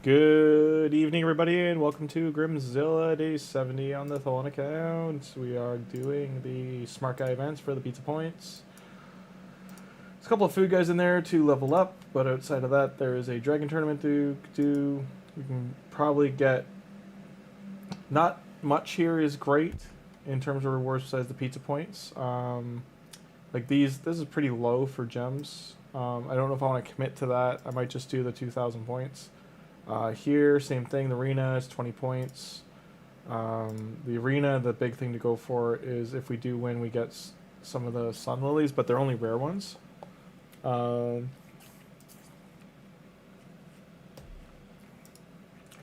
Good evening, everybody, and welcome to Grimmzilla Day 70 on the Tholin account. We are doing the Smart Guy events for the pizza points. There's a couple of food guys in there to level up, but outside of that, there is a dragon tournament to do. We can probably get... Not much here is great in terms of rewards besides the pizza points. Like this is pretty low for gems. I don't know if I want to commit to that. I might just do the 2,000 points. Here, same thing. The arena is 20 points. The arena, the big thing to go for is if we do win, we get some of the sun lilies, but they're only rare ones.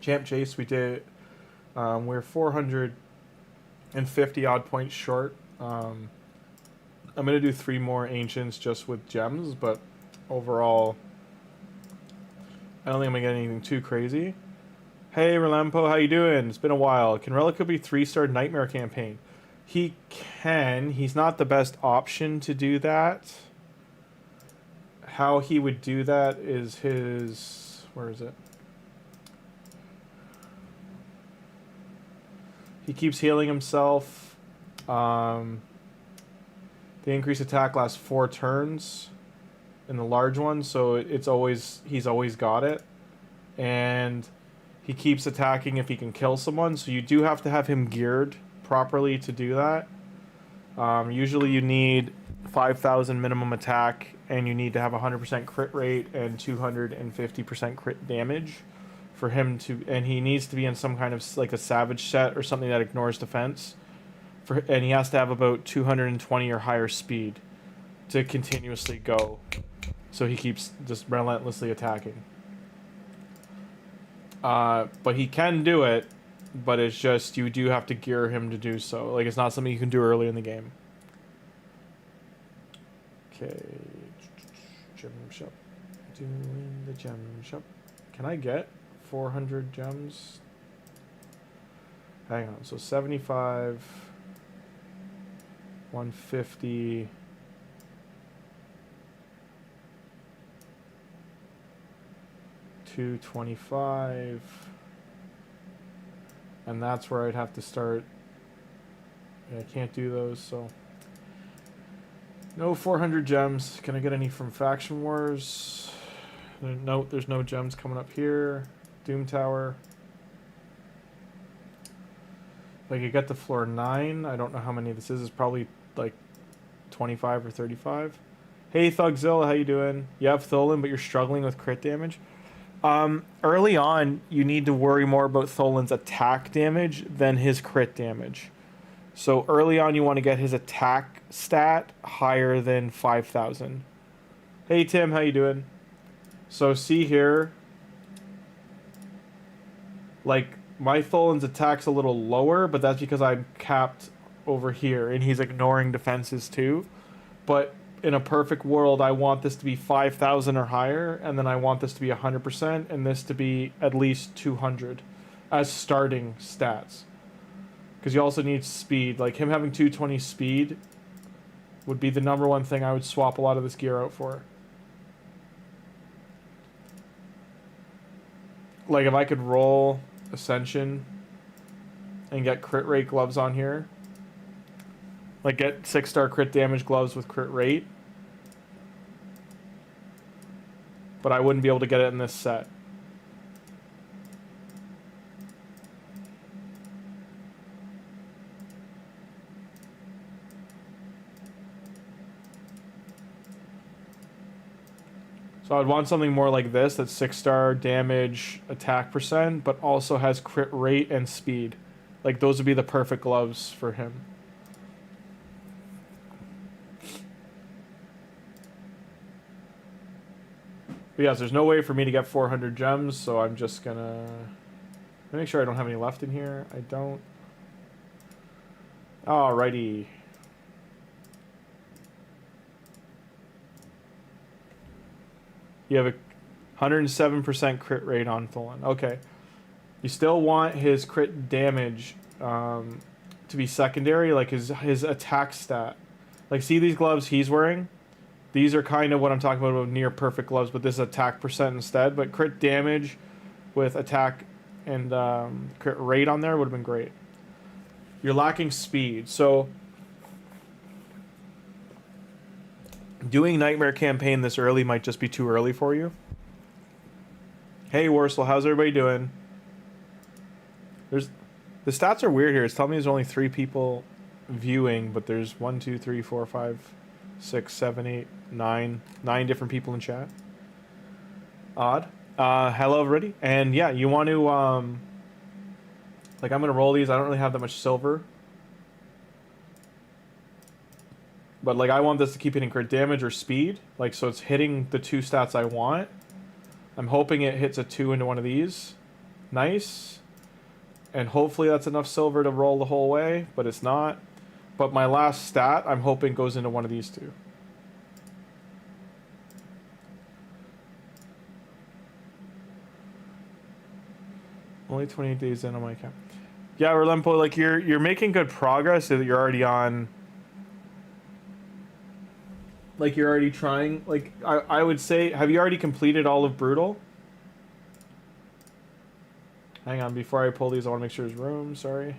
Champ Chase, we did. We're 450 odd points short. I'm gonna do 3 more ancients just with gems, but overall, I don't think I'm gonna get anything too crazy. Hey Relampo, how you doing? It's been a while. Can Relic be 3-star Nightmare campaign? He can. He's not the best option to do that. How he would do that is his... Where is it? He keeps healing himself. The increased attack lasts 4 turns in the large one, so he's always got it, and he keeps attacking if he can kill someone, so you do have to have him geared properly to do that. Usually you need 5,000 minimum attack, and you need to have 100% crit rate and 250% crit damage for him to, and he needs to be in some kind of like a savage set or something that ignores defense, and he has to have about 220 or higher speed to continuously go. So he keeps just relentlessly attacking. But he can do it, but it's just you do have to gear him to do so. Like, it's not something you can do early in the game. Okay. Gem shop. Doing the gem shop. Can I get 400 gems? Hang on. So 75, 150... 225, and that's where I'd have to start. I can't do those, so no 400 gems. Can I get any from Faction Wars? No, there's no gems coming up here. Doom Tower. If I could get to floor 9, I don't know how many this is. It's probably like 25 or 35. Hey Thugzilla, how you doing? You have Tholin, but you're struggling with crit damage. Early on, you need to worry more about Tholin's attack damage than his crit damage. So early on, you want to get his attack stat higher than 5,000. Hey Tim, how you doing? So see here, like my Tholin's attack's a little lower, but that's because I'm capped over here, and he's ignoring defenses too. But in a perfect world, I want this to be 5,000 or higher, and then I want this to be 100%, and this to be at least 200 as starting stats. Because you also need speed. Like, him having 220 speed would be the #1 thing I would swap a lot of this gear out for. Like, if I could roll Ascension and get crit rate gloves on here, like get 6-star crit damage gloves with crit rate, but I wouldn't be able to get it in this set. So I'd want something more like this, that's 6-star damage, attack percent, but also has crit rate and speed. Like, those would be the perfect gloves for him. But yes, there's no way for me to get 400 gems, so I'm just gonna make sure I don't have any left in here. I don't. Alrighty. You have a 107% crit rate on Tholin. Okay. You still want his crit damage to be secondary, like his attack stat. Like, see these gloves he's wearing? These are kind of what I'm talking about near perfect gloves, but this is attack percent instead. But crit damage with attack and crit rate on there would have been great. You're lacking speed, so doing Nightmare Campaign this early might just be too early for you. Hey Worsel, how's everybody doing? The stats are weird here. It's telling me there's only 3 people viewing, but there's 1, 2, 3, 4, 5, 6, 7, 8, 9 different people in chat. Odd. Hello everybody. And yeah, you want to like, I'm gonna roll these. I don't really have that much silver, but like I want this to keep hitting crit damage or speed, like, so it's hitting the 2 stats I want. I'm hoping it hits a 2 into one of these. Nice. And hopefully that's enough silver to roll the whole way, but it's not. But my last stat, I'm hoping, goes into one of these 2. Only 28 days in on my account. Yeah, Relempo, like you're making good progress. So that you're already on. Like you're already trying. Like I would say, have you already completed all of Brutal? Hang on, before I pull these, I want to make sure there's room. Sorry.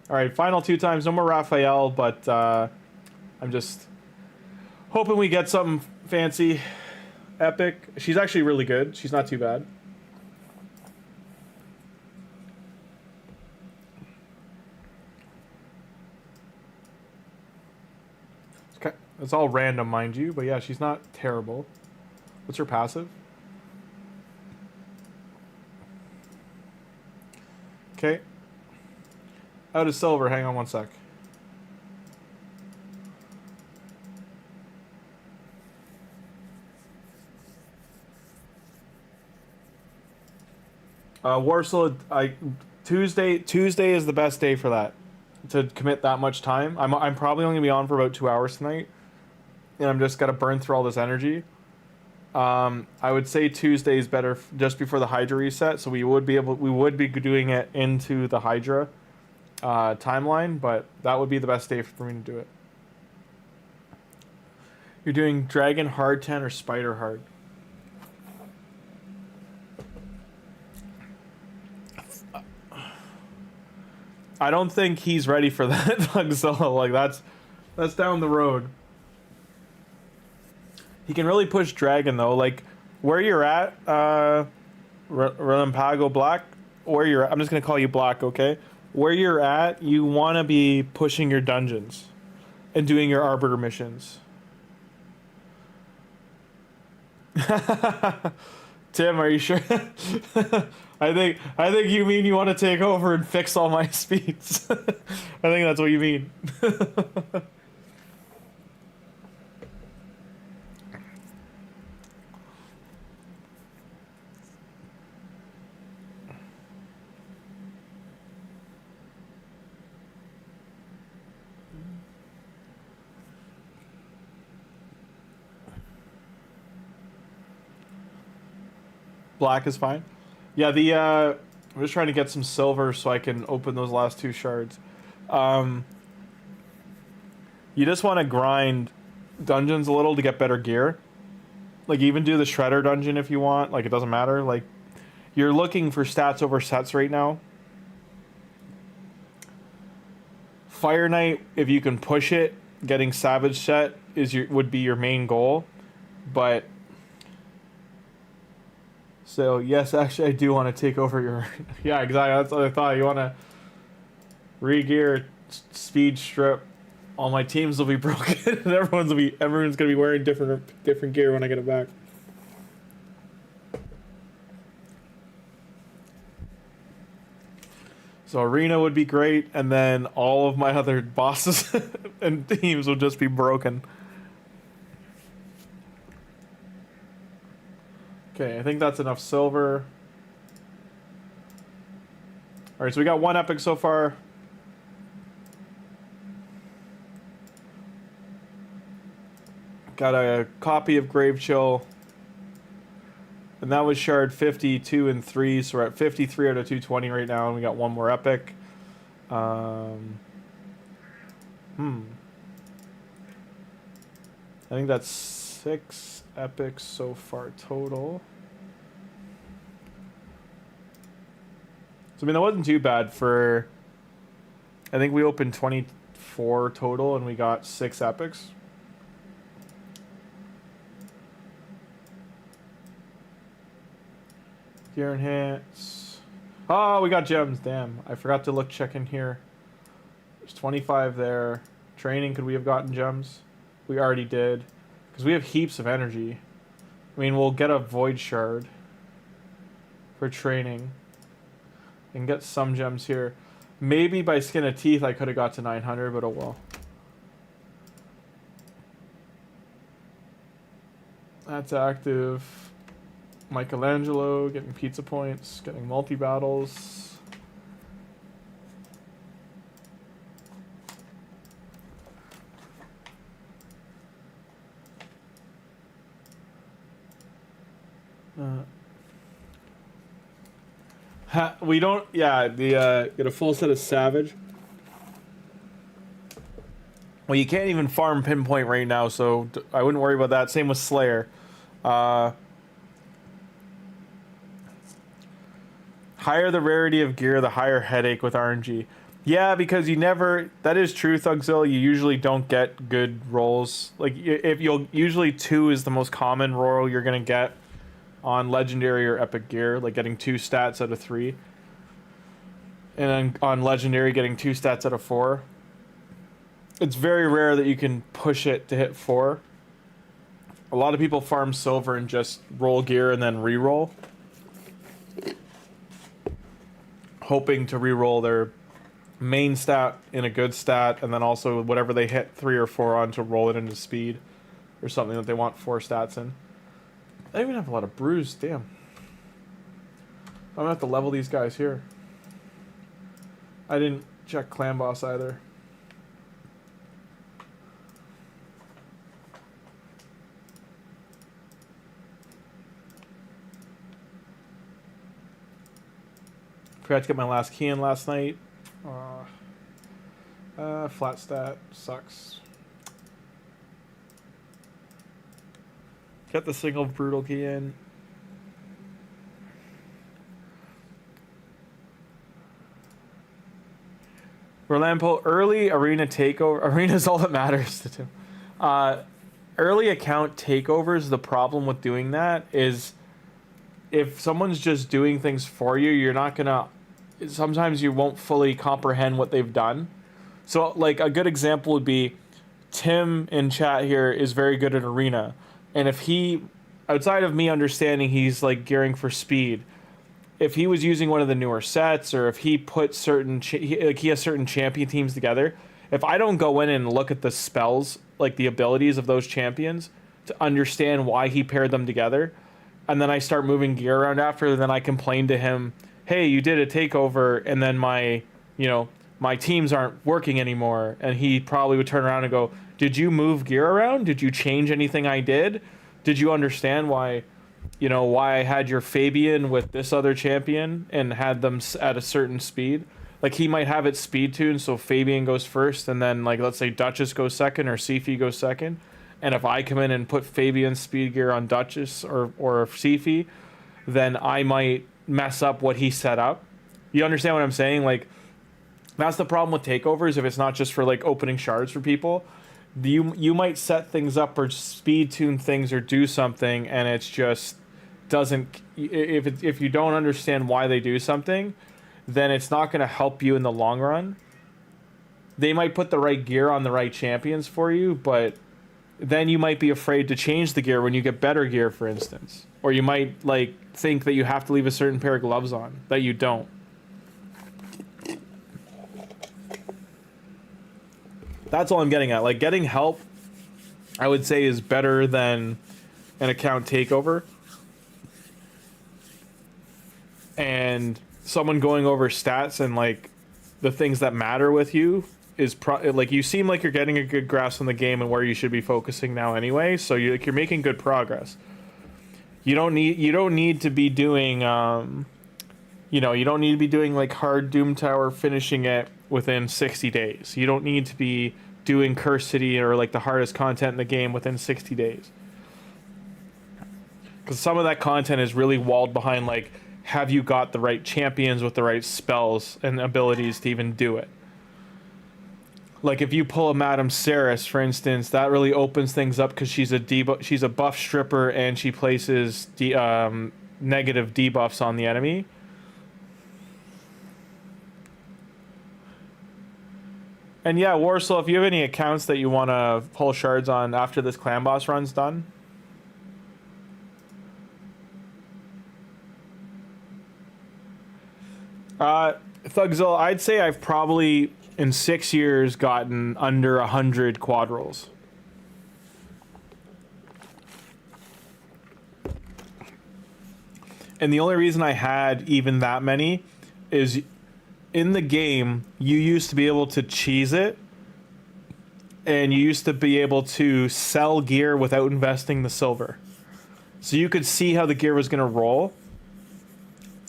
All right, final 2 times. No more Raphael, but I'm just hoping we get something fancy, epic. She's actually really good. She's not too bad. Okay, it's all random, mind you, but yeah, she's not terrible. What's her passive? Okay. Out of silver. Hang on one sec. Warsaw, Tuesday is the best day for that. To commit that much time. I'm probably only gonna be on for about 2 hours tonight, and I'm just gotta burn through all this energy. I would say Tuesday is better just before the Hydra reset, so we would be doing it into the Hydra timeline, but that would be the best day for me to do it. You're doing Dragon Hard 10 or Spider Hard? I don't think he's ready for that, Dougzilla. Like that's down the road. He can really push Dragon though. Like where you're at, Relampago Black. Where you're at, I'm just gonna call you Black, okay? Where you're at, you want to be pushing your dungeons and doing your Arbiter missions. Tim, are you sure? I think you mean you want to take over and fix all my speeds. I think that's what you mean. Black is fine. Yeah, I'm just trying to get some silver so I can open those last 2 shards. You just want to grind dungeons a little to get better gear. Like, even do the Shredder dungeon if you want. Like, it doesn't matter. Like, you're looking for stats over sets right now. Fire Knight, if you can push it, getting Savage set would be your main goal. But so, yes, actually, I do want to take over your... Yeah, exactly. That's what I thought. You want to re-gear, speed strip. All my teams will be broken, and everyone's going to be wearing different gear when I get it back. So Arena would be great, and then all of my other bosses and teams would just be broken. Okay, I think that's enough silver. Alright, so we got 1 epic so far. Got a copy of Grave Chill. And that was shard 52 and 3, so we're at 53 out of 220 right now, and we got 1 more epic. I think that's 6 epics so far total. So, I mean, that wasn't too bad for... I think we opened 24 total and we got 6 epics. Gear enhance. Oh, we got gems. Damn. I forgot to check in here. There's 25 there. Training, could we have gotten gems? We already did. Because we have heaps of energy. I mean, we'll get a void shard for training. And get some gems here. Maybe by skin of teeth I could have got to 900, but oh well. That's active. Michelangelo getting pizza points, getting multi-battles. We don't, yeah, get a full set of Savage. Well, you can't even farm Pinpoint right now, so I wouldn't worry about that. Same with Slayer. Higher the rarity of gear, the higher headache with RNG. Yeah, because you never... That is true, Thugzilla. You usually don't get good rolls. Like, if you'll... Usually 2 is the most common roll you're going to get on Legendary or Epic gear. Like, getting 2 stats out of 3. And then on Legendary, getting 2 stats out of 4. It's very rare that you can push it to hit 4. A lot of people farm silver and just roll gear and then re-roll, hoping to re-roll their main stat in a good stat, and then also whatever they hit 3 or 4 on to roll it into speed or something that they want 4 stats in. I even have a lot of brews, damn. I'm gonna have to level these guys here. I didn't check Clan Boss either. Forgot to get my last key in last night. Flat stat sucks. Get the single brutal key in. Rolampo, early arena takeover. Arena is all that matters to Tim. Early account takeovers, the problem with doing that is if someone's just doing things for you, you're not gonna... Sometimes you won't fully comprehend what they've done. So, like, a good example would be Tim in chat here is very good at arena. And if he, outside of me understanding he's, like, gearing for speed, if he was using one of the newer sets, or if he put certain... he has certain champion teams together, if I don't go in and look at the spells, like the abilities of those champions, to understand why he paired them together, and then I start moving gear around after, then I complain to him, hey, you did a takeover, and then my teams aren't working anymore. And he probably would turn around and go, did you move gear around? Did you change anything I did? Did you understand why I had your Fabian with this other champion and had them at a certain speed? Like, he might have it speed tuned, so Fabian goes first, and then, like, let's say Duchess goes second, or Sifi goes second. And if I come in and put Fabian's speed gear on Duchess or Sifi, then I might mess up what he set up. You understand what I'm saying? Like, that's the problem with takeovers. If it's not just for, like, opening shards for people, you might set things up or speed tune things or do something, and it's just doesn't... If you don't understand why they do something, then it's not going to help you in the long run. They might put the right gear on the right champions for you, but then you might be afraid to change the gear when you get better gear, for instance. Or you might, like, think that you have to leave a certain pair of gloves on that you don't. That's all I'm getting at. Like, getting help, I would say, is better than an account takeover. And someone going over stats and, like, the things that matter with you is like, you seem like you're getting a good grasp on the game and where you should be focusing now anyway, so you're making good progress. You don't need to be doing you don't need to be doing, like, hard Doom Tower, finishing it within 60 days. You don't need to be doing Curse City or, like, the hardest content in the game within 60 days. Because some of that content is really walled behind, like, have you got the right champions with the right spells and abilities to even do it? Like, if you pull a Madame Ceres, for instance, that really opens things up because she's a buff stripper and she places negative debuffs on the enemy. And yeah, Warsaw, if you have any accounts that you want to pull shards on after this clan boss run's done. Thugzilla, I'd say I've probably, in 6 years, gotten under 100 quad rolls. And the only reason I had even that many is in the game, you used to be able to cheese it, and you used to be able to sell gear without investing the silver. So you could see how the gear was going to roll,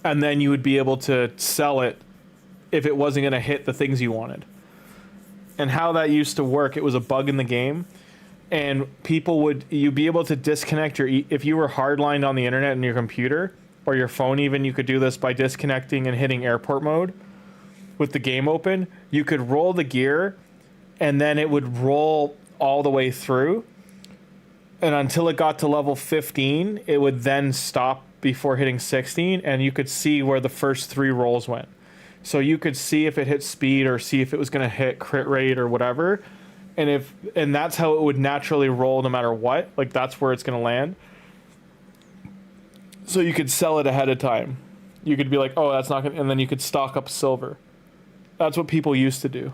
and then you would be able to sell it if it wasn't going to hit the things you wanted. And how that used to work, it was a bug in the game, and you'd be able to disconnect if you were hardlined on the internet and your computer, or your phone even, you could do this by disconnecting and hitting airport mode with the game open. You could roll the gear, and then it would roll all the way through, and until it got to level 15, it would then stop before hitting 16, and you could see where the first 3 rolls went. So you could see if it hit speed or see if it was going to hit crit rate or whatever, and that's how it would naturally roll no matter what. Like, that's where it's going to land. So you could sell it ahead of time. You could be like, oh, that's not going to, and then you could stock up silver. That's what people used to do.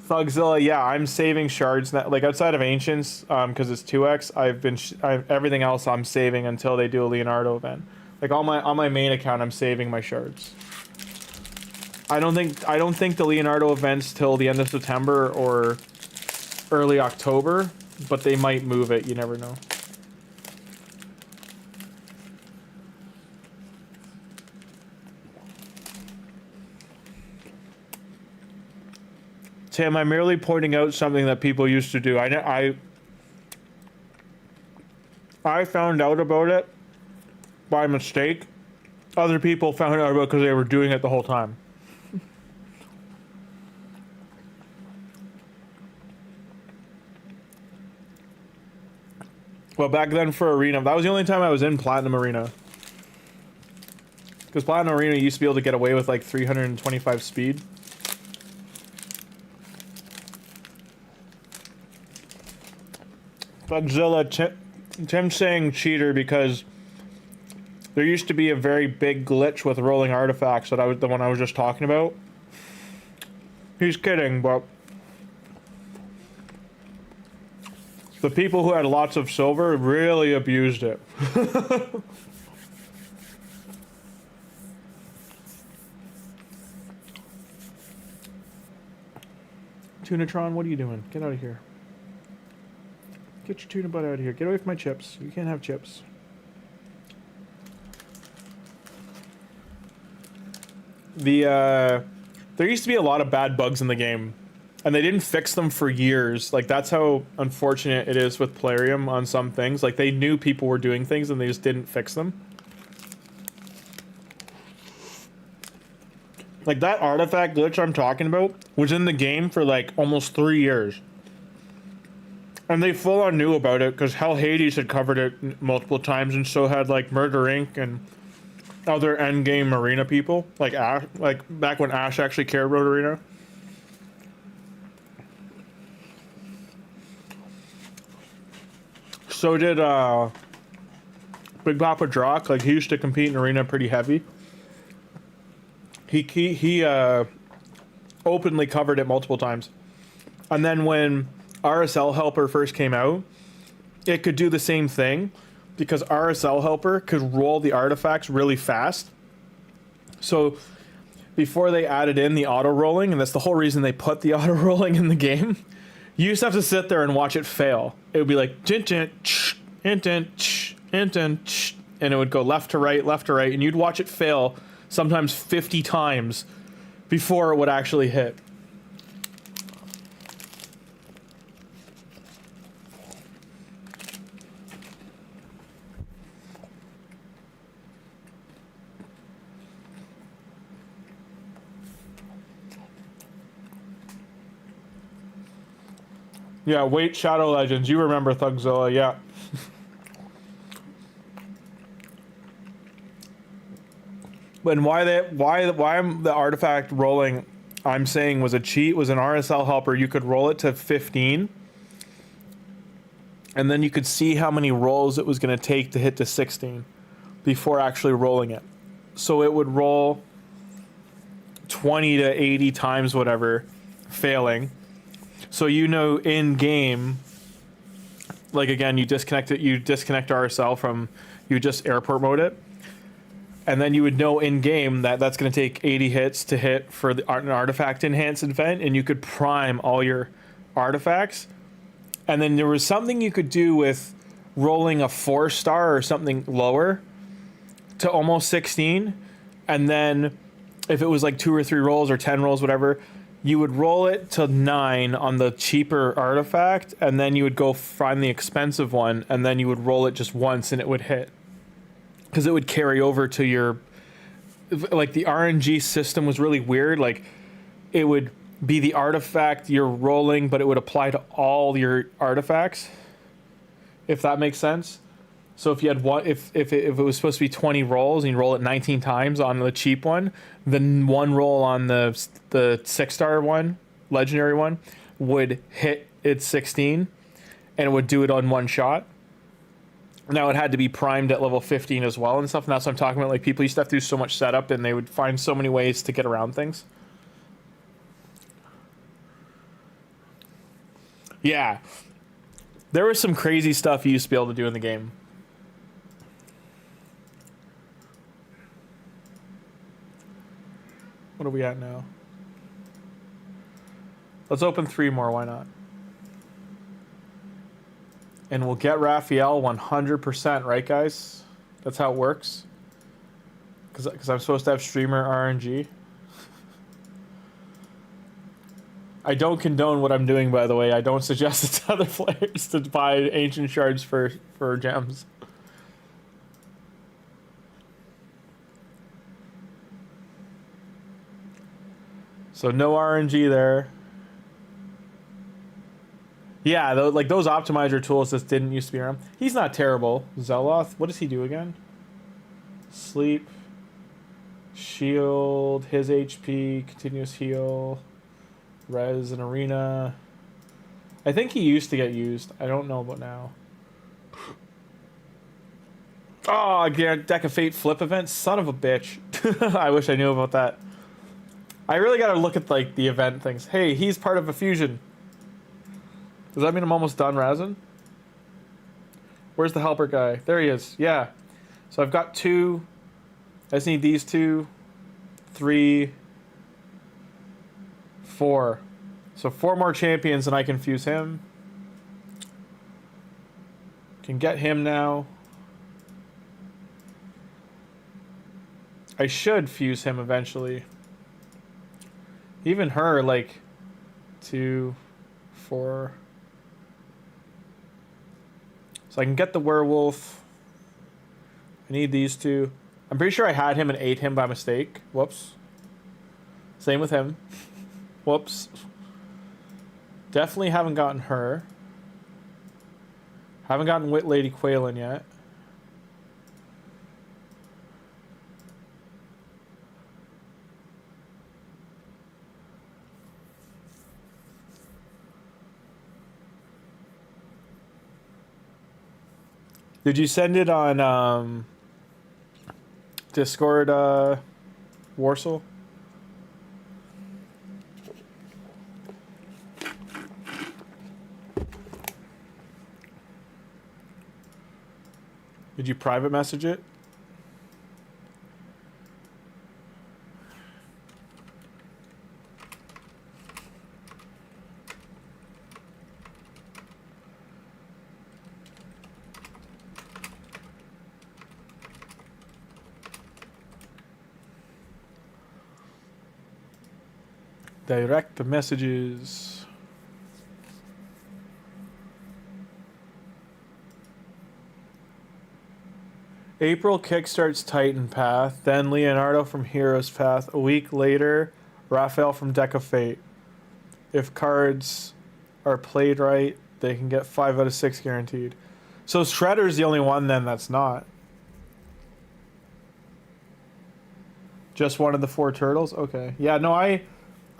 Thugzilla, yeah, I'm saving shards now. Like, outside of Ancients, because it's 2x, everything else I'm saving until they do a Leonardo event. Like, on my main account, I'm saving my shards. I don't think the Leonardo event's till the end of September or early October, but they might move it. You never know. Tim, I'm merely pointing out something that people used to do. I found out about it by mistake. Other people found out about it because they were doing it the whole time. Well, back then for Arena, that was the only time I was in Platinum Arena. Because Platinum Arena used to be able to get away with like 325 speed. Godzilla, Tim's saying cheater because there used to be a very big glitch with rolling artifacts that the one I was just talking about. He's kidding, but the people who had lots of silver really abused it. Tunatron, what are you doing? Get out of here. Get your tuna butt out of here. Get away from my chips. You can't have chips. There used to be a lot of bad bugs in the game, and they didn't fix them for years. Like, that's how unfortunate it is with Plarium on some things. Like, they knew people were doing things, and they just didn't fix them. Like, that artifact glitch I'm talking about was in the game for, like, almost 3 years. And they full on knew about it because Hell Hades had covered it multiple times, and so had like Murder Inc. and other endgame Arena people, like Ash, like back when Ash actually cared about Arena. So did Big Papa Drock. Like, he used to compete in Arena pretty heavy. He openly covered it multiple times, and then when RSL Helper first came out, it could do the same thing because RSL Helper could roll the artifacts really fast. So before they added in the auto rolling, and that's the whole reason they put the auto rolling in the game, you used to have to sit there and watch it fail. It would be like and it would go left to right, and you'd watch it fail sometimes 50 times before it would actually hit. Yeah, wait, Shadow Legends. You remember Thugzilla, yeah. And why I'm the artifact rolling I'm saying was a cheat was an RSL helper. You could roll it to 15, and then you could see how many rolls it was going to take to hit to 16 before actually rolling it. So it would roll 20 to 80 times whatever, failing. So you know in game, like again, you disconnect RSL from, you just airport mode it. And then you would know in game that that's going to take 80 hits to hit for an artifact enhanced event, and you could prime all your artifacts. And then there was something you could do with rolling a 4-star or something lower to almost 16. And then if it was like 2 or 3 rolls or 10 rolls, whatever, you would roll it to 9 on the cheaper artifact, and then you would go find the expensive one, and then you would roll it just once and it would hit. Because it would carry over to your, like the RNG system was really weird. Like it would be the artifact you're rolling, but it would apply to all your artifacts, if that makes sense. So if you had one, if it was supposed to be 20 rolls and you roll it 19 times on the cheap one, then one roll on the 6-star one, legendary one, would hit its 16, and it would do it on one shot. Now it had to be primed at level 15 as well and stuff, and that's what I'm talking about. Like people used to have to do so much setup, and they would find so many ways to get around things. Yeah, there was some crazy stuff you used to be able to do in the game. What are we at now? Let's open 3 more, why not? And we'll get Raphael 100%, right, guys? That's how it works. Because I'm supposed to have streamer RNG. I don't condone what I'm doing, by the way. I don't suggest it to other players to buy ancient shards for gems. So no RNG there. Yeah, like those optimizer tools just didn't used to be around. He's not terrible. Zealoth, what does he do again? Sleep, shield, his HP, continuous heal, res and arena. I think he used to get used. I don't know about now. Oh, again, Deck of Fate flip event, son of a bitch. I wish I knew about that. I really gotta look at like the event things. Hey, he's part of a fusion. Does that mean I'm almost done, Razin? Where's the helper guy? There he is. Yeah. So I've got 2. I just need these 2, 3, 4. So 4 more champions and I can fuse him. Can get him now. I should fuse him eventually. Even her, like 2, 4. So I can get the werewolf. I need these 2. I'm pretty sure I had him and ate him by mistake. Whoops. Same with him. Whoops. Definitely haven't gotten her. Haven't gotten Wit Lady Quailin yet. Did you send it on Discord, Warsaw? Did you private message it? Direct the messages. April kickstarts Titan Path, then Leonardo from Heroes Path. A week later, Raphael from Deck of Fate. If cards are played right, they can get 5 out of 6 guaranteed. So Shredder's the only one then that's not. Just one of the 4 turtles? Okay. Yeah, no, I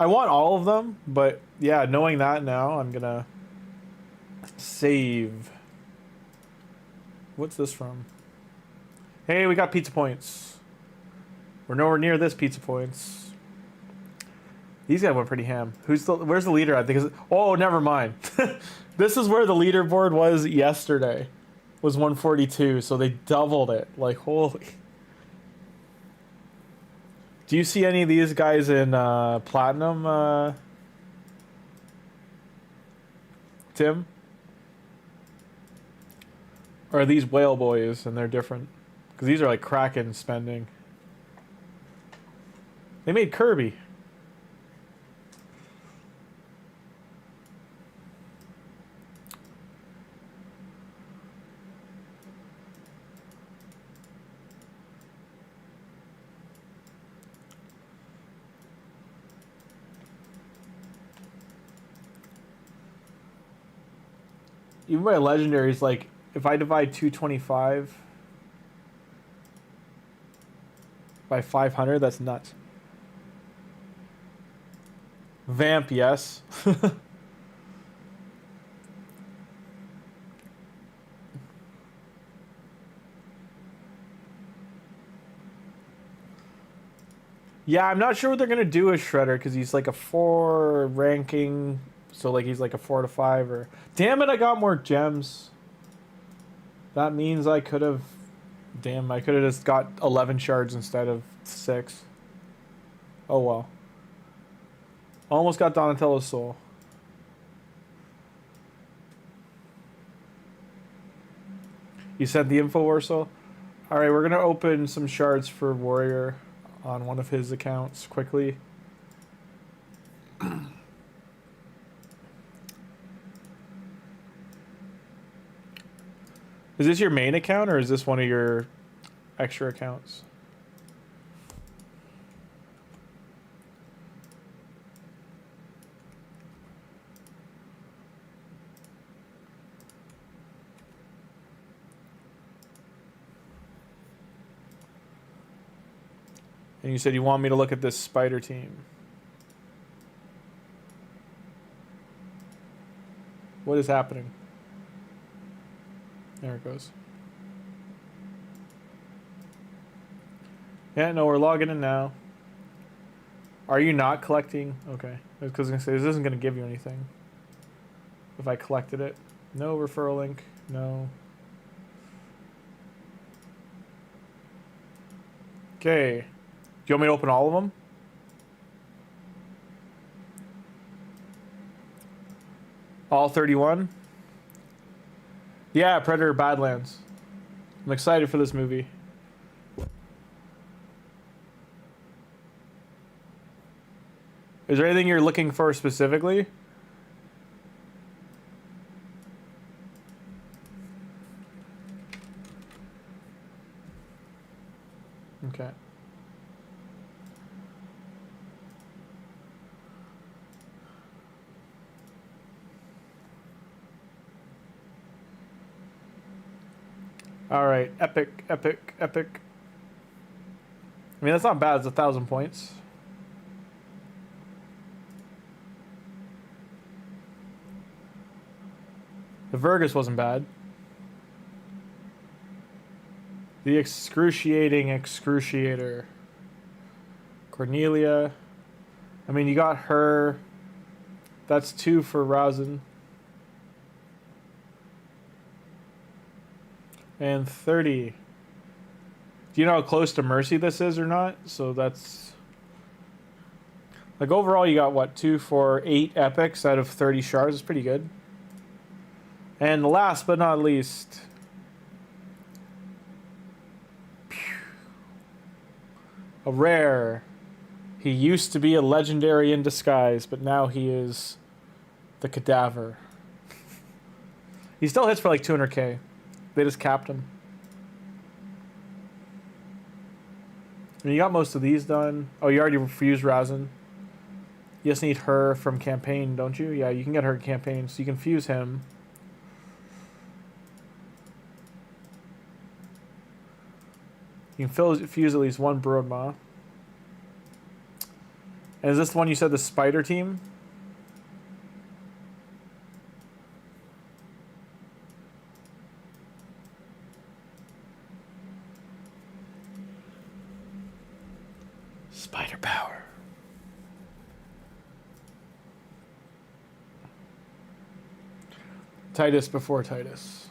want all of them, but yeah, knowing that now, I'm gonna save. What's this from? Hey, we got pizza points. We're nowhere near this pizza points. These guys went pretty ham. Where's the leader at? Because oh, never mind. This is where the leaderboard was yesterday. Was 142, so they doubled it. Like holy. Do you see any of these guys in platinum, Tim? Or are these whale boys and they're different? Because these are like Kraken spending. They made Kirby. Even by legendaries, like if I divide 225 by 500, that's nuts. Vamp, yes. Yeah, I'm not sure what they're gonna do with Shredder because he's like a 4 ranking, so like he's like a 4 to 5 or. Damn it! I got more gems. That means I could have. Damn, I could have just got 11 shards instead of 6. Oh well. Almost got Donatello's soul. You sent the info, Warsaw? Alright, we're gonna open some shards for Warrior on one of his accounts quickly. Is this your main account or is this one of your extra accounts? And you said you want me to look at this spider team. What is happening? There it goes. Yeah, no, we're logging in now. Are you not collecting? Okay. Because I was going to say, this isn't going to give you anything. If I collected it. No referral link. No. Okay. Do you want me to open all of them? All 31? Yeah, Predator Badlands. I'm excited for this movie. Is there anything you're looking for specifically? Okay. All right, epic, epic, epic. I mean, that's not bad. It's 1,000 points. The Vergis wasn't bad. The excruciating excruciator. Cornelia. I mean, you got her. That's 2 for Rosin. And 30. Do you know how close to Mercy this is or not? So that's... Like, overall, you got, what, 2, 4, 8 epics out of 30 shards. It's pretty good. And last but not least... A rare. He used to be a legendary in disguise, but now he is the cadaver. He still hits for like 200k. They just capped him. I mean, you got most of these done. Oh, you already refused Razin. You just need her from campaign, don't you? Yeah, you can get her campaign, so you can fuse him. You can fuse at least one Broodmaw. And is this the one you said, the spider team? Spider power. Titus before Titus.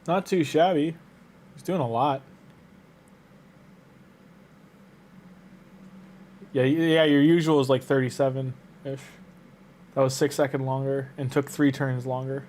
Not too shabby. He's doing a lot. Yeah, your usual is like 37-ish. That was 6 seconds longer and took 3 turns longer.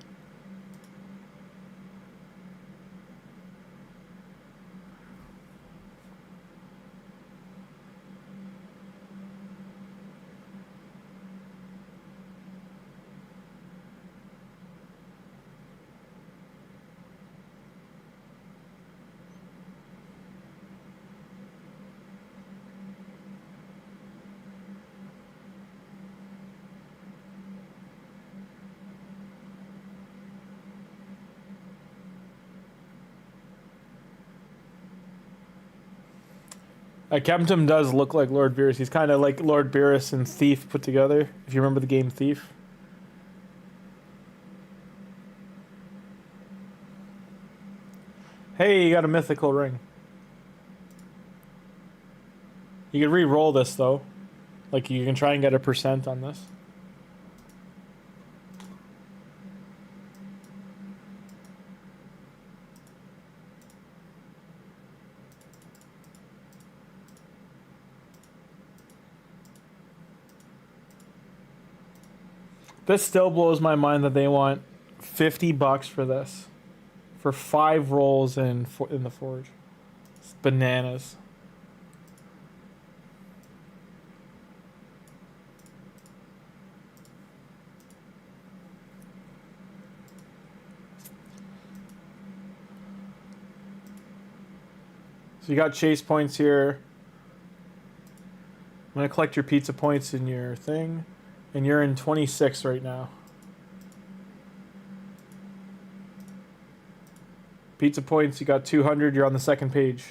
Kempton does look like Lord Beerus. He's kind of like Lord Beerus and Thief put together, if you remember the game Thief. Hey, you got a mythical ring. You can re-roll this, though. Like, you can try and get a % on this. This still blows my mind that they want $50 for this. For 5 rolls in the Forge. It's bananas. So you got chase points here. I'm going to collect your pizza points in your thing. And you're in 26 right now. Pizza points, you got 200. You're on the second page.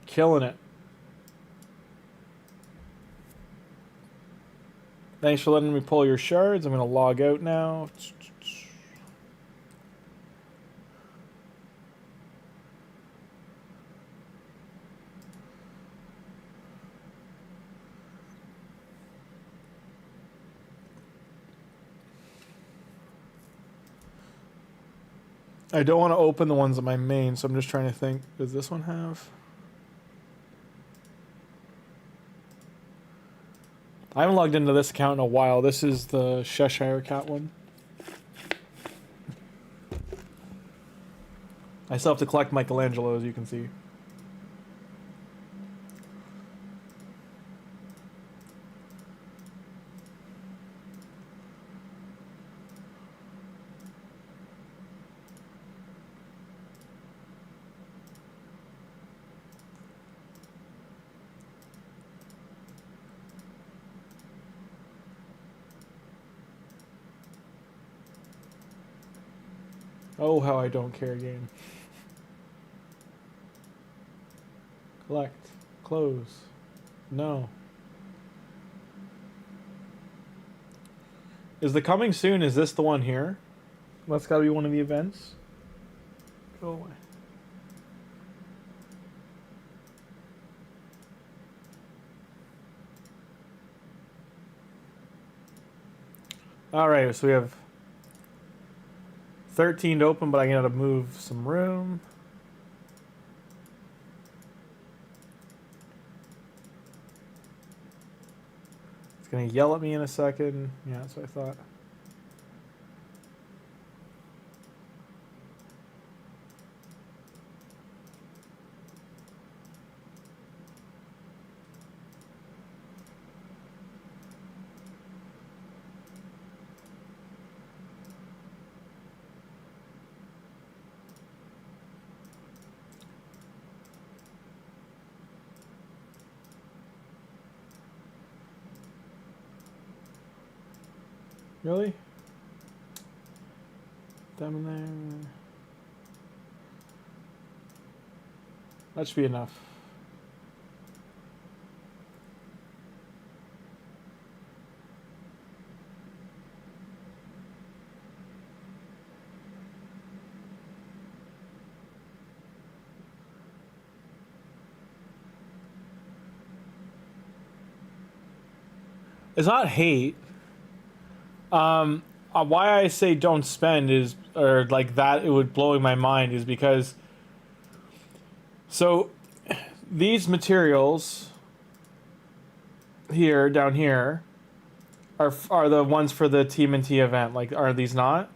Killing it. Thanks for letting me pull your shards. I'm going to log out now. I don't want to open the ones on my main, so I'm just trying to think. Does this one have? I haven't logged into this account in a while. This is the Cheshire Cat one. I still have to collect Michelangelo, as you can see. Oh, how I don't care, game. Collect. Close. No. Is the coming soon, is this the one here? That's got to be one of the events. Go away. All right, so we have 13 to open, but I gotta move some room. It's gonna yell at me in a second. Yeah, that's what I thought. Really? Them in there. That should be enough. It's not hate. Why I say don't spend is, or like that, it would blow my mind is because, so these materials here, down here, are the ones for the TMNT event. Like, are these not?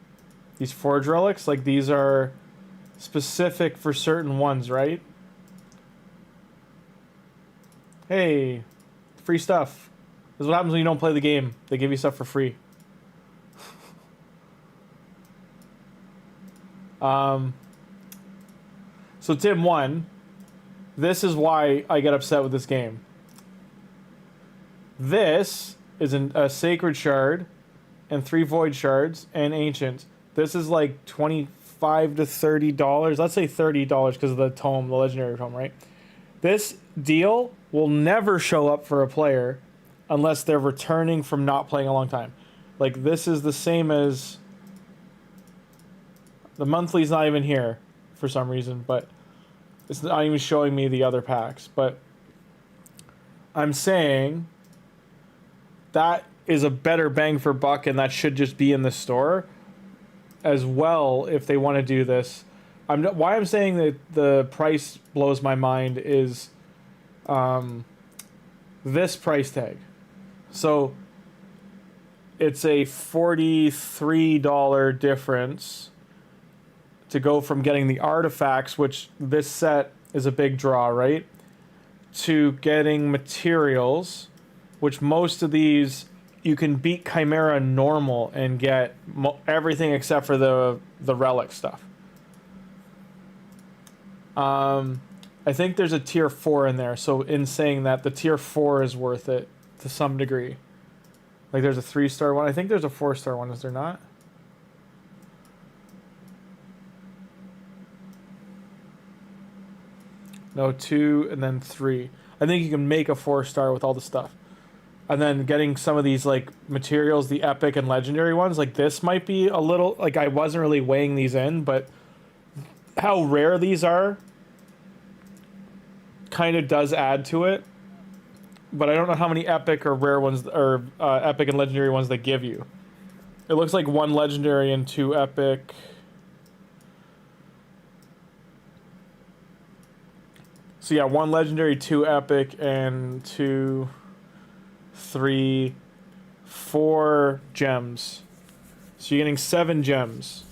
These forge relics? Like, these are specific for certain ones, right? Hey, free stuff. This is what happens when you don't play the game. They give you stuff for free. So Tim 1, this is why I get upset with this game. This is a sacred shard and 3 void shards and ancient. This is like $25 to $30. Let's say $30 because of the tome, the legendary tome, right? This deal will never show up for a player unless they're returning from not playing a long time. Like, this is the same as the monthly's not even here for some reason, but it's not even showing me the other packs. But I'm saying that is a better bang for buck, and that should just be in the store as well if they want to do this. Why I'm saying that the price blows my mind is this price tag. So it's a $43 difference to go from getting the artifacts, which this set is a big draw, right? To getting materials, which most of these you can beat Chimera normal and get everything except for the relic stuff. I think there's a tier 4 in there, so in saying that, the tier 4 is worth it to some degree. Like, there's a 3-star one. I think there's a 4-star one, is there not? No, 2 and then 3. I think you can make a 4-star with all the stuff. And then getting some of these, like, materials, the epic and legendary ones, like this might be a little, like, I wasn't really weighing these in, but how rare these are kind of does add to it. But I don't know how many epic or rare ones, or epic and legendary ones they give you. It looks like 1 legendary and 2 epic. So yeah, 1 legendary, 2 epic, and 2, 3, 4 gems. So you're getting 7 gems.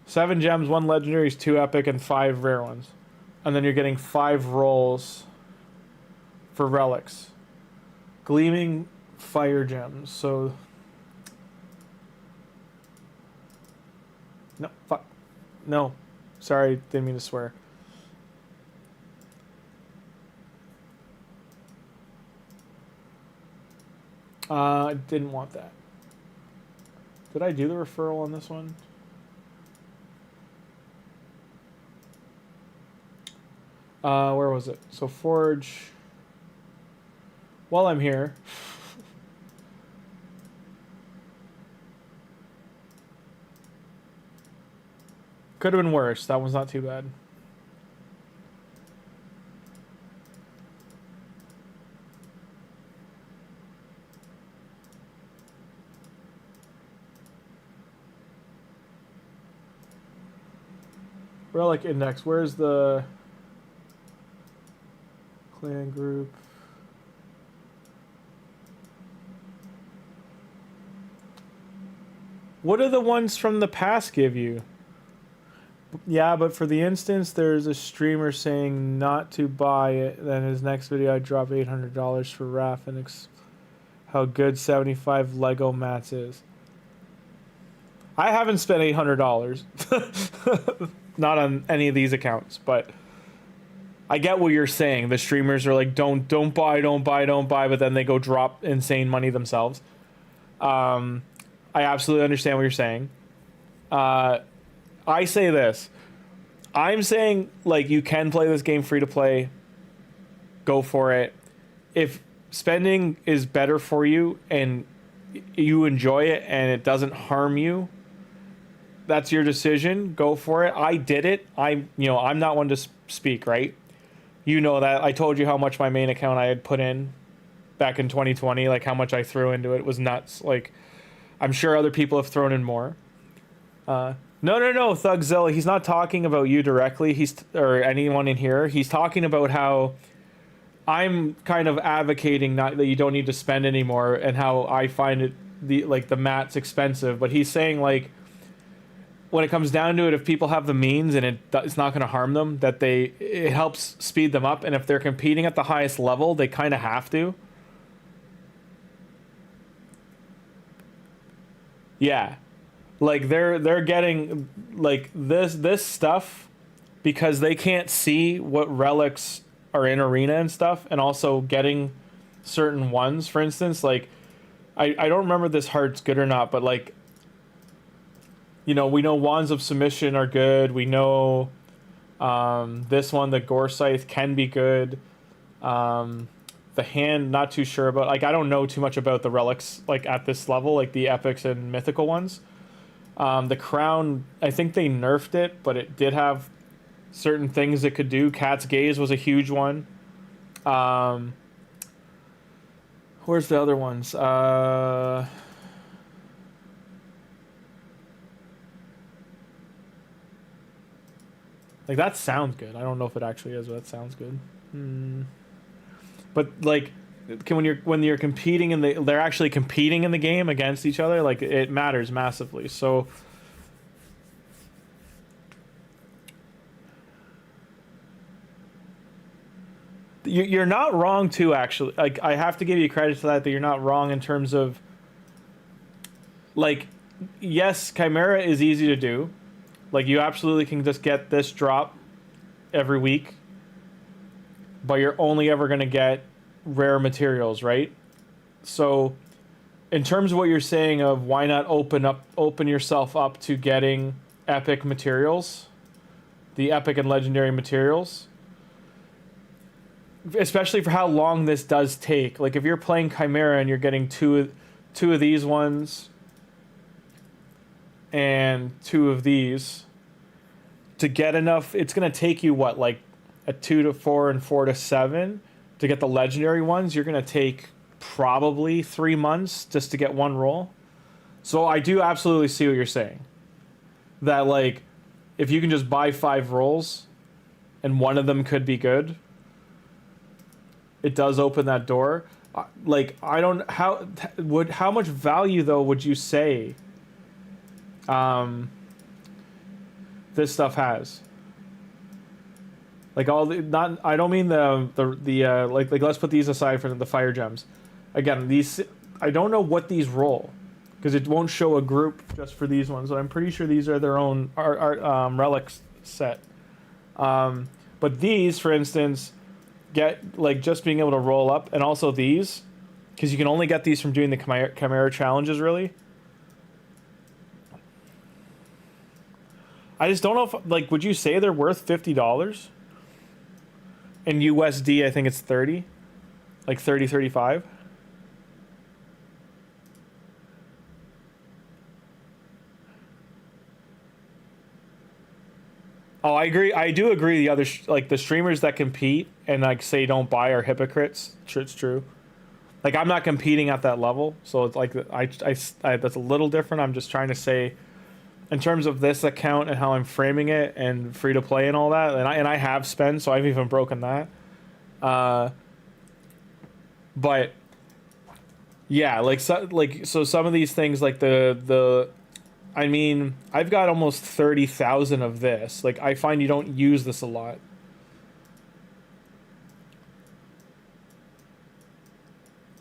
7 gems, 1 legendary, 2 epic, and 5 rare ones. And then you're getting 5 rolls for relics. Gleaming fire gems. So no, fuck. No. Sorry, didn't mean to swear. I didn't want that. Did I do the referral on this one? Where was it? So Forge. While I'm here. Could have been worse. That one's not too bad. Relic index. Where's the clan group? What do the ones from the past give you? Yeah, but for the instance, there's a streamer saying not to buy it. Then his next video, I drop $800 for Raph and how good 75 Lego mats is. I haven't spent $800. Not on any of these accounts, but I get what you're saying. The streamers are like, don't buy, but then they go drop insane money themselves. I absolutely understand what you're saying. I say this. I'm saying, like, you can play this game free to play. Go for it. If spending is better for you and you enjoy it and it doesn't harm you, that's your decision. Go for it. I did it. I'm not one to speak, right? You know that. I told you how much my main account I had put in back in 2020, like how much I threw into it. It was nuts. Like, I'm sure other people have thrown in more. No, Thugzilla. He's not talking about you directly. Or anyone in here. He's talking about how I'm kind of advocating not that you don't need to spend anymore, and how I find it the mat's expensive. But he's saying, like, when it comes down to it, if people have the means and it's not going to harm them, that it helps speed them up. And if they're competing at the highest level, they kind of have to. Yeah. Like, they're getting, like, this stuff because they can't see what relics are in arena and stuff, and also getting certain ones. For instance, like, I don't remember this heart's good or not, but, like, we know Wands of Submission are good. We know this one, the Gore Scythe, can be good. The hand, not too sure about. Like, I don't know too much about the relics, like, at this level, like the epics and mythical ones. The crown, I think they nerfed it, but it did have certain things it could do. Cat's Gaze was a huge one. Where's the other ones? Like, that sounds good. I don't know if it actually is, but that sounds good. But, like, when you're competing they're actually competing in the game against each other, like, it matters massively. So you're not wrong too, actually. Like, I have to give you credit to that you're not wrong in terms of, like, yes, Chimera is easy to do. Like, you absolutely can just get this drop every week, but you're only ever going to get rare materials, right? So in terms of what you're saying of why not open yourself up to getting epic materials, the epic and legendary materials, especially for how long this does take. Like, if you're playing Chimera and you're getting two of these ones and two of these, to get enough, it's going to take you what, like a 2 to 4 and 4 to 7 to get the legendary ones. You're going to take probably 3 months just to get one roll. So I do absolutely see what you're saying, that, like, if you can just buy 5 rolls and one of them could be good, it does open that door. Like, I don't, how much value though would you say this stuff has? Like, all the, not, I don't mean the like let's put these aside for the fire gems. Again, these, I don't know what these roll, because it won't show a group just for these ones. So I'm pretty sure these are their own relics set. But these, for instance, get, like, just being able to roll up, and also these, because you can only get these from doing the Chimera challenges, really. I just don't know if, like, would you say they're worth $50? In USD, I think it's 30. Like 30, 35. Oh, I agree. I do agree. The other like the streamers that compete and like say don't buy are hypocrites. It's true. Like I'm not competing at that level, so it's like I that's a little different. I'm just trying to say, in terms of this account and how I'm framing it and free to play and all that, and I have spent, so I've even broken that. But yeah, like so some of these things like the I mean, I've got almost 30,000 of this. Like I find you don't use this a lot.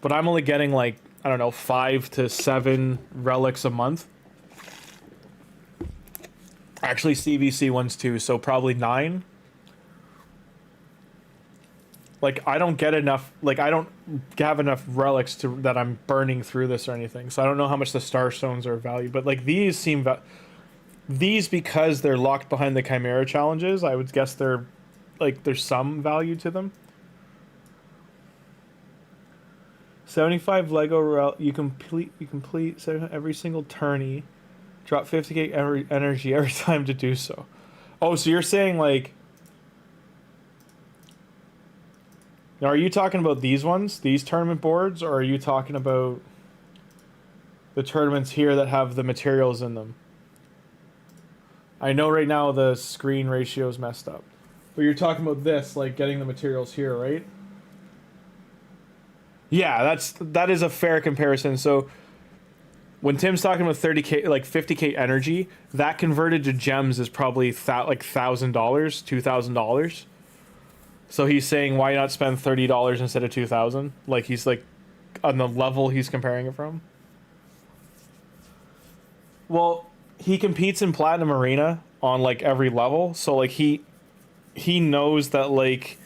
But I'm only getting like, I don't know, 5 to 7 relics a month. Actually CVC ones too, so probably 9. Like I don't get enough, like I don't have enough relics to that I'm burning through this or anything. So I don't know how much the star stones are of value, but like these seem these, because they're locked behind the Chimera challenges, I would guess they're like there's some value to them. 75 Lego you complete every single tourney. Drop 50k energy every time to do so. Oh, so you're saying like, now, are you talking about these ones, these tournament boards, or are you talking about the tournaments here that have the materials in them? I know right now the screen ratio is messed up, but you're talking about this, like getting the materials here, right? Yeah, that is a fair comparison. So when Tim's talking about 30k, like 50k energy, that converted to gems is probably like $1,000, $2,000. So he's saying, why not spend $30 instead of 2,000? Like he's like on the level he's comparing it from. Well, he competes in Platinum Arena on like every level, so like he knows that like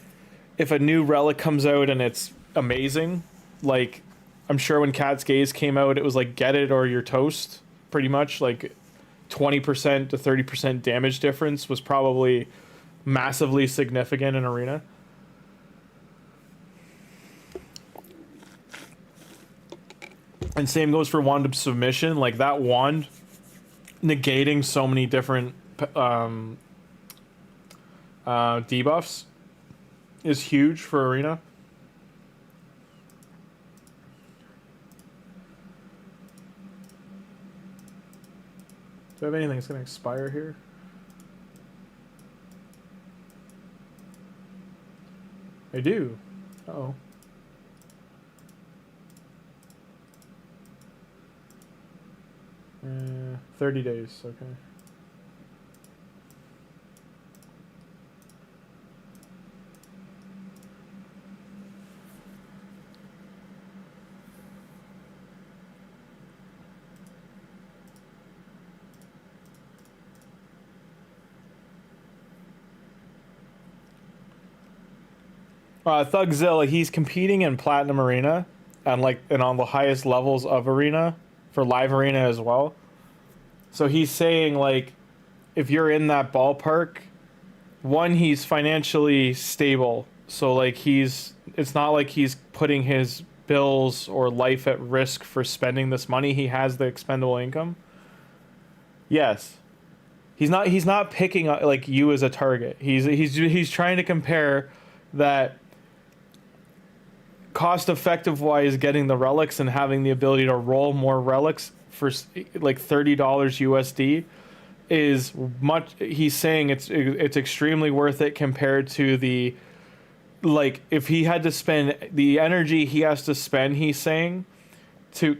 if a new relic comes out and it's amazing, like I'm sure when Cat's Gaze came out, it was like get it or you're toast, pretty much. Like 20% to 30% damage difference was probably massively significant in Arena. And same goes for Wand of Submission. Like that wand negating so many different debuffs is huge for Arena. Do I have anything that's going to expire here? I do. Uh-oh. Uh, 30 days, okay. Thugzilla, he's competing in Platinum Arena and on the highest levels of Arena for Live Arena as well. So he's saying like if you're in that ballpark, one, he's financially stable. So like it's not like he's putting his bills or life at risk for spending this money. He has the expendable income. Yes. He's not picking like you as a target. He's trying to compare that cost effective wise getting the relics and having the ability to roll more relics for like $30 USD is much. He's saying it's extremely worth it compared to the, like, if he had to spend the energy he has to spend, he's saying, to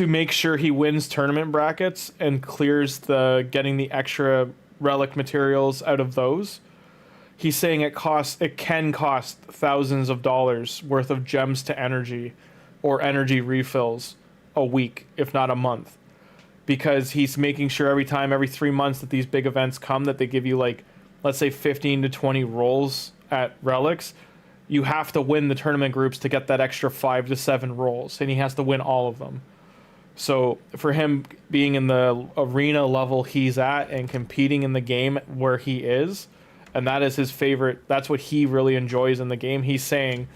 make sure he wins tournament brackets and clears getting the extra relic materials out of those. He's saying it can cost thousands of dollars worth of gems to energy or energy refills a week, if not a month. Because he's making sure every 3 months that these big events come, that they give you like, let's say 15 to 20 rolls at relics. You have to win the tournament groups to get that extra 5 to 7 rolls, and he has to win all of them. So for him being in the arena level he's at and competing in the game where he is, and that is his favorite, that's what he really enjoys in the game. He's saying,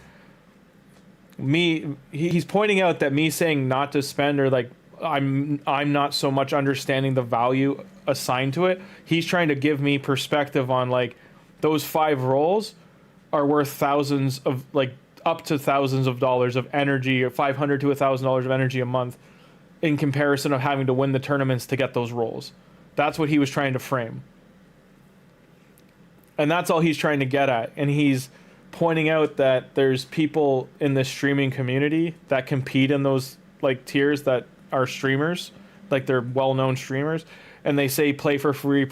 he's pointing out that me saying not to spend or like I'm not so much understanding the value assigned to it. He's trying to give me perspective on like those 5 rolls are worth thousands of like up to thousands of dollars of energy, or $500 to $1,000 of energy a month, in comparison of having to win the tournaments to get those rolls. That's what he was trying to frame. And that's all he's trying to get at. And he's pointing out that there's people in the streaming community that compete in those like tiers that are streamers, like they're well-known streamers, and they say play for free,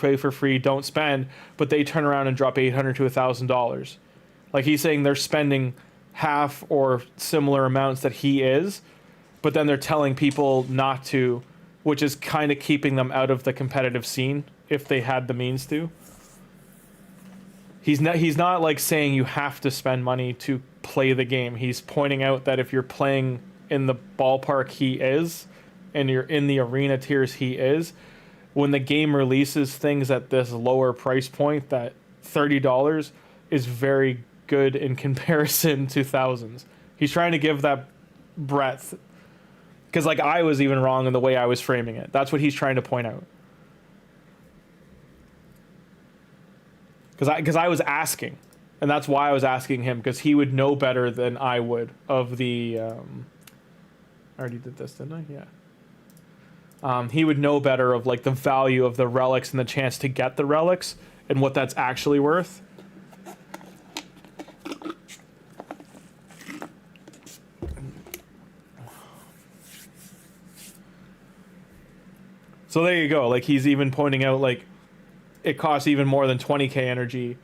don't spend, but they turn around and drop $800 to $1,000. Like he's saying they're spending half or similar amounts that he is, but then they're telling people not to, which is kind of keeping them out of the competitive scene if they had the means to. He's not like saying you have to spend money to play the game. He's pointing out that if you're playing in the ballpark he is, and you're in the arena tiers he is, when the game releases things at this lower price point, that $30 is very good in comparison to thousands. He's trying to give that breadth. Because like I was even wrong in the way I was framing it. That's what he's trying to point out. Because I was asking, and that's why I was asking him, because he would know better than I would of the... I already did this, didn't I? Yeah. He would know better of like the value of the relics and the chance to get the relics and what that's actually worth. So there you go. Like he's even pointing out like it costs even more than 20k energy.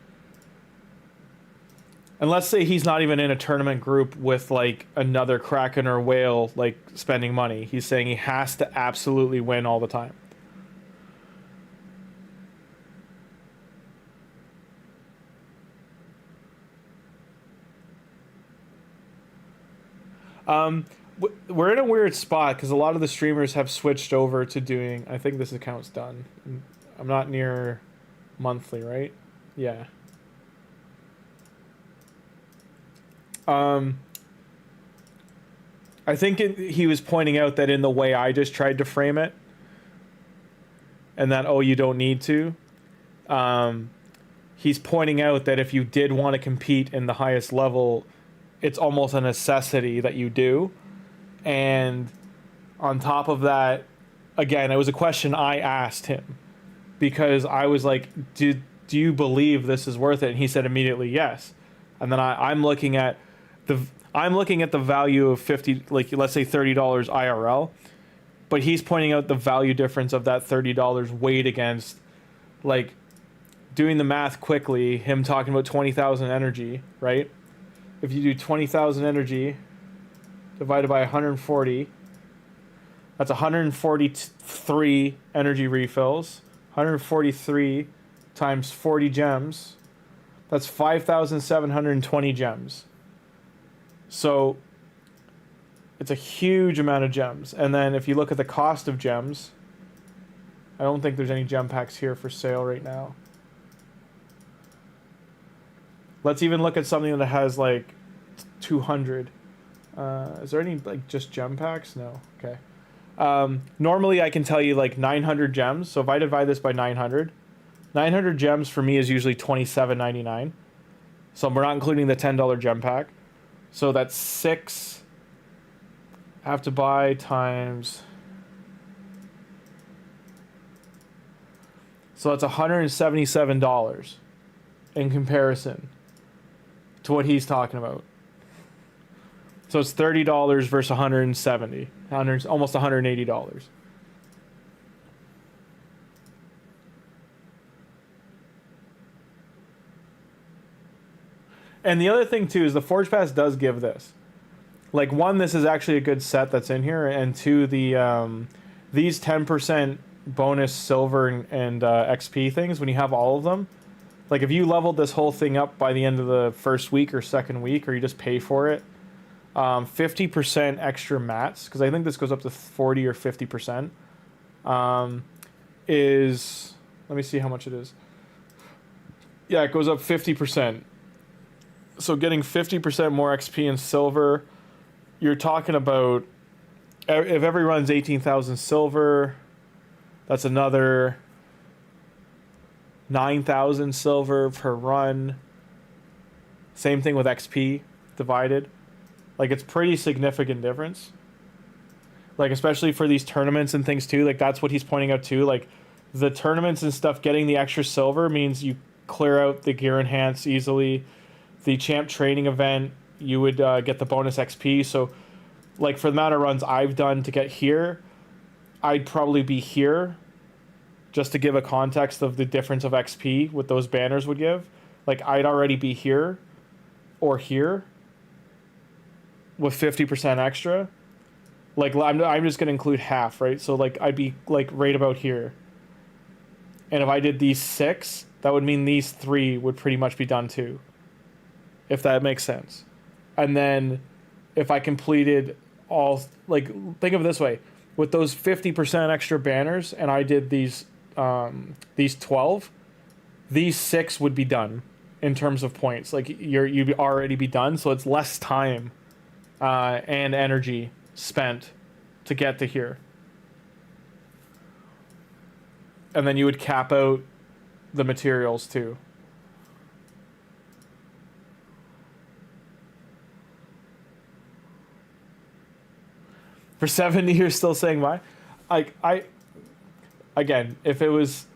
And let's say he's not even in a tournament group with like another Kraken or Whale like spending money. He's saying he has to absolutely win all the time. We're in a weird spot because a lot of the streamers have switched over to doing... I think this account's done. I'm not near monthly, right? Yeah. I think he was pointing out that in the way I just tried to frame it, and that, oh, you don't need to. He's pointing out that if you did want to compete in the highest level, it's almost a necessity that you do. And on top of that, again, it was a question I asked him because I was like, do you believe this is worth it? And he said immediately yes. And then I'm looking at the value of 50, like let's say $30 IRL, but he's pointing out the value difference of that $30 weighed against, like, doing the math quickly, him talking about 20,000 energy, right? If you do 20,000 energy divided by 140, that's 143 energy refills. 143 times 40 gems, that's 5,720 gems. So it's a huge amount of gems. And then if you look at the cost of gems, I don't think there's any gem packs here for sale right now. Let's even look at something that has like 200. Is there any like just gem packs? No. Okay. Normally I can tell you like 900 gems. So if I divide this by 900 gems for me is usually $27.99. So we're not including the $10 gem pack. So that's 6 I have to buy times. So that's $177 in comparison to what he's talking about. So it's $30 versus 170, almost $180. And the other thing too is the Forge Pass does give this. Like, one, this is actually a good set that's in here, and two, the these 10% bonus silver and XP things, when you have all of them, like if you leveled this whole thing up by the end of the first week or second week, or you just pay for it, 50% extra mats, because I think this goes up to 40 or 50%, is, let me see how much it is. Yeah, it goes up 50%. So getting 50% more XP in silver, you're talking about If every run's 18,000 silver, that's another 9,000 silver per run. Same thing with XP divided. Like, it's pretty significant difference. Like, especially for these tournaments and things too. Like, that's what he's pointing out too. Like, the tournaments and stuff, getting the extra silver means you clear out the gear enhance easily. The champ training event, you would get the bonus XP. So, like, for the amount of runs I've done to get here, I'd probably be here, just to give a context of the difference of XP what those banners would give. Like, I'd already be here or here with 50% extra. Like, I'm just going to include half, right? So, like, I'd be, like, right about here. And if I did these 6, that would mean these 3 would pretty much be done too. If that makes sense. And then if I completed all, like, think of it this way. With those 50% extra banners and I did these 12, these 6 would be done in terms of points. Like, you'd already be done, so it's less time and energy spent to get to here. And then you would cap out the materials too. For 70, you're still saying why? Again, if this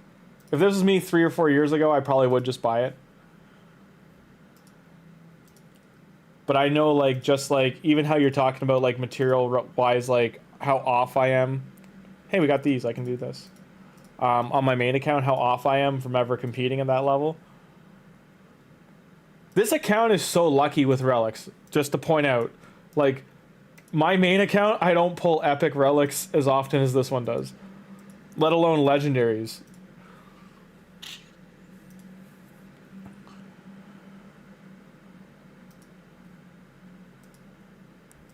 was me 3 or 4 years ago, I probably would just buy it. But I know, like, just like even how you're talking about, like, material wise, like how off I am. Hey, we got these. I can do this. On my main account, how off I am from ever competing at that level. This account is so lucky with relics. Just to point out, like, my main account, I don't pull epic relics as often as this one does. Let alone legendaries.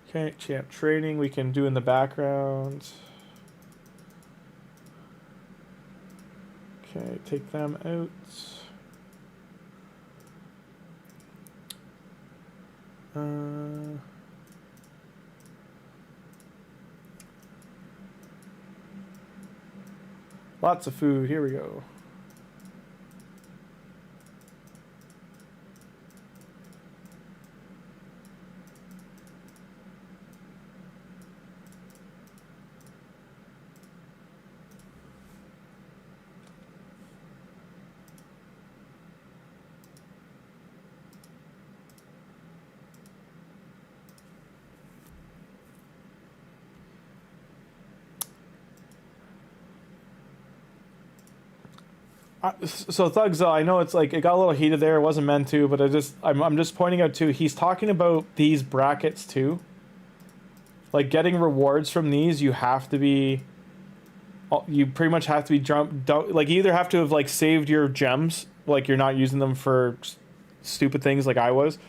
Okay, champ training we can do in the background. Okay, take them out. Lots of food. Here we go. So Thugs, I know it's like it got a little heated there. It wasn't meant to, but I'm just pointing out too. He's talking about these brackets too. Like, getting rewards from these, you have to be. You pretty much have to be like, you either have to have, like, saved your gems, like you're not using them for stupid things like I was,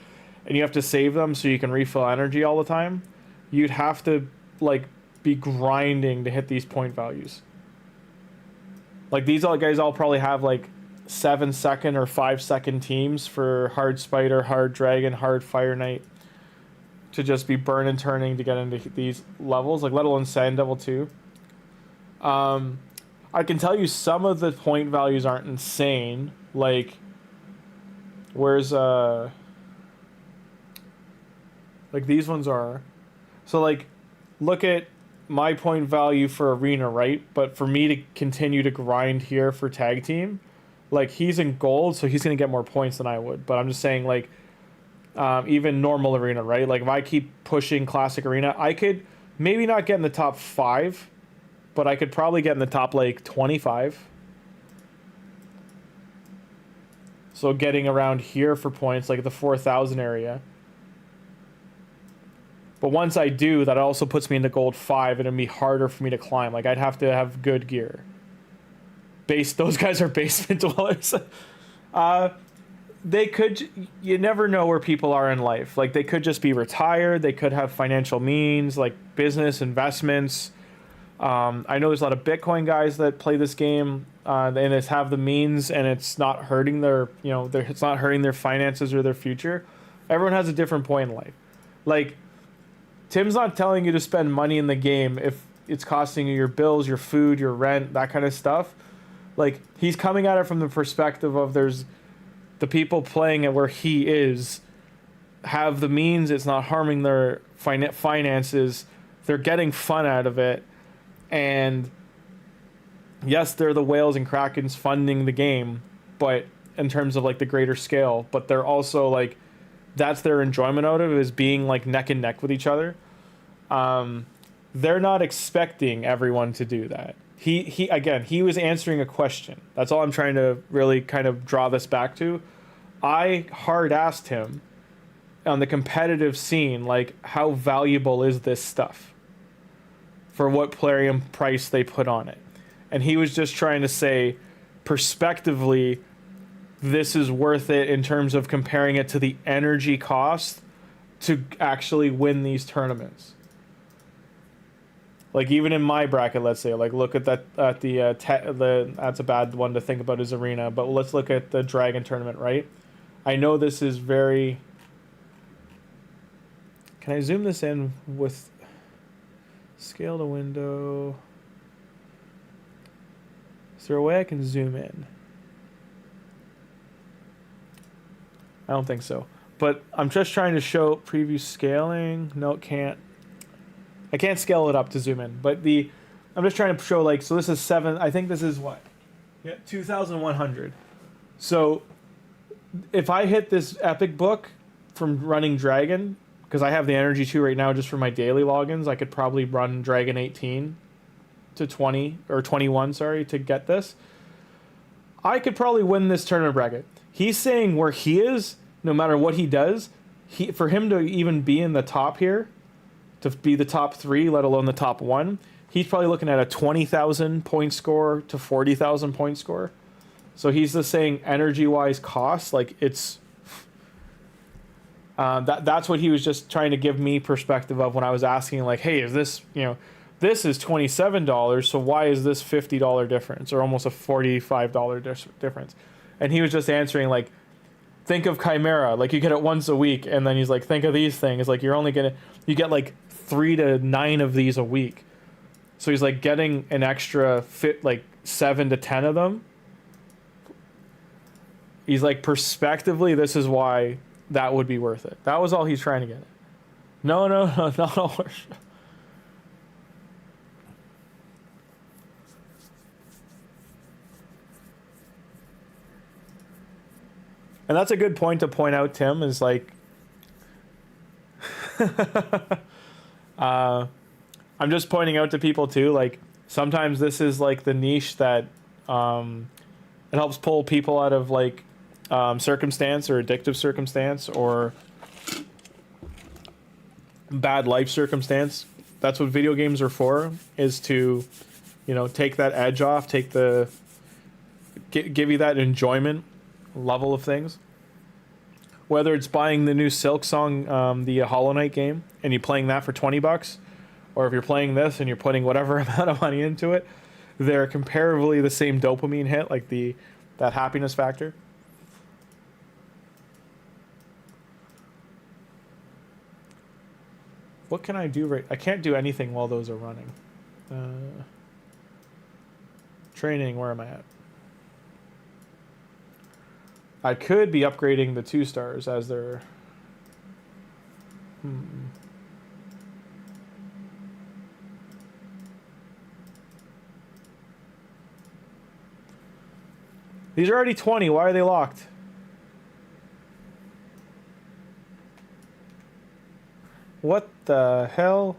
and you have to save them so you can refill energy all the time. You'd have to, like, be grinding to hit these point values. Like, these guys all probably have, like, 7-second or 5-second teams for hard spider, hard dragon, hard fire knight, to just be burn and turning to get into these levels, like, let alone sand devil too. I can tell you some of the point values aren't insane. Like, where's like, these ones are. So, like, look at my point value for arena, right? But for me to continue to grind here for tag team, like, he's in gold, so he's gonna get more points than I would. But I'm just saying, like, even normal arena, right? Like, if I keep pushing classic arena, I could maybe not get in the top 5, but I could probably get in the top, like, 25. So getting around here for points, like the 4,000 area. But once I do, that also puts me into gold 5, and it'd be harder for me to climb. Like, I'd have to have good gear. Those guys are basement dwellers. They could, you never know where people are in life. Like, they could just be retired. They could have financial means, like business, investments. I know there's a lot of Bitcoin guys that play this game, and it's have the means, and it's not hurting their, it's not hurting their finances or their future. Everyone has a different point in life. Like, Tim's not telling you to spend money in the game if it's costing you your bills, your food, your rent, that kind of stuff. Like, he's coming at it from the perspective of there's the people playing it where he is have the means, it's not harming their finances, they're getting fun out of it, and yes, they're the whales and krakens funding the game, but in terms of like the greater scale, but they're also like, that's their enjoyment out of it, is being like neck and neck with each other. They're not expecting everyone to do that. He again, he was answering a question. That's all I'm trying to really kind of draw this back to. I hard asked him on the competitive scene, like, how valuable is this stuff for what plarium price they put on it? And he was just trying to say, perspectively, this is worth it in terms of comparing it to the energy cost to actually win these tournaments. Like, even in my bracket, let's say, like, look at that, at the that's a bad one to think about as arena, but let's look at the dragon tournament, right? I know this is very... Can I zoom this in with scale to window? Is there a way I can zoom in? I don't think so. But I'm just trying to show preview scaling. No, it can't. I can't scale it up to zoom in. But I'm just trying to show, like, so this is 7. I think this is what? Yeah, 2,100. So if I hit this epic book from running Dragon, because I have the energy 2 right now just for my daily logins, I could probably run Dragon 18 to 20, or 21, sorry, to get this. I could probably win this tournament bracket. He's saying where he is, no matter what he does, for him to even be in the top here, to be the top 3, let alone the top 1, he's probably looking at a 20,000 point score to 40,000 point score. So he's just saying energy-wise cost, like, it's... that's what he was just trying to give me perspective of when I was asking, like, hey, is this, this is $27, so why is this $50 difference, or almost a $45 difference? And he was just answering, like, think of Chimera, like, you get it once a week, and then he's like, think of these things, like, you get like 3 to 9 of these a week. So he's like getting an extra 7 to 10 of them. He's like, perspectively, this is why that would be worth it. That was all he's trying to get. No. And that's a good point to point out, Tim, is like, I'm just pointing out to people too, like, sometimes this is like the niche that it helps pull people out of like circumstance or addictive circumstance or bad life circumstance. That's what video games are for, is to, take that edge off, give you that enjoyment level of things. Whether it's buying the new Silk Song, the Hollow Knight game, and you're playing that for $20, or if you're playing this and you're putting whatever amount of money into it, they're comparably the same dopamine hit, like that happiness factor. What can I do I can't do anything while those are running. Training, where am I at? I could be upgrading the 2 stars as they're... These are already 20. Why are they locked? What the hell?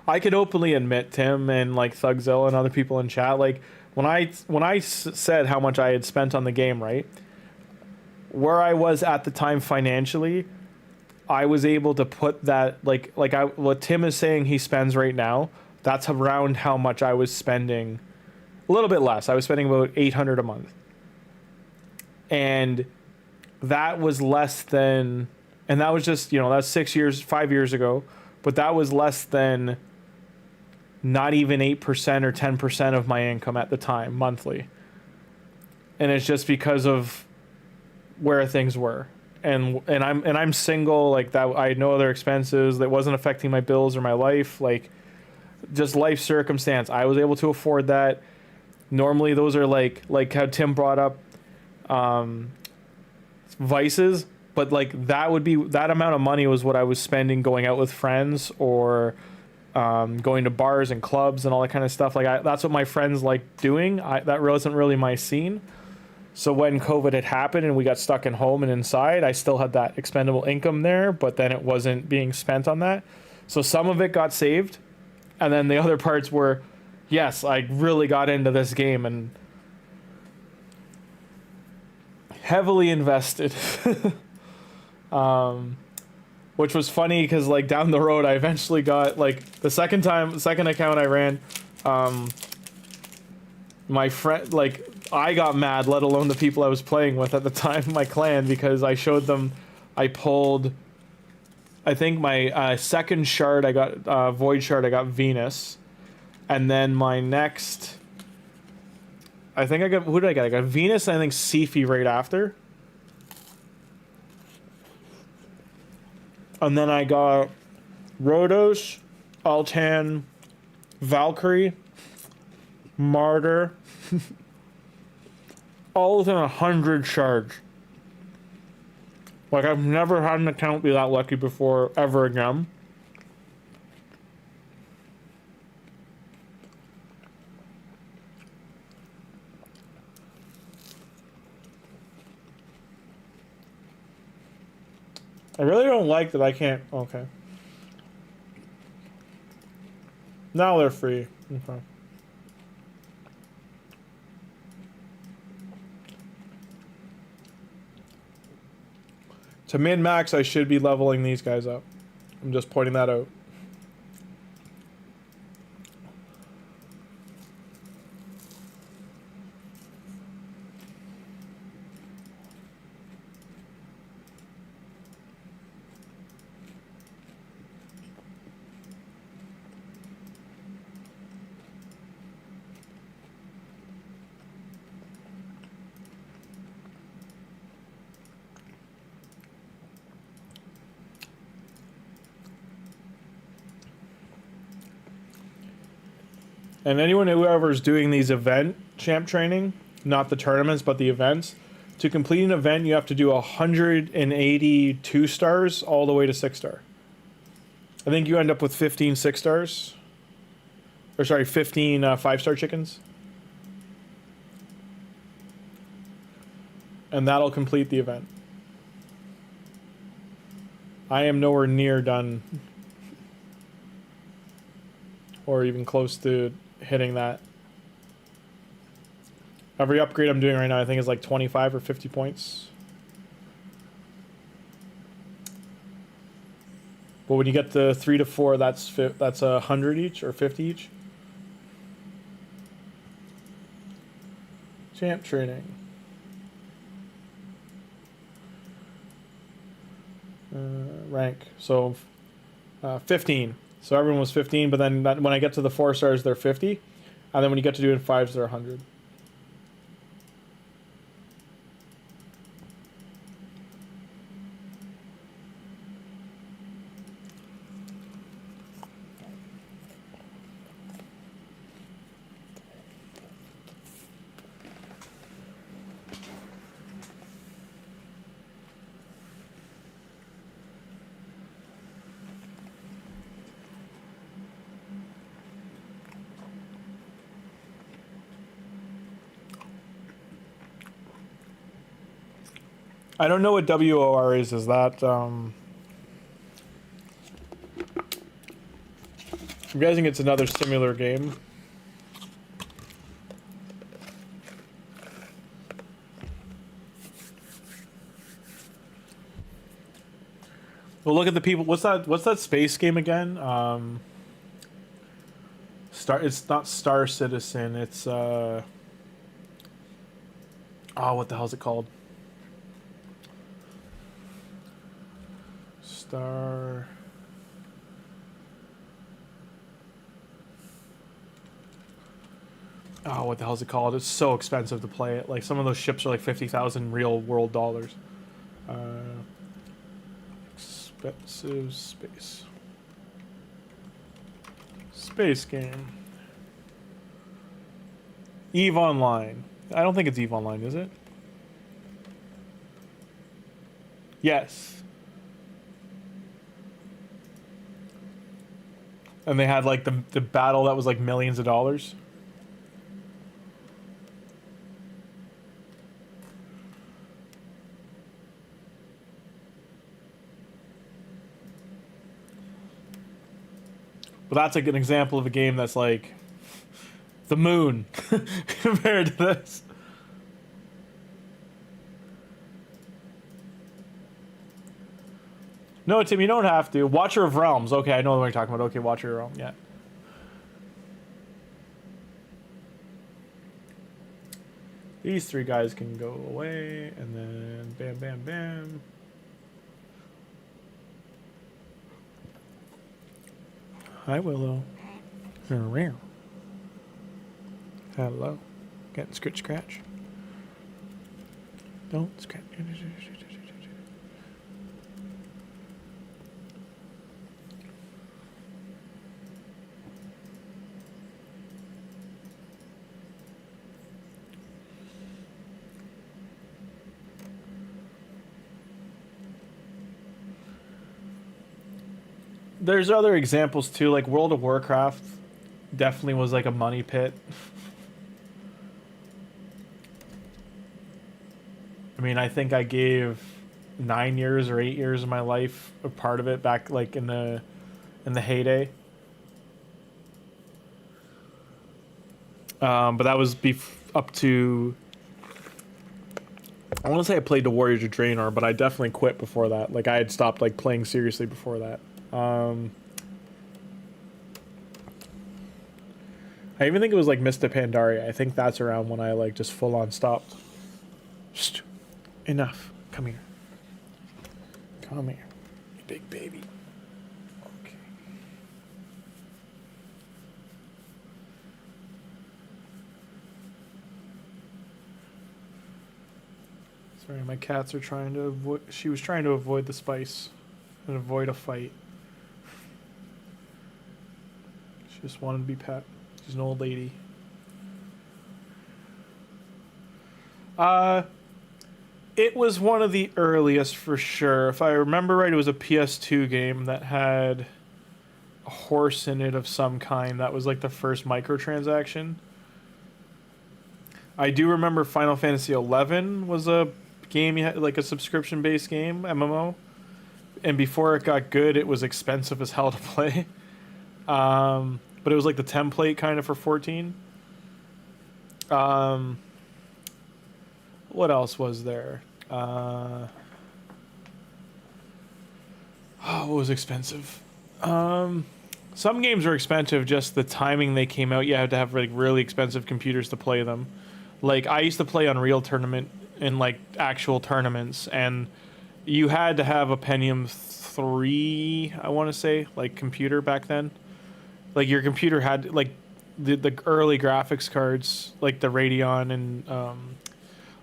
I could openly admit, Tim and like Thugzilla and other people in chat, like when I said how much I had spent on the game, right? Where I was at the time financially, I was able to put that what Tim is saying he spends right now, that's around how much I was spending. A little bit less. I was spending about $800 a month. And that was less than, and that was just, that's 5 years ago, but that was less than not even 8% or 10% of my income at the time, monthly. And it's just because of where things were. And I'm single, like that. I had no other expenses that wasn't affecting my bills or my life, like just life circumstance. I was able to afford that. Normally those are like how Tim brought up vices, but like that would be, that amount of money was what I was spending going out with friends or going to bars and clubs and all that kind of stuff. Like that's what my friends like doing. That wasn't really my scene. So when COVID had happened and we got stuck in home and inside, I still had that expendable income there, but then it wasn't being spent on that. So some of it got saved. And then the other parts were, yes, I really got into this game and heavily invested. Which was funny because like down the road, I eventually got like the second account I ran, my friend, like I got mad, let alone the people I was playing with at the time, my clan, because I showed them, I pulled, I think my second shard, I got Void Shard, I got Venus. And then my next, I think I got, who did I get? I got Venus and I think Sifi right after. And then I got Rhodos, Altan, Valkyrie, Martyr, all within 100 shards. Like, I've never had an account be that lucky before, ever again. I really don't like that I can't... Okay. Now they're free. Okay. To min-max, I should be leveling these guys up. I'm just pointing that out. And anyone whoever's doing these event champ training, not the tournaments, but the events, to complete an event, you have to do 182 stars all the way to 6-star. I think you end up with 15 6-stars. Or sorry, 15 5-star chickens. And that'll complete the event. I am nowhere near done. Or even close to hitting that. Every upgrade I'm doing right now I think is like 25 or 50 points. But when you get to 3 to 4, that's 100 each or 50 each. Champ training. Rank. So 15. So everyone was 15, but then when I get to the 4 stars, they're 50. And then when you get to doing 5s, they're 100. I don't know what WOR is. Is that, I'm guessing it's another similar game. Well, look at the people. What's that space game again? It's not Star Citizen. It's oh, what the hell is it called? Star. Oh, what the hell is it called? It's so expensive to play it. Like, some of those ships are like 50,000 real world dollars. Expensive space. Space game. EVE Online. I don't think it's EVE Online, is it? Yes. And they had like the battle that was like millions of dollars. But that's like an example of a game that's like the moon compared to this. No, Tim, you don't have to. Watcher of Realms. Okay, I know what you're talking about. Okay, Watcher of Realms. Yeah. These three guys can go away, and then bam, bam, bam. Hi, Willow. Hello. Getting scratch. Don't scratch. There's other examples too, like World of Warcraft definitely was like a money pit. I mean, I think I gave 9 years or 8 years of my life a part of it back like in the heyday. But that was up to, I want to say I played the Warriors of Draenor, but I definitely quit before that. Like I had stopped like playing seriously before that. I even think it was like Mista Pandaria. I think that's around when I like just full on stopped. Just enough. Come here. Come here, you big baby. Okay. Sorry, my cats are trying to avoid. She was trying to avoid the spice and avoid a fight. She just wanted to be pet. She's an old lady. It was one of the earliest for sure. If I remember right, it was a PS2 game that had a horse in it of some kind. That was like the first microtransaction. I do remember Final Fantasy XI was a game you had, like a subscription-based game, MMO. And before it got good, it was expensive as hell to play. But it was like the template kind of for 14. What else was there? What was expensive? Some games were expensive, just the timing they came out. You had to have like really expensive computers to play them. Like I used to play Unreal Tournament in like actual tournaments, and you had to have a Pentium 3, I want to say, like computer back then. Like your computer had like the early graphics cards, like the Radeon and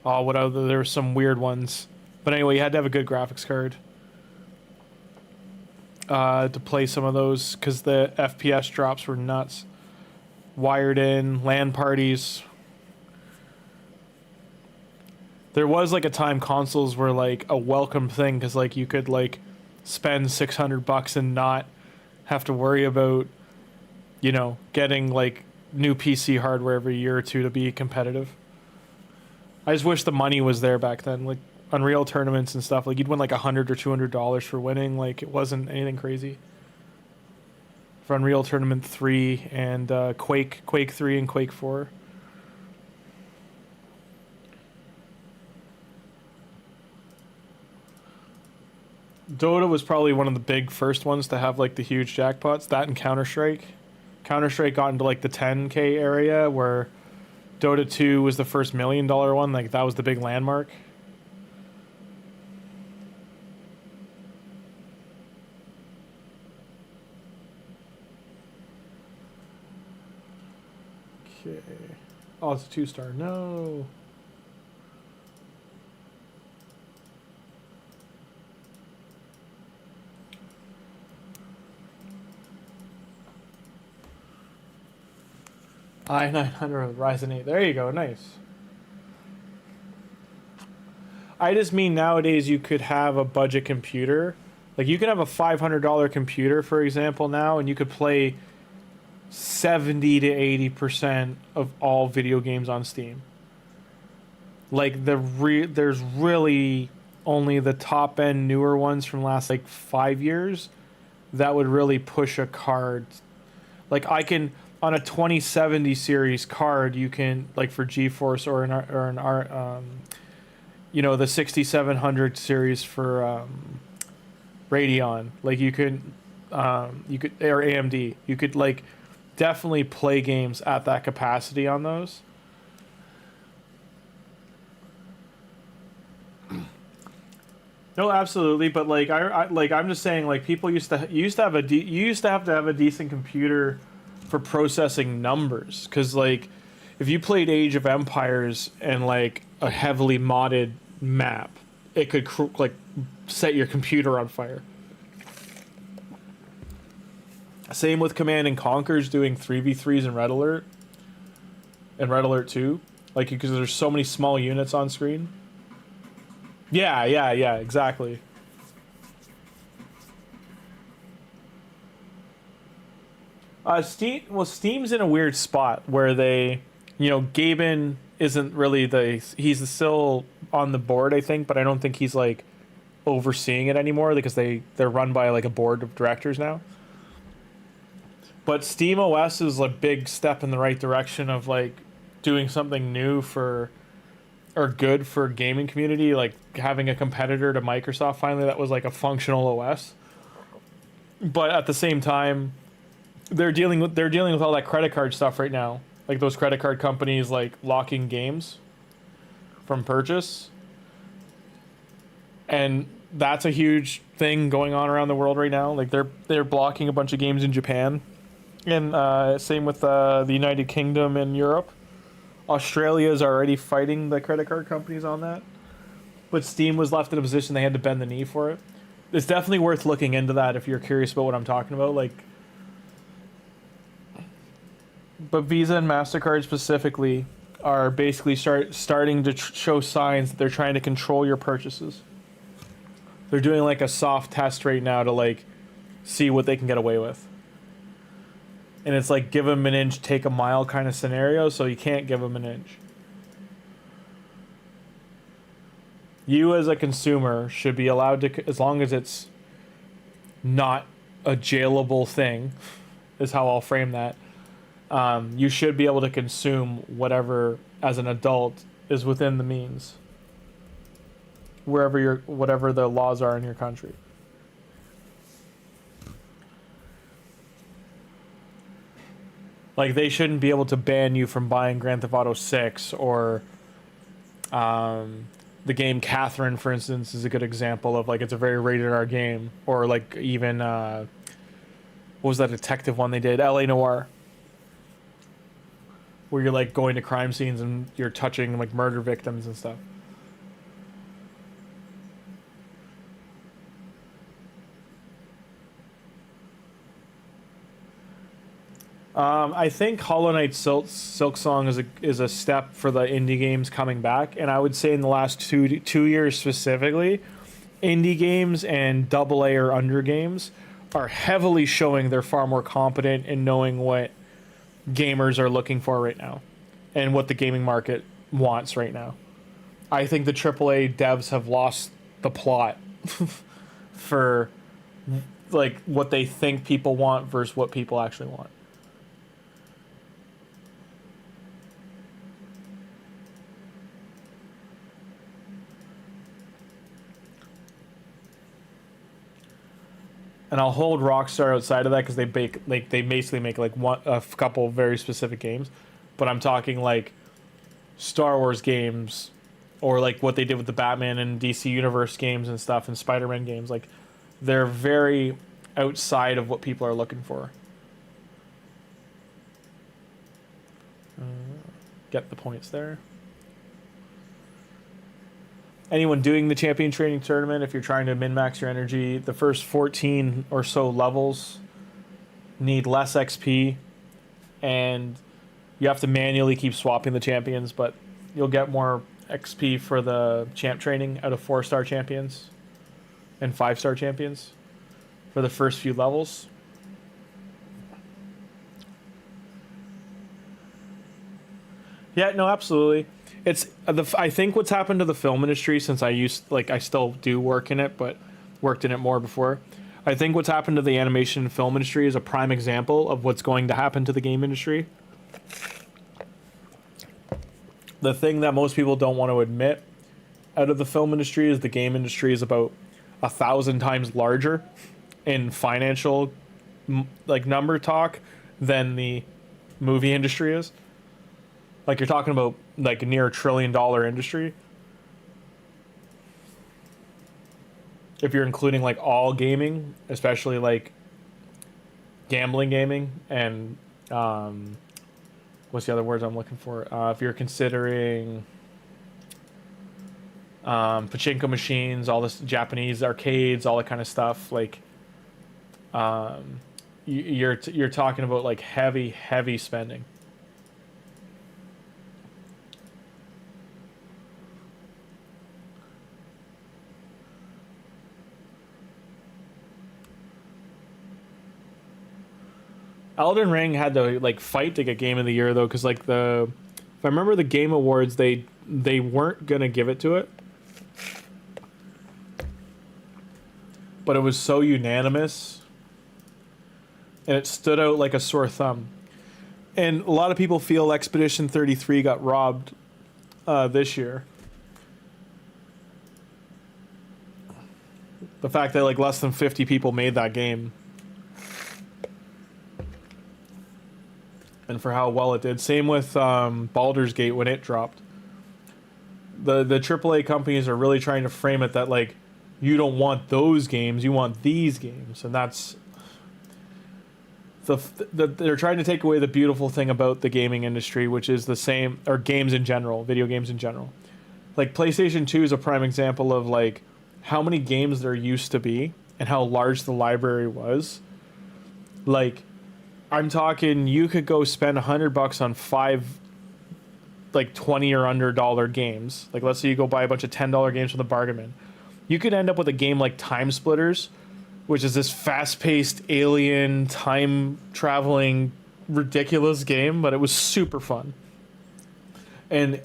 oh, what other? There were some weird ones, but anyway, you had to have a good graphics card to play some of those because the FPS drops were nuts. Wired in LAN parties. There was like a time consoles were like a welcome thing because like you could like spend $600 and not have to worry about, you know, getting like new PC hardware every year or two to be competitive. I just wish the money was there back then. Like Unreal tournaments and stuff, like you'd win like $100 or $200 for winning. Like it wasn't anything crazy. For Unreal Tournament 3 and Quake 3 and Quake 4. Dota was probably one of the big first ones to have like the huge jackpots. That and Counter-Strike. Counter-Strike got into like the 10K area where Dota 2 was the first $1 million one. Like that was the big landmark. Okay. Oh, it's a 2-star. No. i900 Ryzen 8. There you go. Nice. I just mean nowadays you could have a budget computer. Like you can have a $500 computer, for example, now, and you could play 70 to 80% of all video games on Steam. Like there's really only the top end newer ones from last like 5 years that would really push a card. Like I can on a 2070 series card, you can like for GeForce or you know, the 6700 series for Radeon. Like you could or AMD. You could like definitely play games at that capacity on those. No, absolutely, but like I'm just saying, like people used to have a decent computer for processing numbers, because like if you played Age of Empires and like a heavily modded map, it could like set your computer on fire. Same with Command and Conquer's doing 3v3s in Red Alert and Red Alert 2, like because there's so many small units on screen. Yeah, exactly. Steam's in a weird spot where they, you know, Gaben isn't really he's still on the board, I think, but I don't think he's like overseeing it anymore because they're run by like a board of directors now. But Steam OS is a big step in the right direction of like doing something new or good for gaming community, like having a competitor to Microsoft finally that was like a functional OS. But at the same time, they're dealing with all that credit card stuff right now. Like those credit card companies like locking games from purchase. And that's a huge thing going on around the world right now. Like they're blocking a bunch of games in Japan. And same with the United Kingdom and Europe. Australia is already fighting the credit card companies on that. But Steam was left in a position they had to bend the knee for it. It's definitely worth looking into that if you're curious about what I'm talking about. Like, but Visa and MasterCard specifically are basically starting to show signs that they're trying to control your purchases. They're doing like a soft test right now to like see what they can get away with. And it's like give them an inch, take a mile kind of scenario, so you can't give them an inch. You as a consumer should be allowed to, as long as it's not a jailable thing, is how I'll frame that. You should be able to consume whatever, as an adult, is within the means. Whatever the laws are in your country. Like, they shouldn't be able to ban you from buying Grand Theft Auto 6 or the game Catherine, for instance, is a good example of, like, it's a very rated R game. Or, like, even, what was that detective one they did? LA Noire. Where you're, like, going to crime scenes and you're touching, like, murder victims and stuff. I think Hollow Knight Silksong is a step for the indie games coming back, and I would say in the last two years specifically, indie games and AA or under games are heavily showing they're far more competent in knowing what gamers are looking for right now, and what the gaming market wants right now. I think the AAA devs have lost the plot for like what they think people want versus what people actually want. And I'll hold Rockstar outside of that because they basically make like a couple very specific games, but I'm talking like Star Wars games, or like what they did with the Batman and DC Universe games and stuff, and Spider-Man games. Like, they're very outside of what people are looking for. get the points there. Anyone doing the champion training tournament, if you're trying to min-max your energy, the first 14 or so levels need less XP, and you have to manually keep swapping the champions, but you'll get more XP for the champ training out of 4-star champions and 5-star champions for the first few levels. Yeah, no, absolutely. It's I think what's happened to the film industry since I still do work in it, but worked in it more before. I think what's happened to the animation and film industry is a prime example of what's going to happen to the game industry. The thing that most people don't want to admit out of the film industry is the game industry is about 1,000 times larger in financial number talk than the movie industry is. Like, you're talking about like a near $1 trillion industry. If you're including like all gaming, especially like gambling gaming and what's the other words I'm looking for? If you're considering pachinko machines, all this Japanese arcades, all that kind of stuff, like you're talking about like heavy spending. Elden Ring had to like fight to get Game of the Year though, because like if I remember the Game Awards, they weren't gonna give it to it, but it was so unanimous, and it stood out like a sore thumb. And a lot of people feel Expedition 33 got robbed this year. The fact that like less than 50 people made that game. And for how well it did. Same with Baldur's Gate when it dropped. The AAA companies are really trying to frame it that like you don't want those games, you want these games, and that's they're trying to take away the beautiful thing about the gaming industry, which is the same, or games in general, video games in general. Like PlayStation 2 is a prime example of like how many games there used to be and how large the library was. Like, I'm talking, you could go spend $100 on 5, like 20 or under dollar games. Like, let's say you go buy a bunch of $10 games from the bargain bin. You could end up with a game like Time Splitters, which is this fast-paced alien time traveling ridiculous game, but it was super fun. And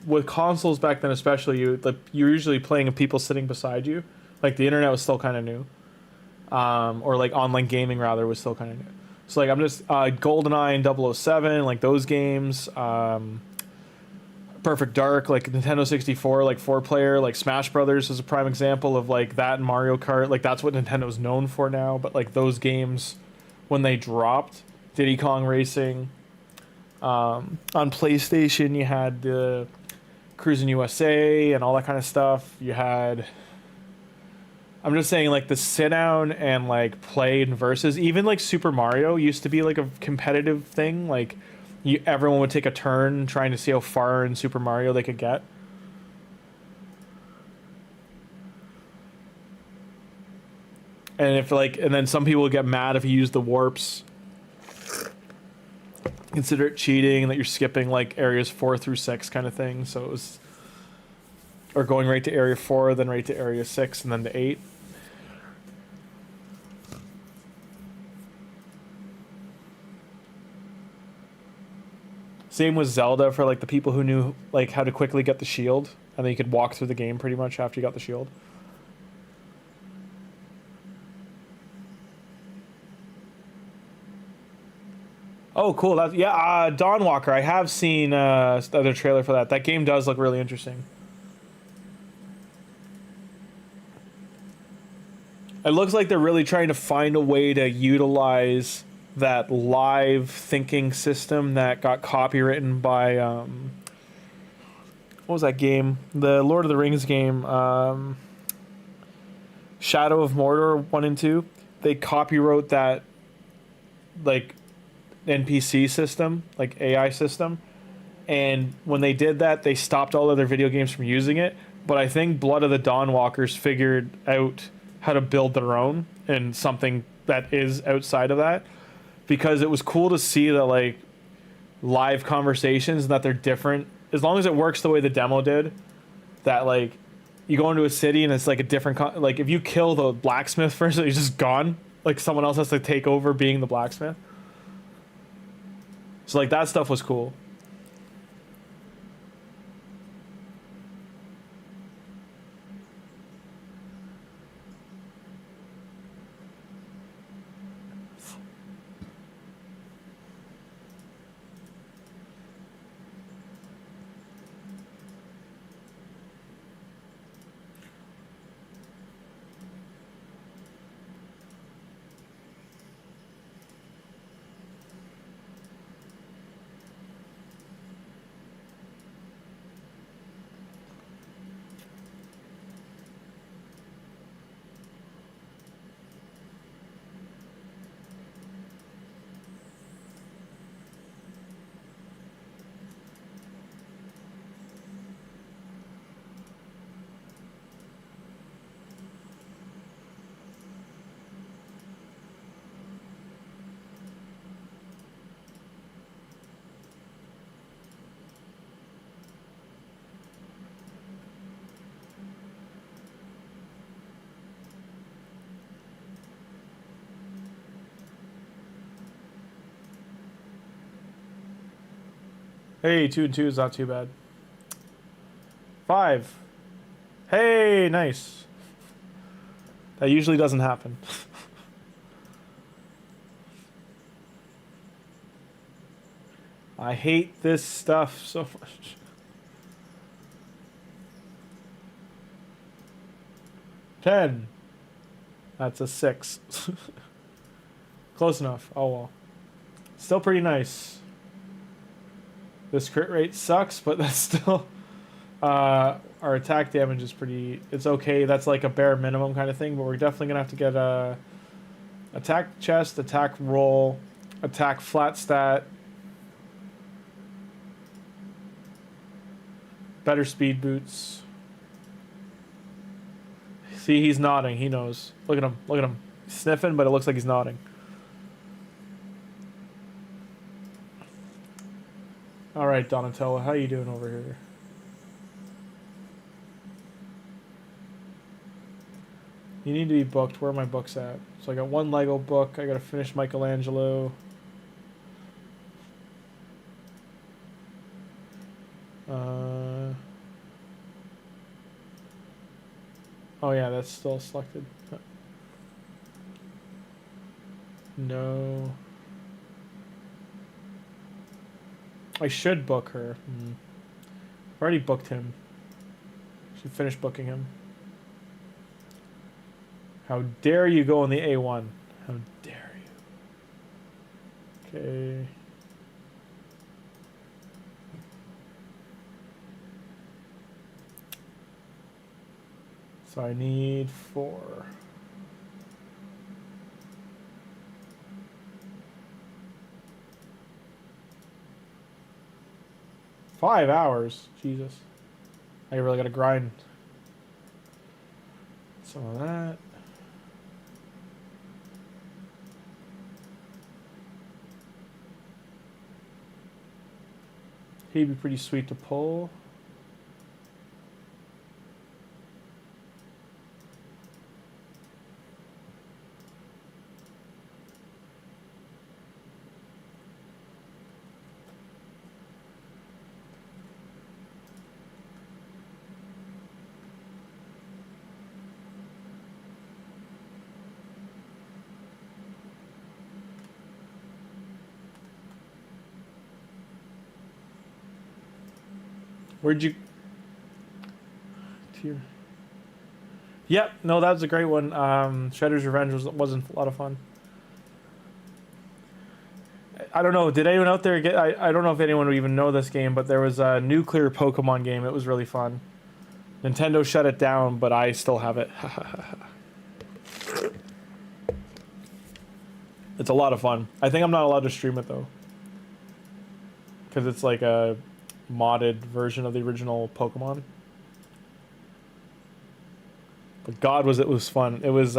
with consoles back then, especially, you're usually playing with people sitting beside you. Like, the internet was still kind of new, or like online gaming rather was still kind of new. So like I'm just GoldenEye and 007, like those games, Perfect Dark, like Nintendo 64, like 4-player, like Smash Brothers is a prime example of like that, and Mario Kart, like that's what Nintendo's known for now. But like those games, when they dropped, Diddy Kong Racing, on PlayStation you had the Cruis'n USA and all that kind of stuff. You had, I'm just saying, like the sit down and like play and versus, even like Super Mario used to be like a competitive thing. Like everyone would take a turn trying to see how far in Super Mario they could get. And then some people would get mad if you use the warps. Consider it cheating that you're skipping like areas 4 through 6 kind of thing. So it was, or going right to area 4, then right to area 6, and then to 8. Same with Zelda for like the people who knew like how to quickly get the shield, and then you could walk through the game pretty much after you got the shield. Oh, cool! That's Dawnwalker. I have seen the other trailer for that. That game does look really interesting. It looks like they're really trying to find a way to utilize that live thinking system that got copywritten by what was that game? The Lord of the Rings game, Shadow of Mordor 1 and 2. They copywrote that like NPC system, like AI system, And when they did that, they stopped all other video games from using it. But I think Blood of the Dawnwalkers figured out how to build their own and something that is outside of that, because it was cool to see that like live conversations and that they're different as long as it works the way the demo did. That like you go into a city and it's like a different like if you kill the blacksmith first, he's just gone. Like someone else has to take over being the blacksmith. So like that stuff was cool. Hey, 2 and 2 is not too bad. 5. Hey, nice. That usually doesn't happen. I hate this stuff so much. 10. That's a 6. Close enough. Oh well. Still pretty nice. This crit rate sucks, but that's still... our attack damage is pretty... It's okay. That's like a bare minimum kind of thing, but we're definitely going to have to get a... Attack chest, attack roll, attack flat stat. Better speed boots. See, he's nodding. He knows. Look at him. Look at him. He's sniffing, but it looks like he's nodding. All right, Donatello, how you doing over here? You need to be booked. Where are my books at? So I got 1 Lego book. I got to finish Michelangelo. Oh yeah, that's still selected. No. I should book her. I've already booked him. Should finish booking him. How dare you go on the A1? How dare you? Okay. So I need 4. $5 hours? Jesus. I really gotta grind some of that. He'd be pretty sweet to pull. Where'd you... Tier. Yep, no, that was a great one. Shredder's Revenge wasn't a lot of fun. I don't know, did anyone out there get... I don't know if anyone would even know this game, but there was a nuclear Pokemon game. It was really fun. Nintendo shut it down, but I still have it. It's a lot of fun. I think I'm not allowed to stream it, though. Because it's like a... modded version of the original Pokemon. But God, was it was fun. It was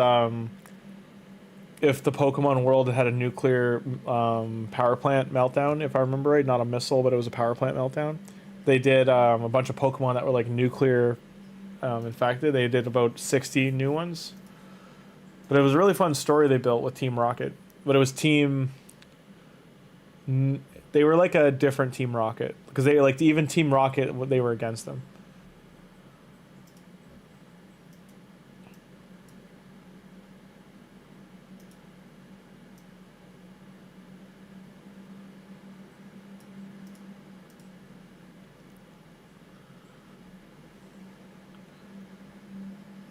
if the Pokemon world had a nuclear power plant meltdown, if I remember right, not a missile, but it was a power plant meltdown. They did a bunch of Pokemon that were like nuclear infected. They did about 60 new ones. But it was a really fun story they built with Team Rocket. But it was Team... They were like a different Team Rocket. Because they like even Team Rocket, they were against them.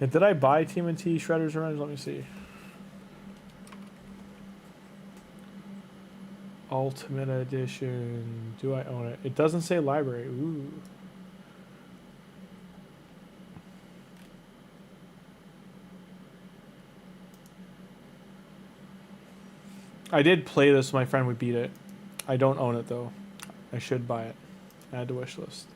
And did I buy TMNT Shredder's Revenge? Let me see. Ultimate Edition. Do I own it? It doesn't say library. Ooh. I did play this with my friend. We beat it. I don't own it though. I should buy it. Add to wish list.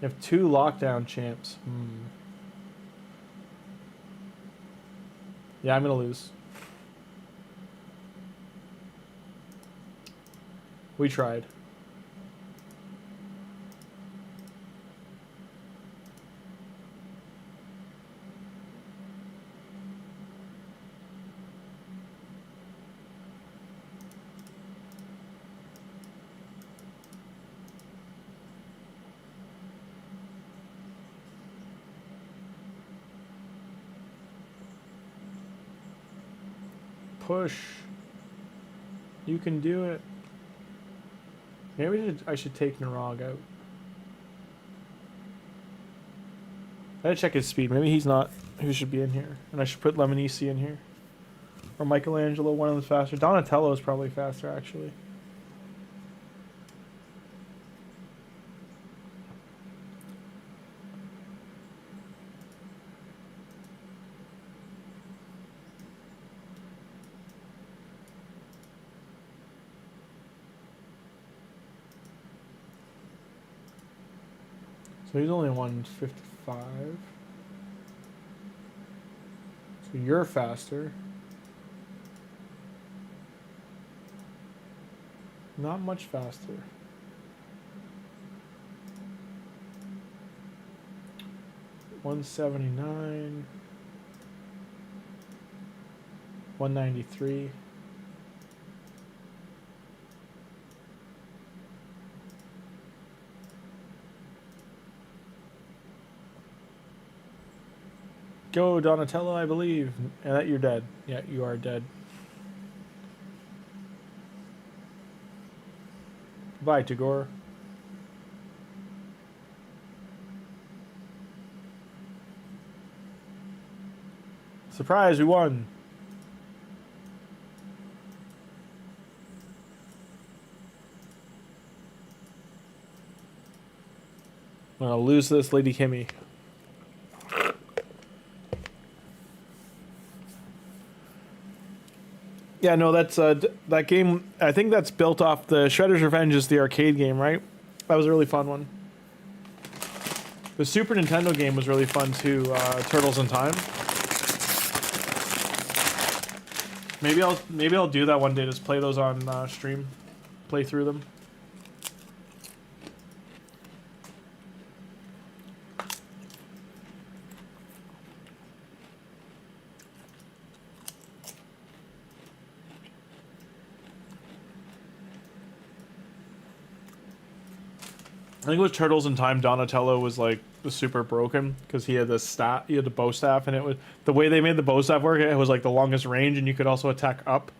You have 2 lockdown champs. Yeah, I'm gonna lose. We tried. Push. You can do it. Maybe I should take Narog out. I gotta check his speed. Maybe he's not who should be in here. And I should put Lemonisi in here. Or Michelangelo, one of them's faster. Donatello is probably faster, actually. So he's only 155. So you're faster. Not much faster. $179. $193. Go, Donatello, I believe. And that you're dead. Yeah, you are dead. Bye, Tagoar. Surprise, we won. I'm gonna lose this Lady Kimmy. Yeah, no, that's that game. I think that's built off the Shredder's Revenge is the arcade game, right? That was a really fun one. The Super Nintendo game was really fun too. Turtles in Time. Maybe I'll do that one day. Just play those on stream. Play through them. I think with Turtles in Time, Donatello was like super broken because he had the staff, he had the bow staff, and it was the way they made the bow staff work. It was like the longest range, and you could also attack up.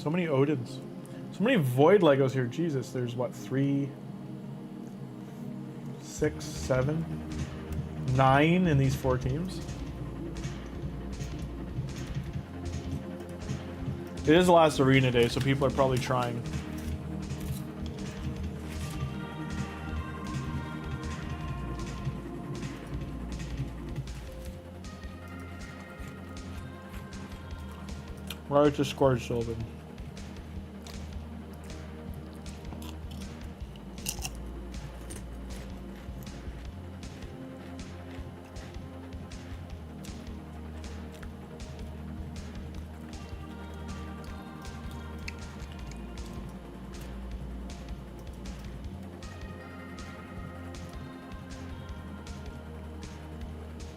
So many Odins. So many Void Legos here. Jesus, there's what, 3, 6, 7, 9 in these 4 teams. It is the last arena day, so people are probably trying. Right to Scourge Sylvan.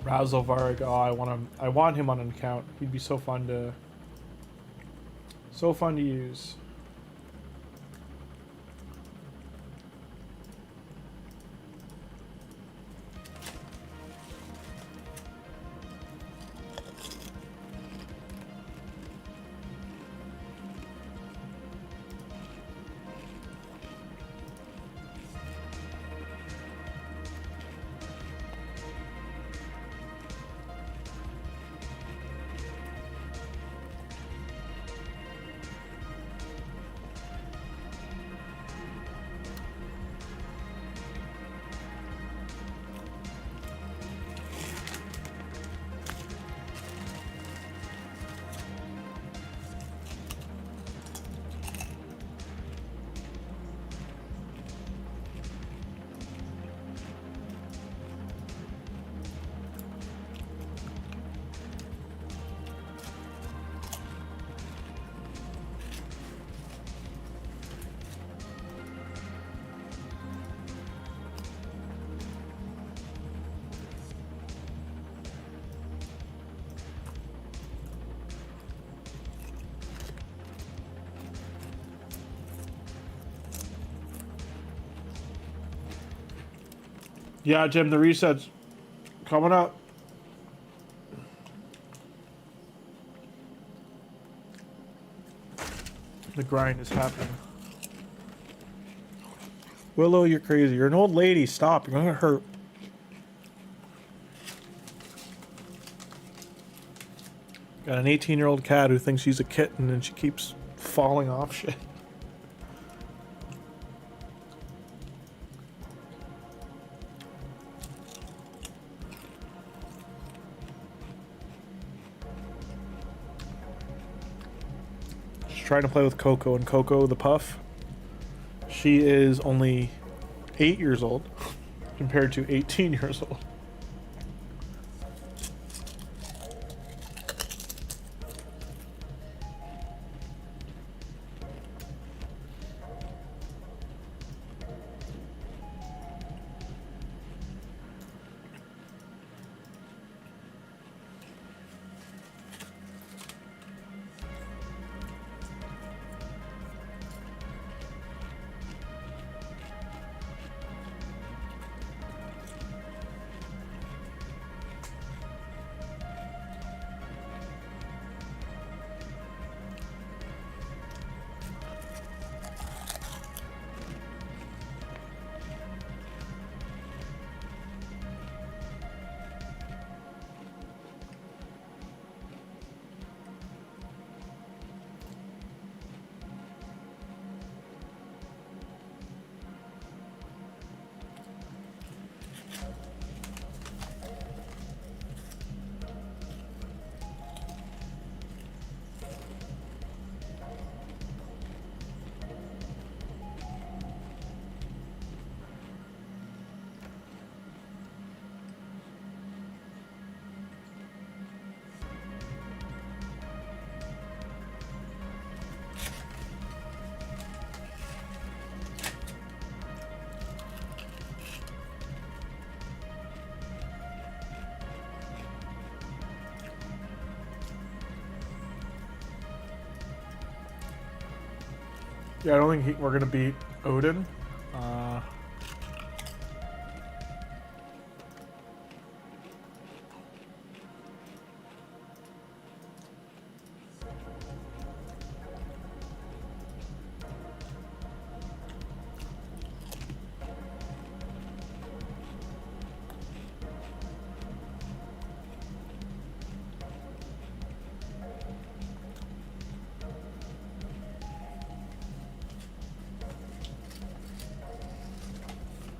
Razzlevarg, oh, I want him on an account. He'd be so fun to use. Yeah, Jim, the reset's coming up. The grind is happening. Willow, you're crazy. You're an old lady. Stop. You're gonna hurt. Got an 18-year-old cat who thinks she's a kitten and she keeps falling off shit. Trying to play with Coco, and Coco the Puff, she is only 8 years old compared to 18 years old. Yeah, I don't think we're gonna beat Odin.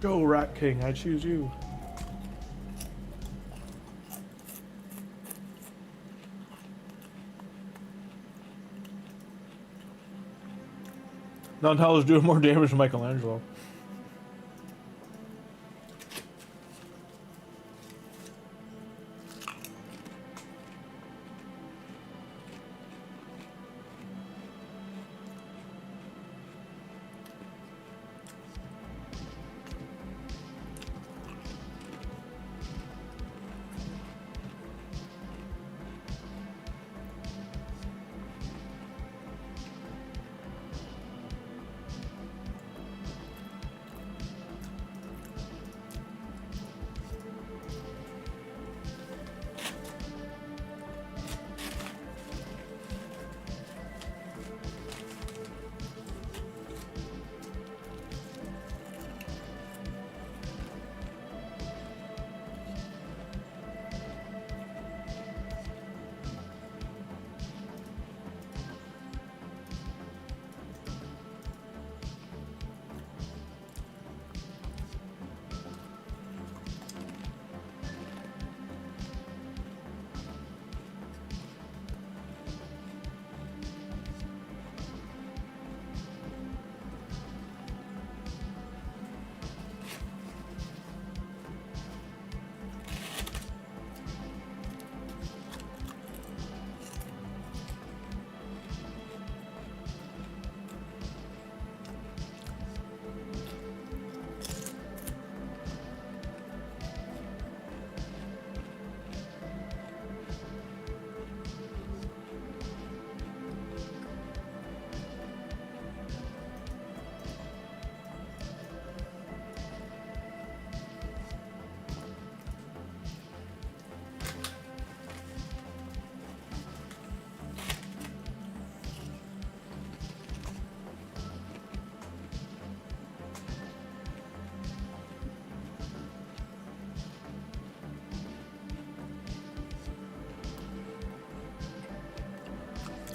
Go, Rat King, I choose you. Non-Hell is doing more damage than Michelangelo.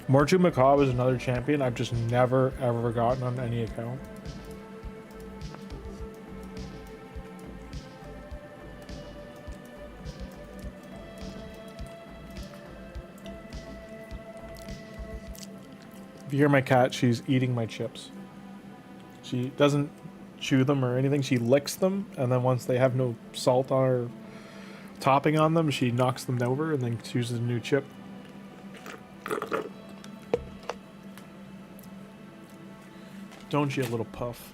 Mortu Macabre is another champion I've just never ever gotten on any account. If you hear my cat, she's eating my chips. She doesn't chew them or anything, she licks them, and then once they have no salt on her topping on them, she knocks them over and then chooses a new chip. Don't you, little puff?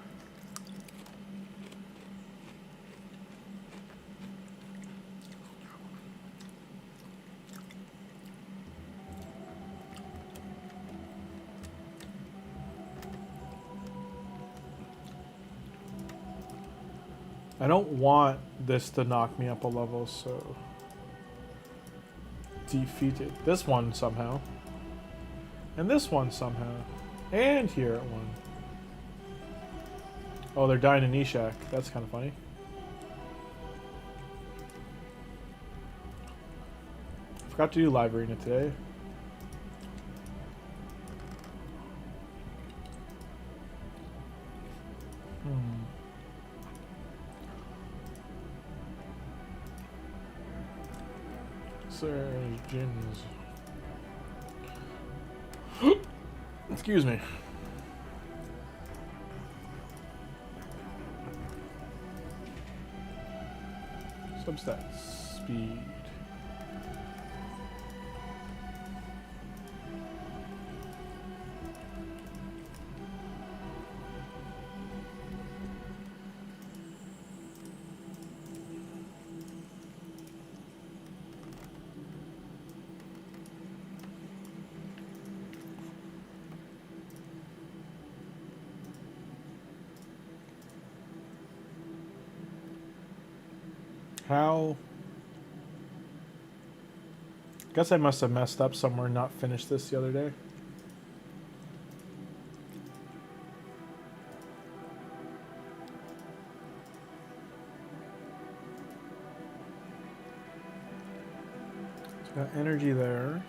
I don't want this to knock me up a level, so... Defeated. This one somehow. And this one somehow. And here at one. Oh, they're dying in Nishak. That's kind of funny. I forgot to do live arena today. Surgeons. Excuse me. Substats. Speed. How? Guess I must have messed up somewhere and not finished this the other day. It's got energy there.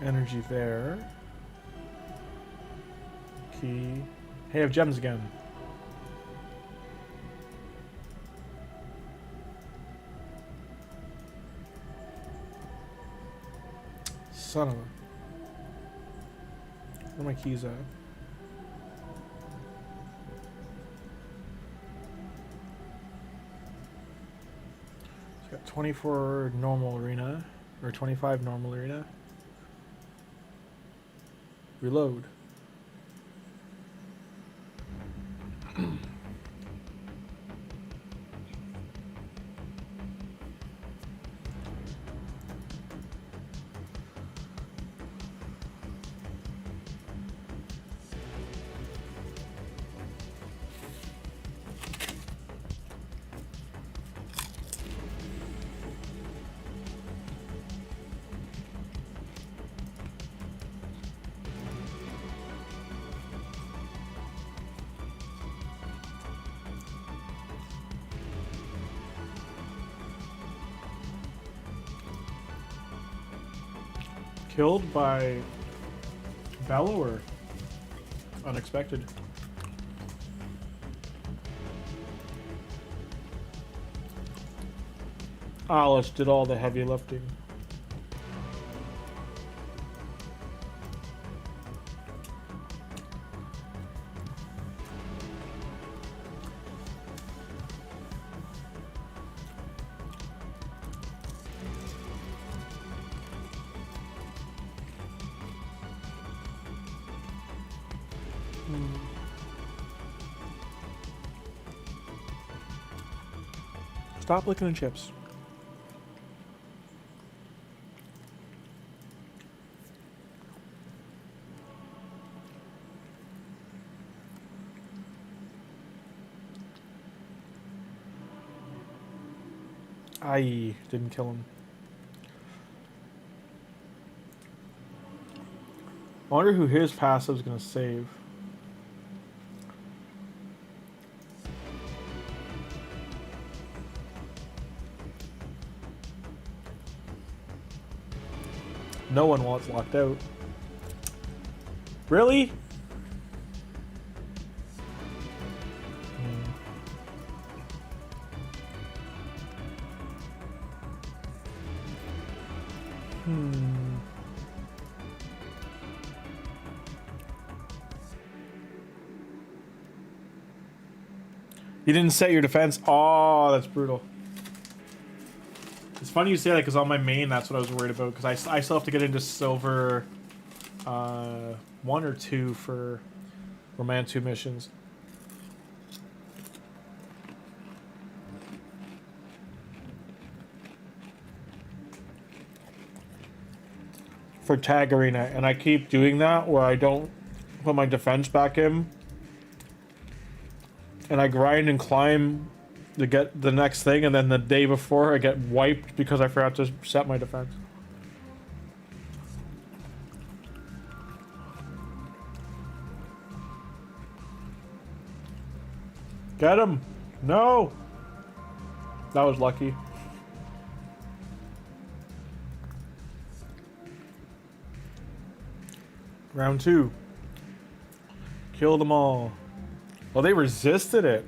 Energy there. Key. Hey, I have gems again. Son of a... Where are my keys at? So got 24 normal arena. Or 25 normal arena. Reload. Killed by Bellower. Unexpected. Alice did all the heavy lifting. Stop licking the chips. Aye, didn't kill him. I wonder who his passive's gonna save. No one while it's locked out. Really? You didn't set your defense? Oh, that's brutal. It's funny you say that because on my main, that's what I was worried about. Because I still have to get into silver 1 or 2 for Roman 2 missions. For Tag Arena. And I keep doing that where I don't put my defense back in. And I grind and climb to get the next thing, and then the day before I get wiped because I forgot to set my defense. Get him! No! That was lucky. Round 2. Kill them all. Well, they resisted it.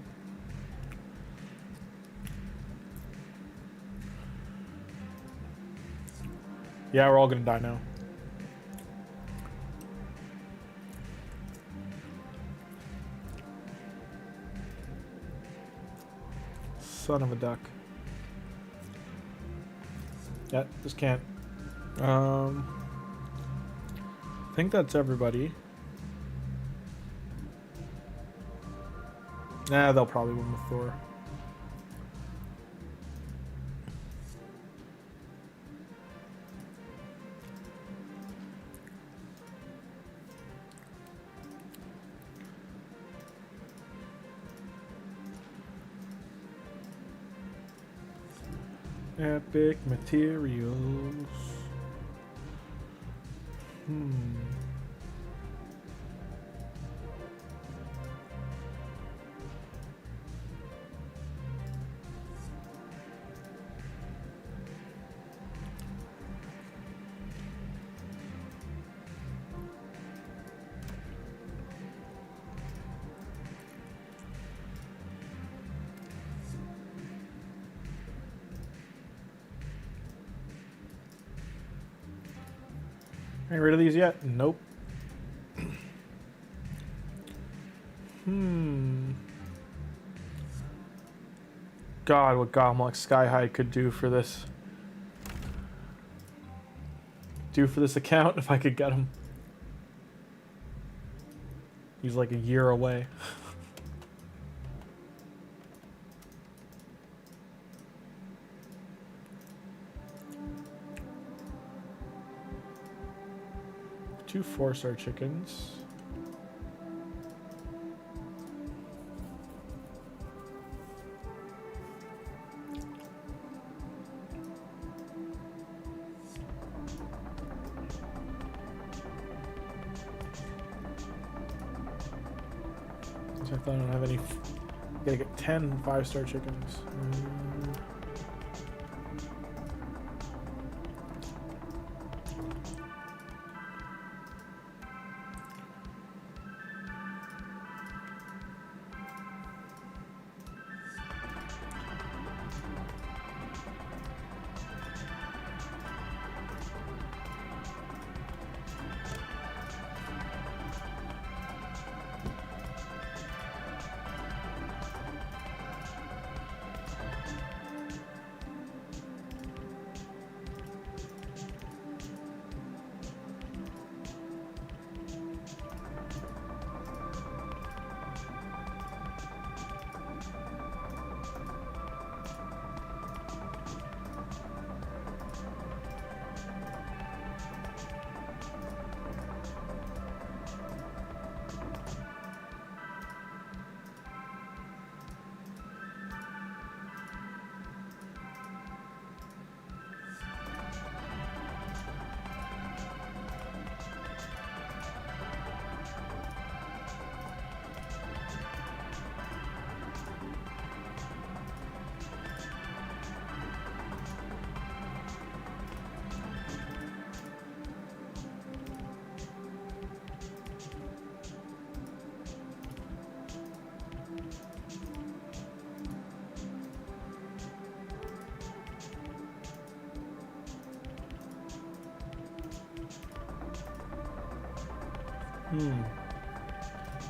Yeah, we're all gonna die now. Son of a duck. Yeah, just can't. I think that's everybody. Nah, they'll probably win with Thor. Epic materials. Any rid of these yet? Nope. God, what Gomlok Skyhigh could do for this. Do for this account if I could get him. He's like a year away. Two 4-star chickens. I thought I don't have any. Gotta get 10 5-star chickens.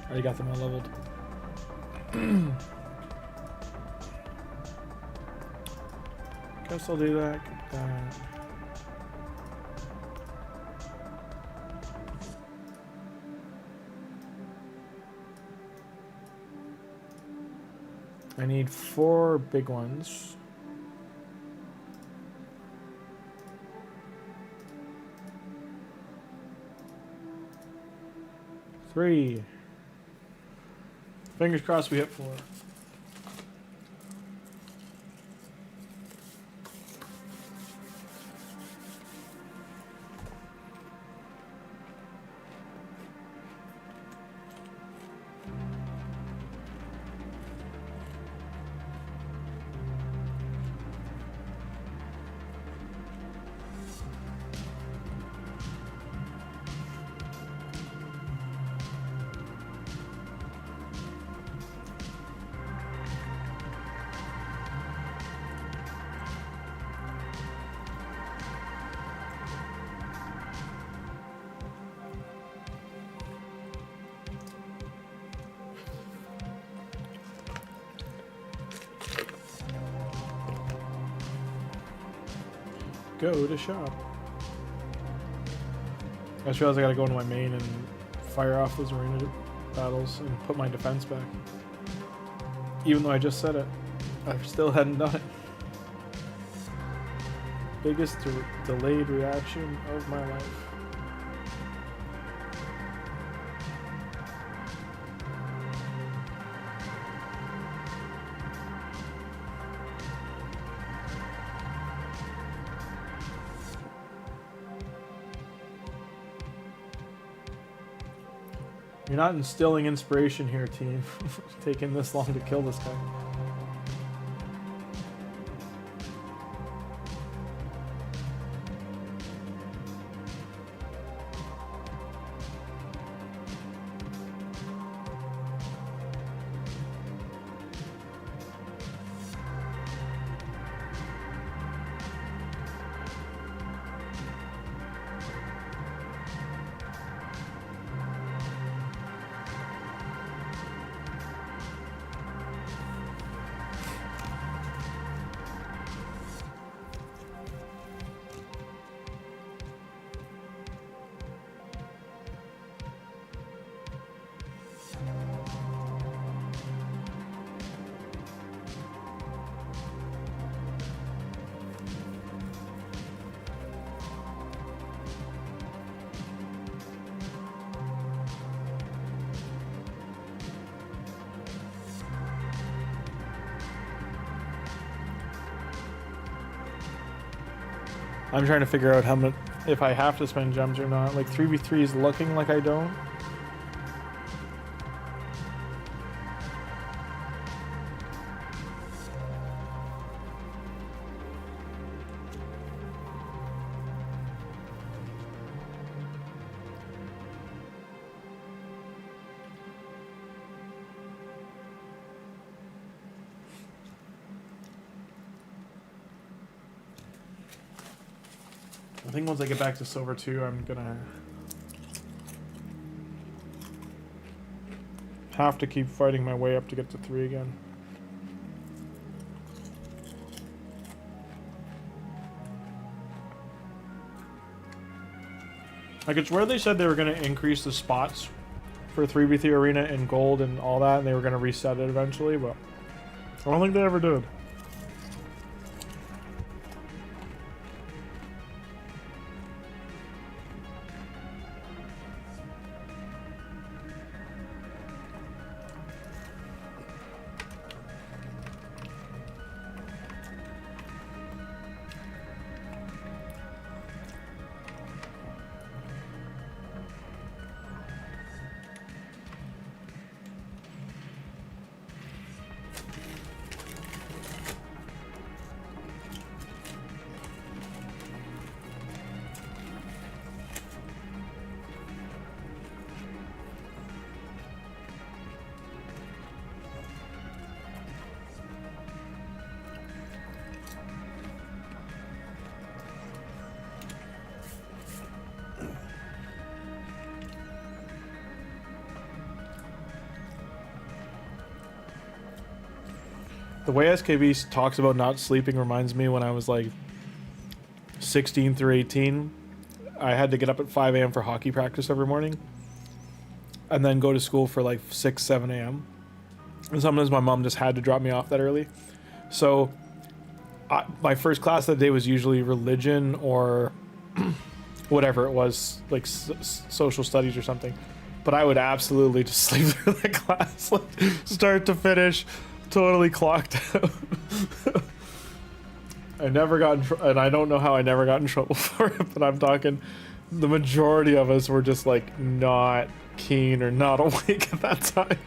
Already got them all leveled. Guess I'll do that. Get that. I need 4 big ones. Three. Fingers crossed we hit 4. Go to shop. I just realized I gotta go into my main and fire off those arena battles and put my defense back. Even though I just said it, I still hadn't done it. Biggest delayed reaction of my life. You're not instilling inspiration here, team. Taking this long to kill this guy. I'm trying to figure out how much, if I have to spend gems or not. Like 3v3 is looking like I don't. I think once I get back to Silver 2, I'm gonna have to keep fighting my way up to get to 3 again. Like, it's where they said they were gonna increase the spots for 3v3 Arena in gold and all that, and they were gonna reset it eventually, but I don't think they ever did. The way SKB talks about not sleeping reminds me when I was like 16 through 18. I had to get up at 5 a.m. for hockey practice every morning and then go to school for like 6, 7 a.m. And sometimes my mom just had to drop me off that early. So my first class that day was usually religion or whatever it was, like social studies or something. But I would absolutely just sleep through that class, like start to finish. Totally clocked out. I never got in and I don't know how I never got in trouble for it, but I'm talking the majority of us were just like not keen or not awake at that time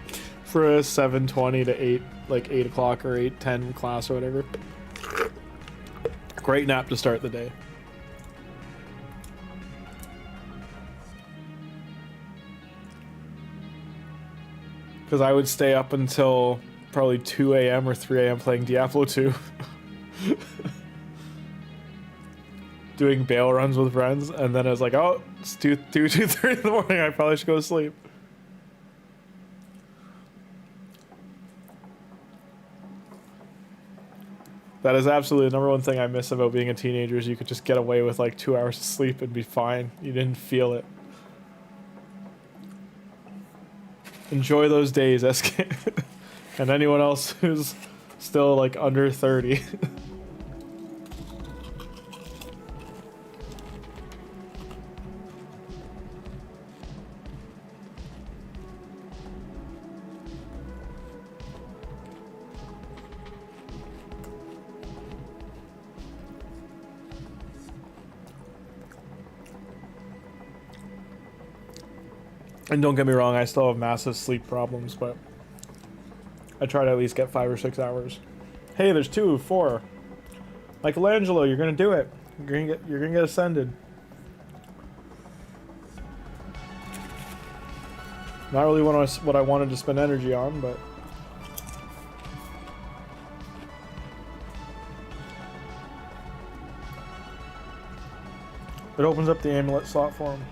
for a 7:20 to 8, like 8 o'clock or 8:10 class or whatever. Great nap to start the day. Because I would stay up until probably 2 a.m. or 3 a.m. playing Diablo 2. Doing bail runs with friends, and then I was like, oh, it's 2:30 in the morning, I probably should go to sleep. That is absolutely the number one thing I miss about being a teenager is you could just get away with like 2 hours of sleep and be fine. You didn't feel it. Enjoy those days, SK. And anyone else who's still like under 30. And don't get me wrong, I still have massive sleep problems, but I try to at least get 5 or 6 hours. Hey, there's 2, 4. Michelangelo, you're gonna do it. You're gonna get ascended. Not really what I wanted to spend energy on, but it opens up the amulet slot for him.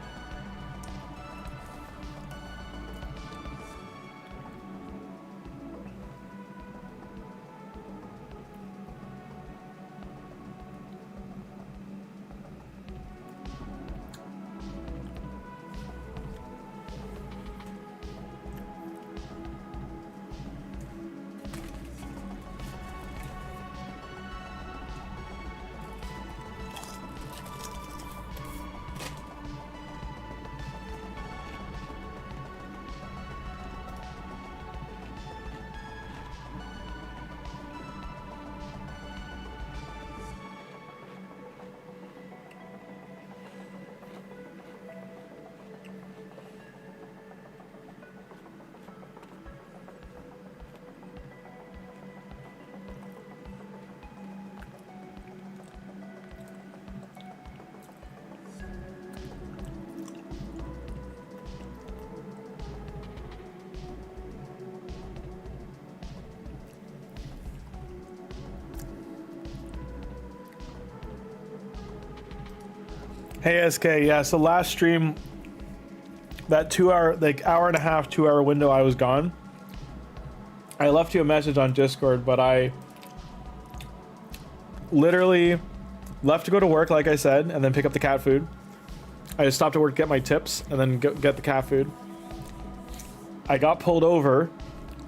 Hey SK, yeah, so last stream, that 2 hour, like hour and a half, 2 hour window I was gone. I left you a message on Discord, but I literally left to go to work, like I said, and then pick up the cat food. I just stopped at work, get my tips, and then get the cat food. I got pulled over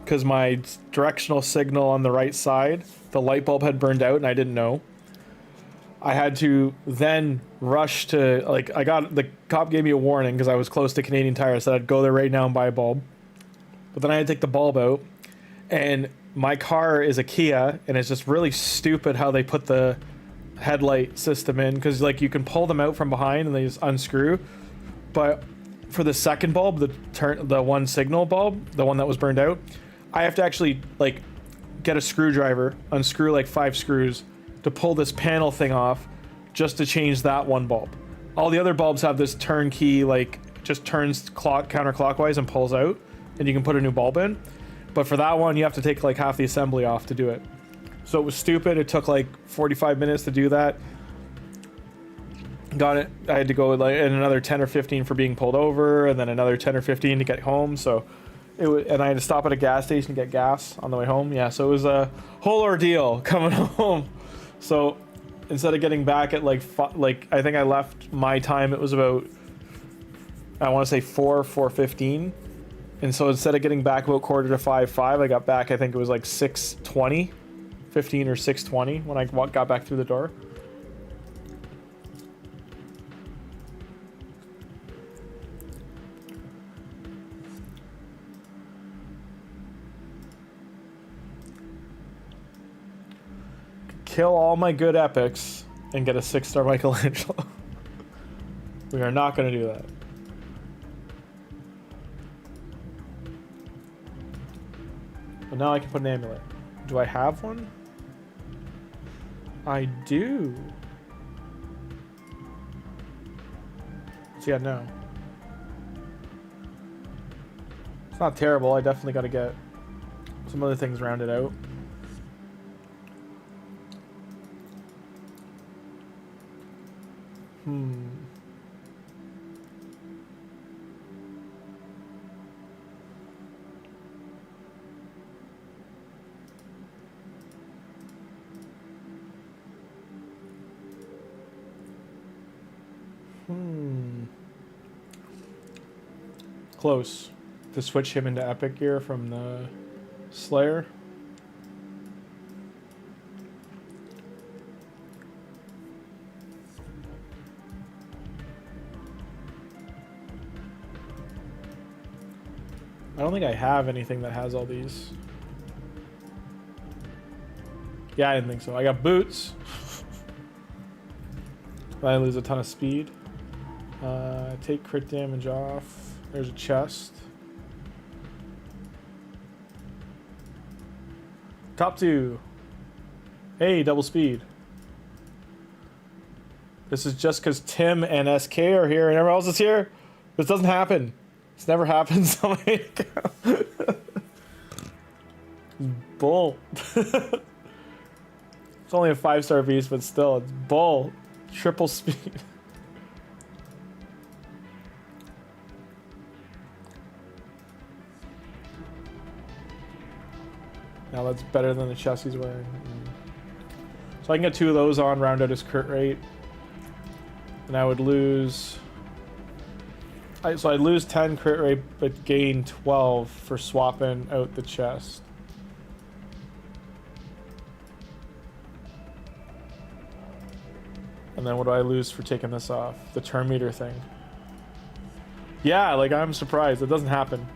because my directional signal on the right side, the light bulb had burned out and I didn't know. I had to then rush to, like, the cop gave me a warning because I was close to Canadian Tire, so I'd go there right now and buy a bulb. But then I had to take the bulb out, and my car is a Kia, and it's just really stupid how they put the headlight system in, because like you can pull them out from behind and they just unscrew. But for the second bulb, the one signal bulb, the one that was burned out, I have to actually like get a screwdriver, unscrew like 5 screws to pull this panel thing off just to change that one bulb. All the other bulbs have this turnkey, like just turns counterclockwise and pulls out, and you can put a new bulb in. But for that one, you have to take like half the assembly off to do it. So it was stupid. It took like 45 minutes to do that. Got it. I had to go like in another 10 or 15 for being pulled over, and then another 10 or 15 to get home. So it was, and I had to stop at a gas station to get gas on the way home. Yeah, so it was a whole ordeal coming home. So instead of getting back at like I think I left my time, it was about, I want to say 4:15. And so instead of getting back about 5:45, I got back, I think it was like 6:20, 15 or 6:20 when I got back through the door. Kill all my good epics and get a 6-star Michelangelo. We are not going to do that. But now I can put an amulet. Do I have one? I do. So yeah, no. It's not terrible. I definitely got to get some other things rounded out. Close. To switch him into epic gear from the Slayer. I don't think I have anything that has all these. Yeah, I didn't think so. I got boots. I lose a ton of speed. Take crit damage off. There's a chest. Top 2. Hey, double speed. This is just because Tim and SK are here and everyone else is here. This doesn't happen. This never happens on my account. Bull. It's only a 5-star beast, but still, it's bull. Triple speed. Now that's better than the chest he's wearing. So I can get 2 of those on, round out his crit rate. And I would lose... So I'd lose 10 crit rate, but gain 12 for swapping out the chest. And then what do I lose for taking this off? The turn meter thing. Yeah, like I'm surprised. It doesn't happen.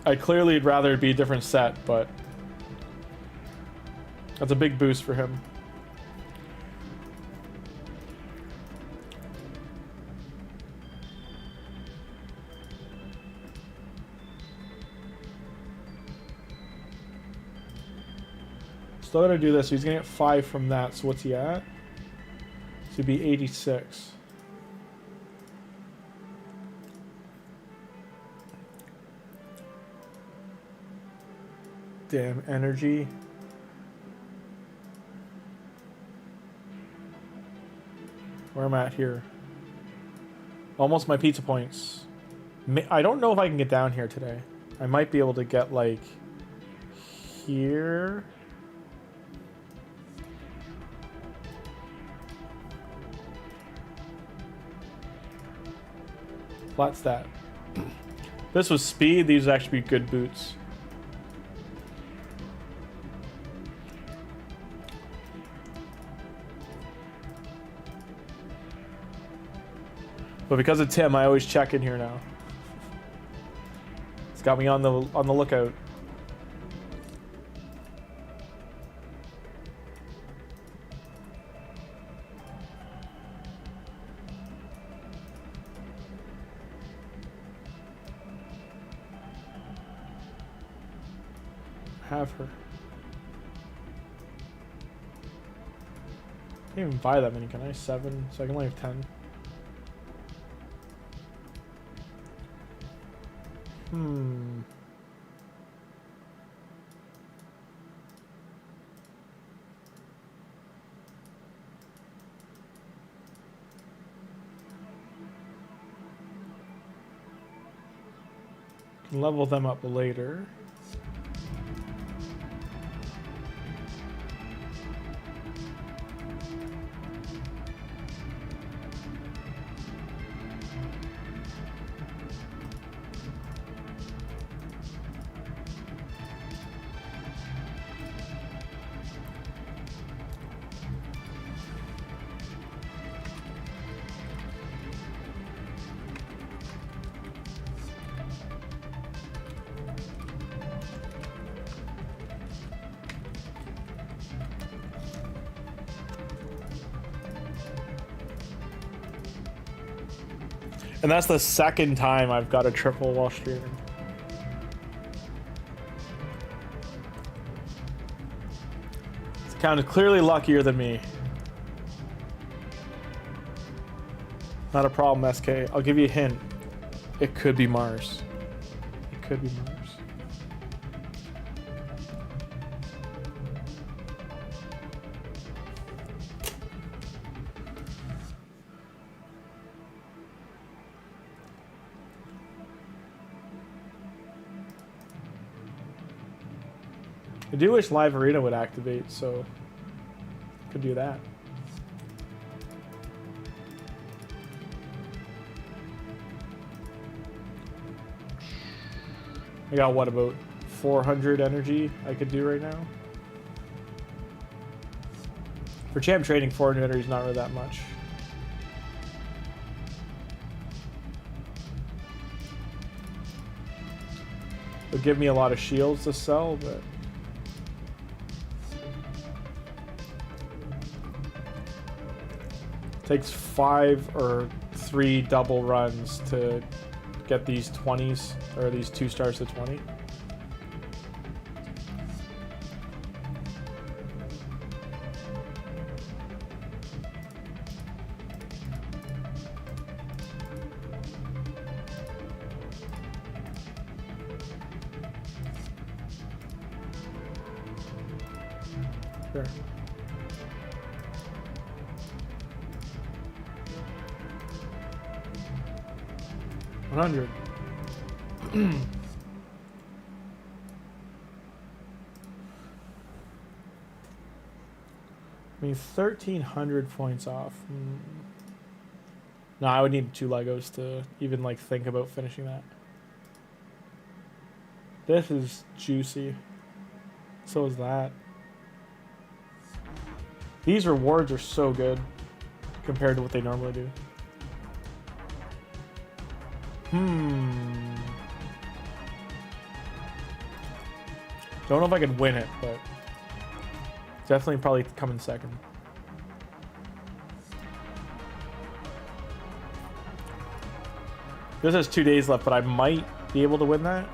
I'd clearly rather it be a different set, but that's a big boost for him. Still gotta do this. So he's gonna get 5 from that. So what's he at? So he'd be 86. Damn energy. Where am I at here? Almost my pizza points. I don't know if I can get down here today. I might be able to get, like, here. Flat stat. This was speed. These would actually be good boots. But because of Tim, I always check in here now. It's got me on the lookout. Have her. Can't even buy that many, can I? 7, so I can only have 10. Can level them up later. And that's the second time I've got a triple while streaming. This account is clearly luckier than me. Not a problem, SK. I'll give you a hint. It could be Mars. It could be Mars. I do wish Live Arena would activate, so could do that. I got what, about 400 energy I could do right now? For champ trading, 400 energy is not really that much. It'll give me a lot of shields to sell, but takes 5 or 3 double runs to get these 20s, or these 2 stars to 20. Sure. $100. I mean, 1,300 points off. No, I would need 2 Legos to even like think about finishing that. This is juicy. So is that. These rewards are so good compared to what they normally do. Don't know if I could win it, but definitely probably come in second. This has 2 days left, but I might be able to win that.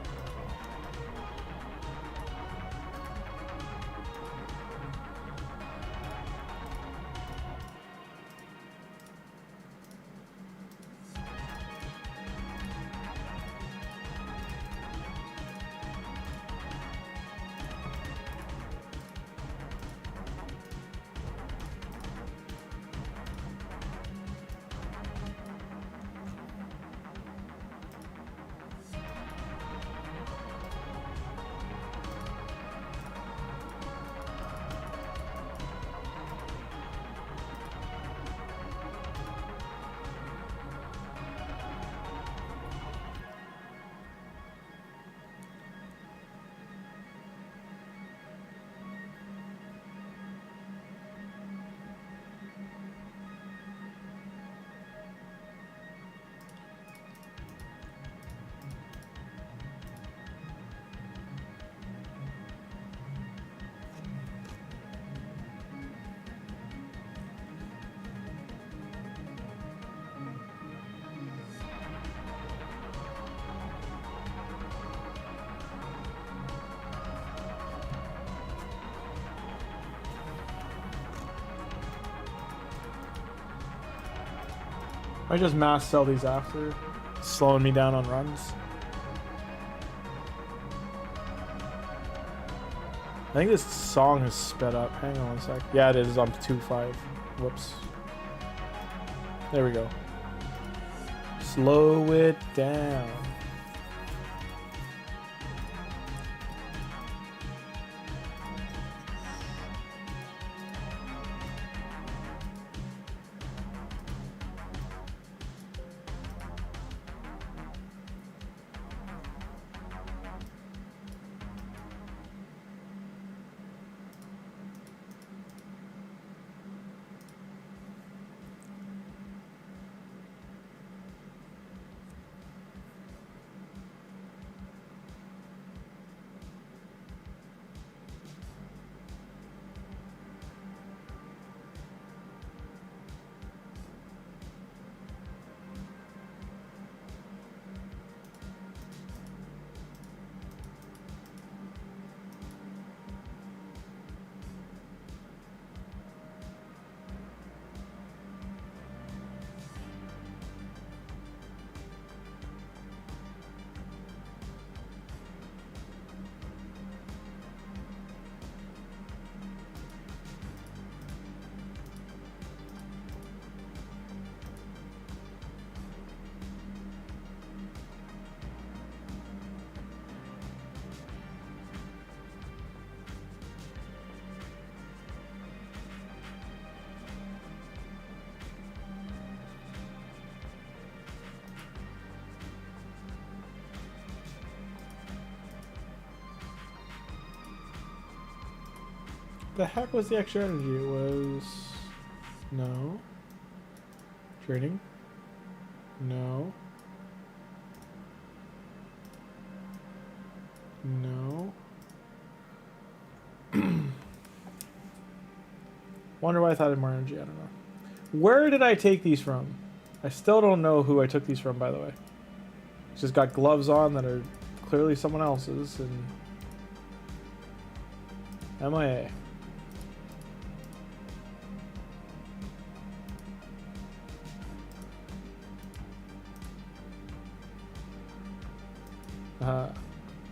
I just mass sell these after, slowing me down on runs. I think this song is sped up. Hang on 1 sec. Yeah, it is on 2.5. Whoops. There we go. Slow it down. The heck was the extra energy? It was... No. Training. No. No. Wonder why I thought I had more energy. I don't know. Where did I take these from? I still don't know who I took these from, by the way. It's just got gloves on that are clearly someone else's, and... MIA.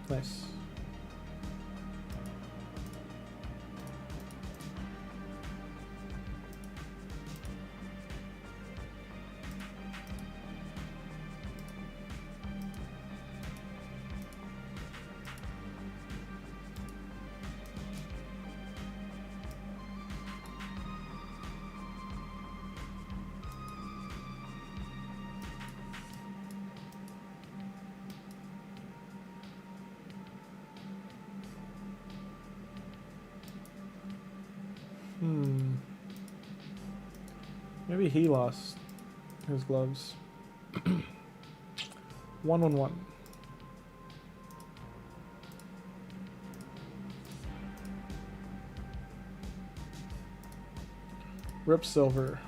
Nice. Maybe he lost his gloves. 1-1-1. Rip silver.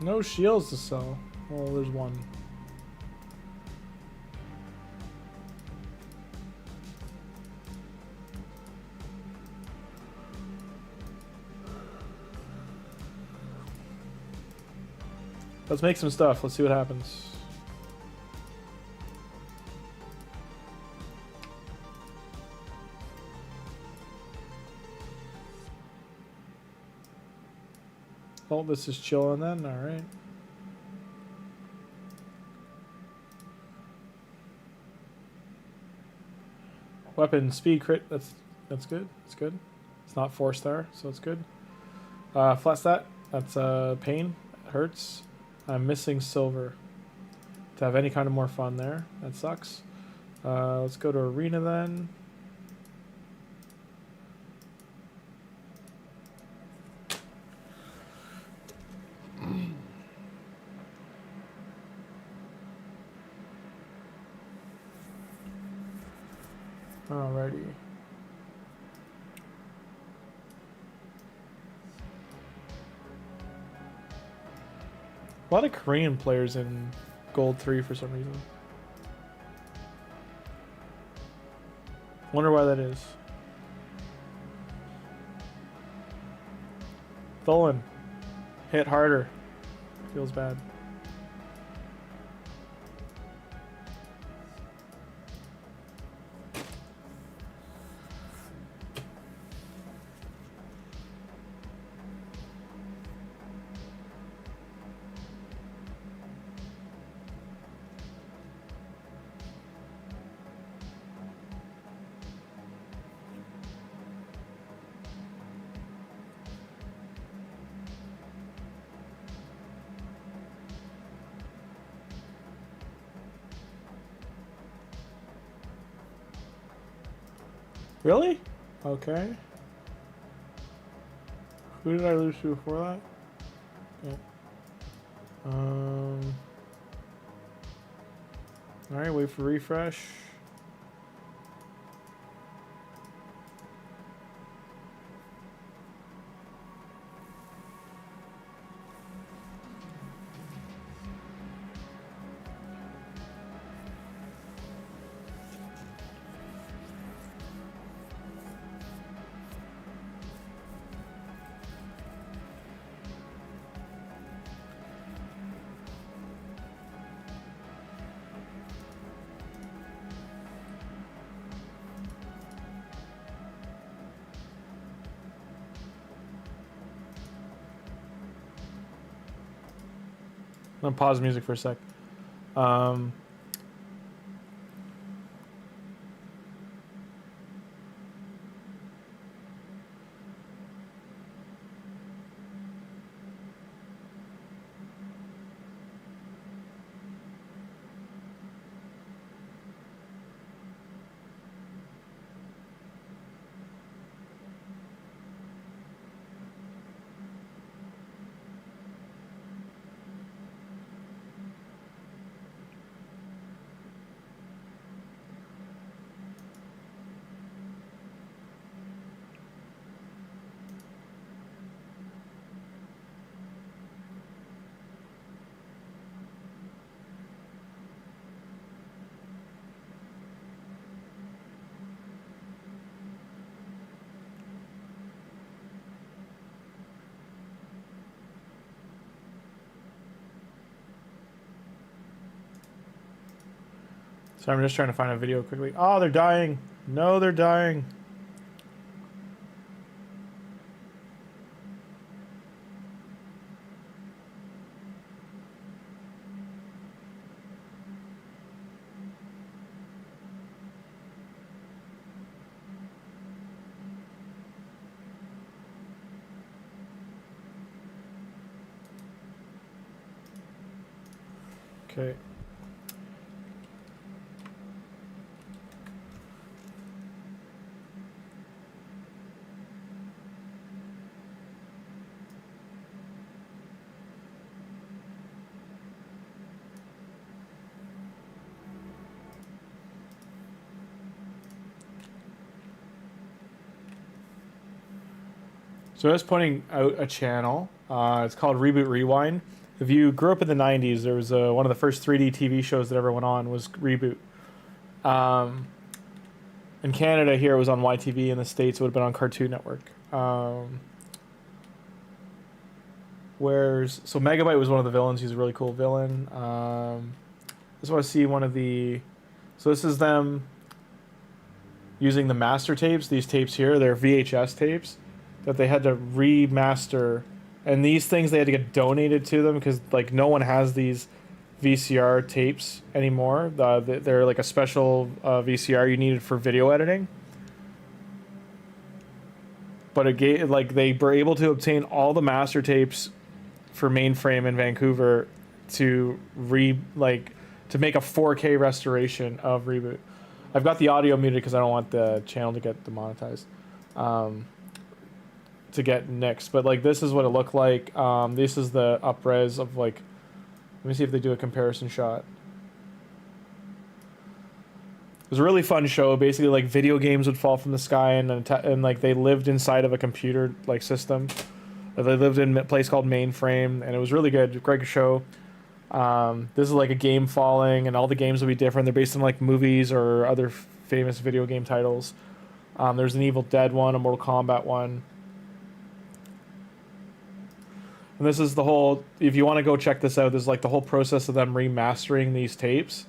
No shields to sell. Oh, there's one. Let's make some stuff. Let's see what happens. Oh, this is chilling then. All right. Weapon speed crit. That's good. That's good. It's not 4-star, so it's good. Flat stat. That's pain. It hurts. I'm missing silver to have any kind of more fun there. That sucks. Let's go to arena then. Alrighty. A lot of Korean players in Gold 3 for some reason. Wonder why that is. Tholin. Hit harder. Feels bad. Really? Okay. Who did I lose to before that? Okay. Alright, wait for refresh. I'm gonna pause music for a sec. So I'm just trying to find a video quickly. Oh, they're dying. No, they're dying. Okay. So I was pointing out a channel. It's called Reboot Rewind. If you grew up in the 90s, there was one of the first 3D TV shows that ever went on was Reboot. In Canada, here it was on YTV. In the States, it would have been on Cartoon Network. So Megabyte was one of the villains. He's a really cool villain. I just want to see one of the... So this is them using the master tapes. These tapes here, they're VHS tapes that they had to remaster, and these things they had to get donated to them because like no one has these VCR tapes anymore. They're like a special VCR you needed for video editing. But it gave, like they were able to obtain all the master tapes for Mainframe in Vancouver to to make a 4K restoration of Reboot. I've got the audio muted because I don't want the channel to get demonetized. To get nixed, but like this is what it looked like. This is the up-res of like, let me see if they do a comparison shot. It was a really fun show. Basically, like video games would fall from the sky, and like they lived inside of a computer like system. They lived in a place called Mainframe, and it was really good. Great show. This is like a game falling, and all the games will be different. They're based on like movies or other famous video game titles. There's an Evil Dead one, a Mortal Kombat one. And this is the whole, if you want to go check this out, this is like the whole process of them remastering these tapes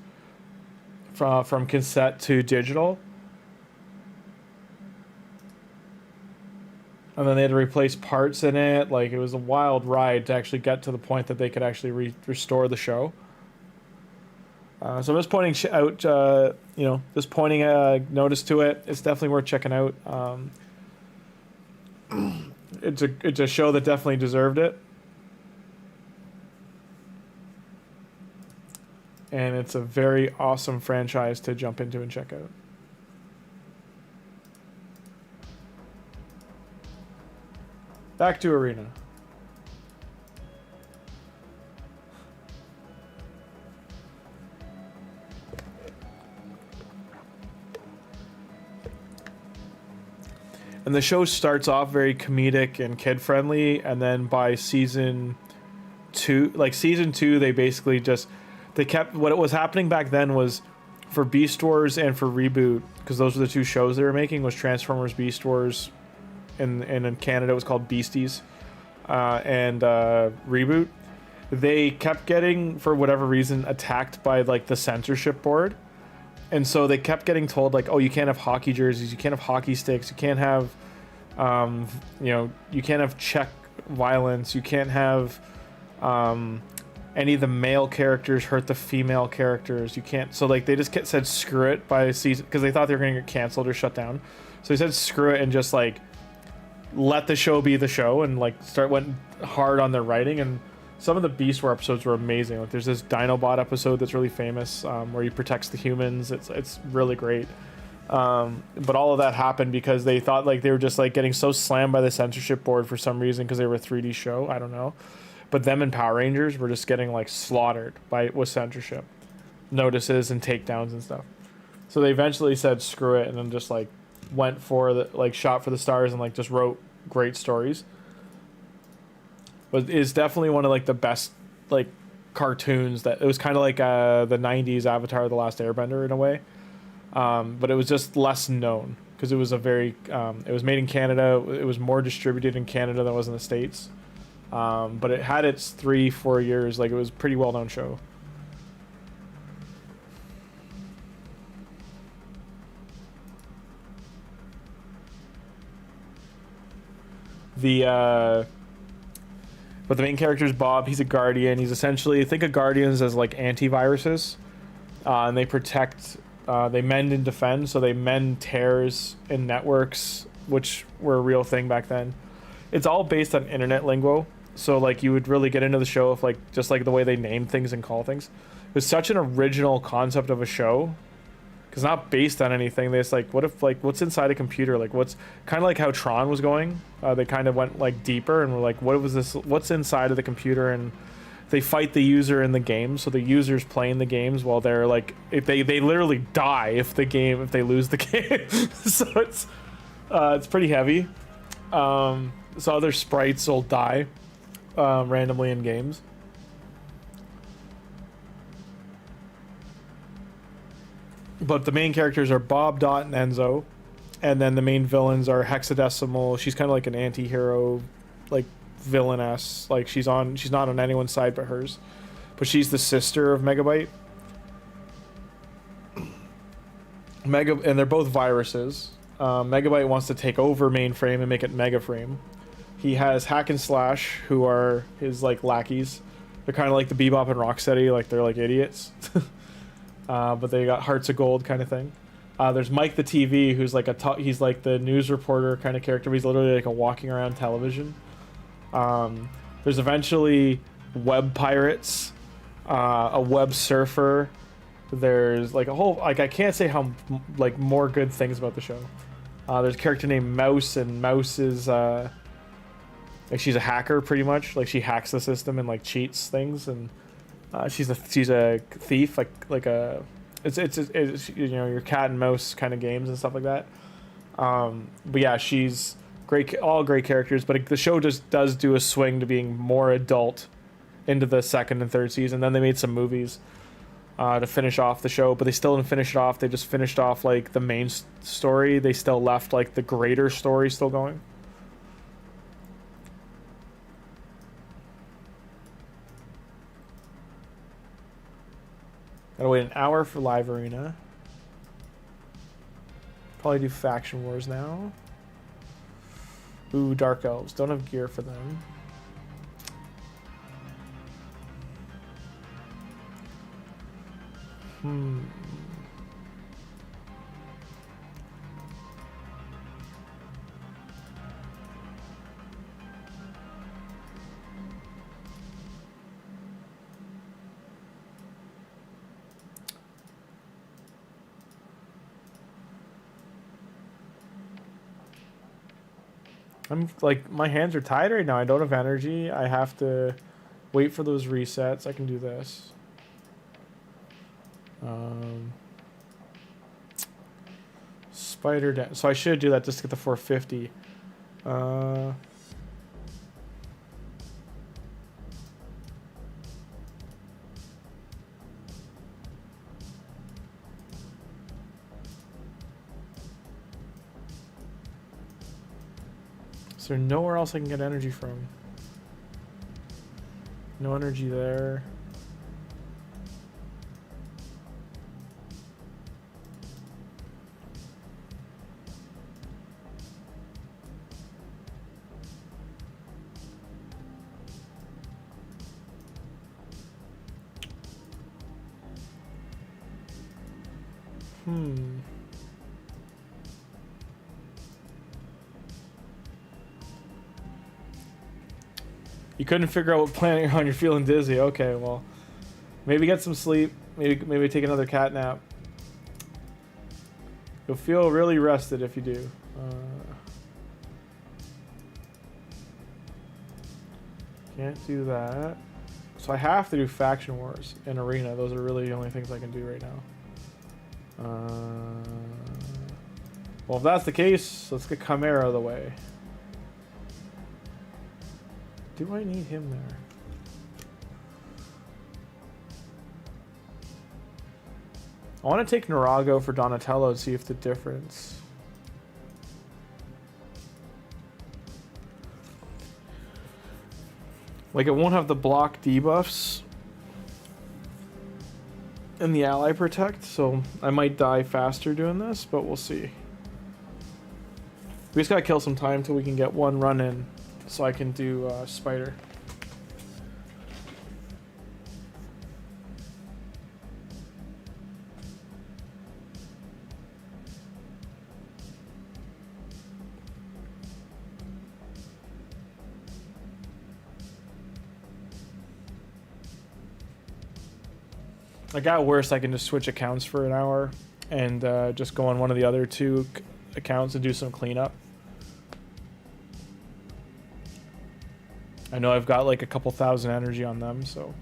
from cassette to digital. And then they had to replace parts in it. Like, it was a wild ride to actually get to the point that they could actually restore the show. So I'm just pointing out, you know, just pointing a notice to it. It's definitely worth checking out. It's a show that definitely deserved it. And it's a very awesome franchise to jump into and check out. Back to Arena. And the show starts off very comedic and kid-friendly, and then by season 2, they basically just... They kept... What was happening back then was, for Beast Wars and for Reboot, because those were the two shows they were making, was Transformers Beast Wars, and in Canada it was called Beasties, and Reboot. They kept getting, for whatever reason, attacked by, like, the censorship board. And so they kept getting told, like, oh, you can't have hockey jerseys, you can't have hockey sticks, you can't have, you know, you can't have Czech violence, you can't have any of the male characters hurt the female characters, you can't. So, like, they just said screw it by season, because they thought they were going to get canceled or shut down. So they said screw it and just, like, let the show be the show, and, like, went hard on their writing. And some of the Beast War episodes were amazing. Like, there's this Dinobot episode that's really famous, where he protects the humans. It's really great. But all of that happened because they thought, like, they were just, like, getting so slammed by the censorship board for some reason, because they were a 3D show. I don't know. But them and Power Rangers were just getting, like, slaughtered with censorship notices and takedowns and stuff. So they eventually said screw it, and then just, like, went for the, like, shot for the stars and, like, just wrote great stories. But it's definitely one of, like, the best, like, cartoons. That it was kind of like the 90s Avatar The Last Airbender in a way, but it was just less known because it was a very it was made in Canada. It was more distributed in Canada than it was in the States, but it had its 3-4 years. Like, it was a pretty well known show. But the main character is Bob. He's a Guardian. He's essentially, think of Guardians as, like, antiviruses. And they protect, they mend and defend. So they mend tears in networks, which were a real thing back then. It's all based on internet lingo. So, like, you would really get into the show if, like, just, like, the way they name things and call things. It was such an original concept of a show. Because not based on anything. They just, like, what if, like, what's inside a computer? Like, what's kind of like how Tron was going. They kind of went, like, deeper and were like, what was this? What's inside of the computer? And they fight the user in the game. So the user's playing the games while they're, like, if they literally die if they lose the game. So it's pretty heavy. So other sprites will die randomly in games. But the main characters are Bob, Dot, and Enzo. And then the main villains are Hexadecimal. She's kind of like an anti-hero, like, villainess. Like, she's not on anyone's side but hers. But she's the sister of Megabyte. And they're both viruses. Megabyte wants to take over Mainframe and make it Megaframe. He has Hack and Slash, who are his, like, lackeys. They're kind of like the Bebop and Rocksteady. Like, they're, like, idiots. But they got hearts of gold kind of thing. There's Mike the TV, who's like he's like the news reporter kind of character. But he's literally like a walking around television. There's eventually web pirates, a web surfer. There's like a whole, like, I can't say how, like, more good things about the show. There's a character named Mouse, and Mouse is like, she's a hacker pretty much. Like, she hacks the system and, like, cheats things, and she's a thief, it's you know, your cat and mouse kind of games and stuff like that. But yeah, she's great, all great characters. But the show just does do a swing to being more adult into the second and third season. Then they made some movies. to finish off the show, but they still didn't finish it off. They just finished off like the main story. They still left like the greater story still going. Gotta wait an hour for live arena. Probably do faction wars now. Ooh, dark elves. Don't have gear for them. I'm like, my hands are tied right now. I don't have energy. I have to wait for those resets. I can do this. Spider down. So I should do that just to get the 450. Is there nowhere else I can get energy from? No energy there. You couldn't figure out what planet you're on. You're feeling dizzy. Okay, well, maybe get some sleep. Maybe take another cat nap. You'll feel really rested if you do. Can't do that. So I have to do faction wars and arena. Those are really the only things I can do right now. Well, if that's the case, let's get Chimera out of the way. Do I need him there? I want to take Narago for Donatello and see if the difference. Like, it won't have the block debuffs and the ally protect, so I might die faster doing this, but we'll see. We just gotta kill some time till we can get one run in. So I can do Spider. I got worse. I can just switch accounts for an hour and just go on one of the other two accounts and do some cleanup. I know I've got like a couple thousand energy on them, so.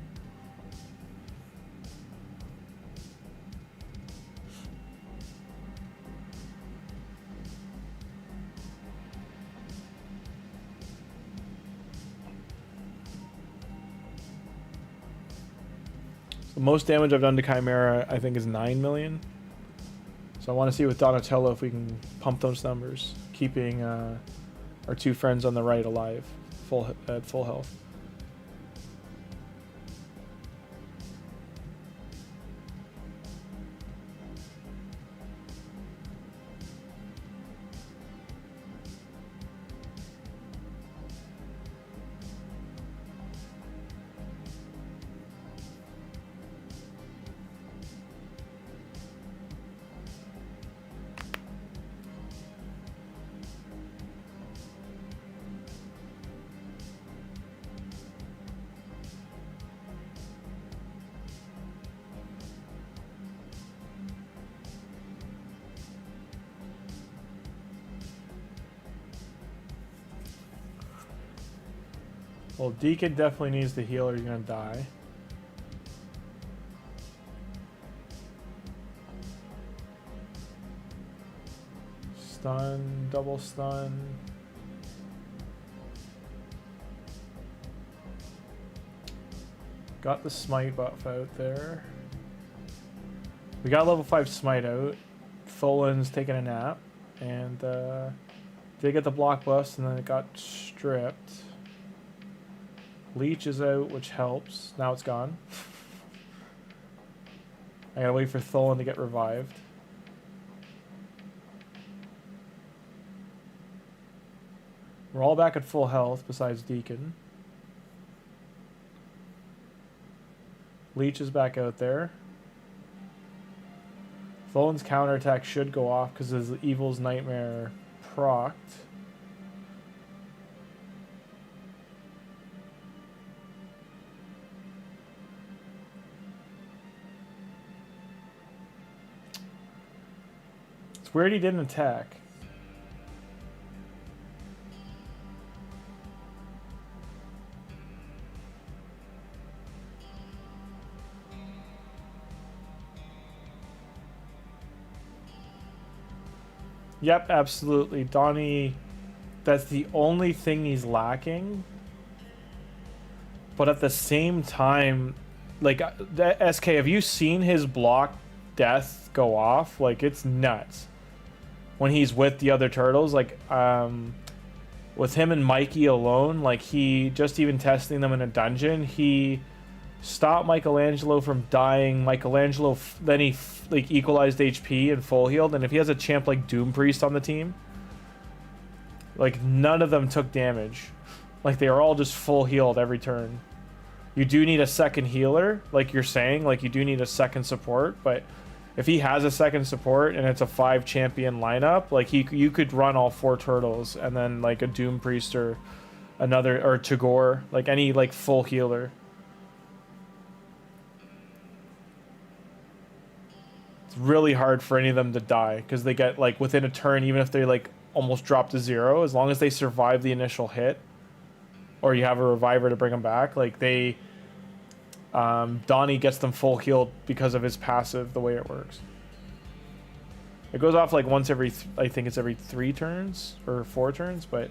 The most damage I've done to Chimera, I think, is 9 million. So I want to see with Donatello if we can pump those numbers, keeping our two friends on the right alive, at full health. Well, Deacon definitely needs the heal or he's gonna die. Stun, double stun. Got the smite buff out there. We got level 5 smite out. Tholin's taking a nap. And did get the block bust and then it got stripped. Leech is out, which helps. Now it's gone. I gotta wait for Tholin to get revived. We're all back at full health besides Deacon. Leech is back out there. Tholin's counterattack should go off because his Evil's Nightmare procced. It's weird he didn't attack. Yep, absolutely. Donnie, that's the only thing he's lacking. But at the same time, like, SK, have you seen his block death go off? Like, it's nuts. When he's with the other turtles, like, with him and Mikey alone, like, he, just even testing them in a dungeon, he stopped Michelangelo from dying. Michelangelo, then he like equalized HP and full healed. And if he has a champ like Doom Priest on the team, like none of them took damage. Like they are all just full healed every turn. You do need a second healer, like you're saying. Like you do need a second support. But if he has a second support and it's a 5 champion lineup, like you could run all 4 turtles and then like a Doom Priest or another or Tagoar, like any like full healer. Really hard for any of them to die because they get like within a turn, even if they like almost drop to 0, as long as they survive the initial hit or you have a reviver to bring them back, like they Donnie gets them full healed because of his passive, the way it works. It goes off like once every I think it's every 3 turns or 4 turns, but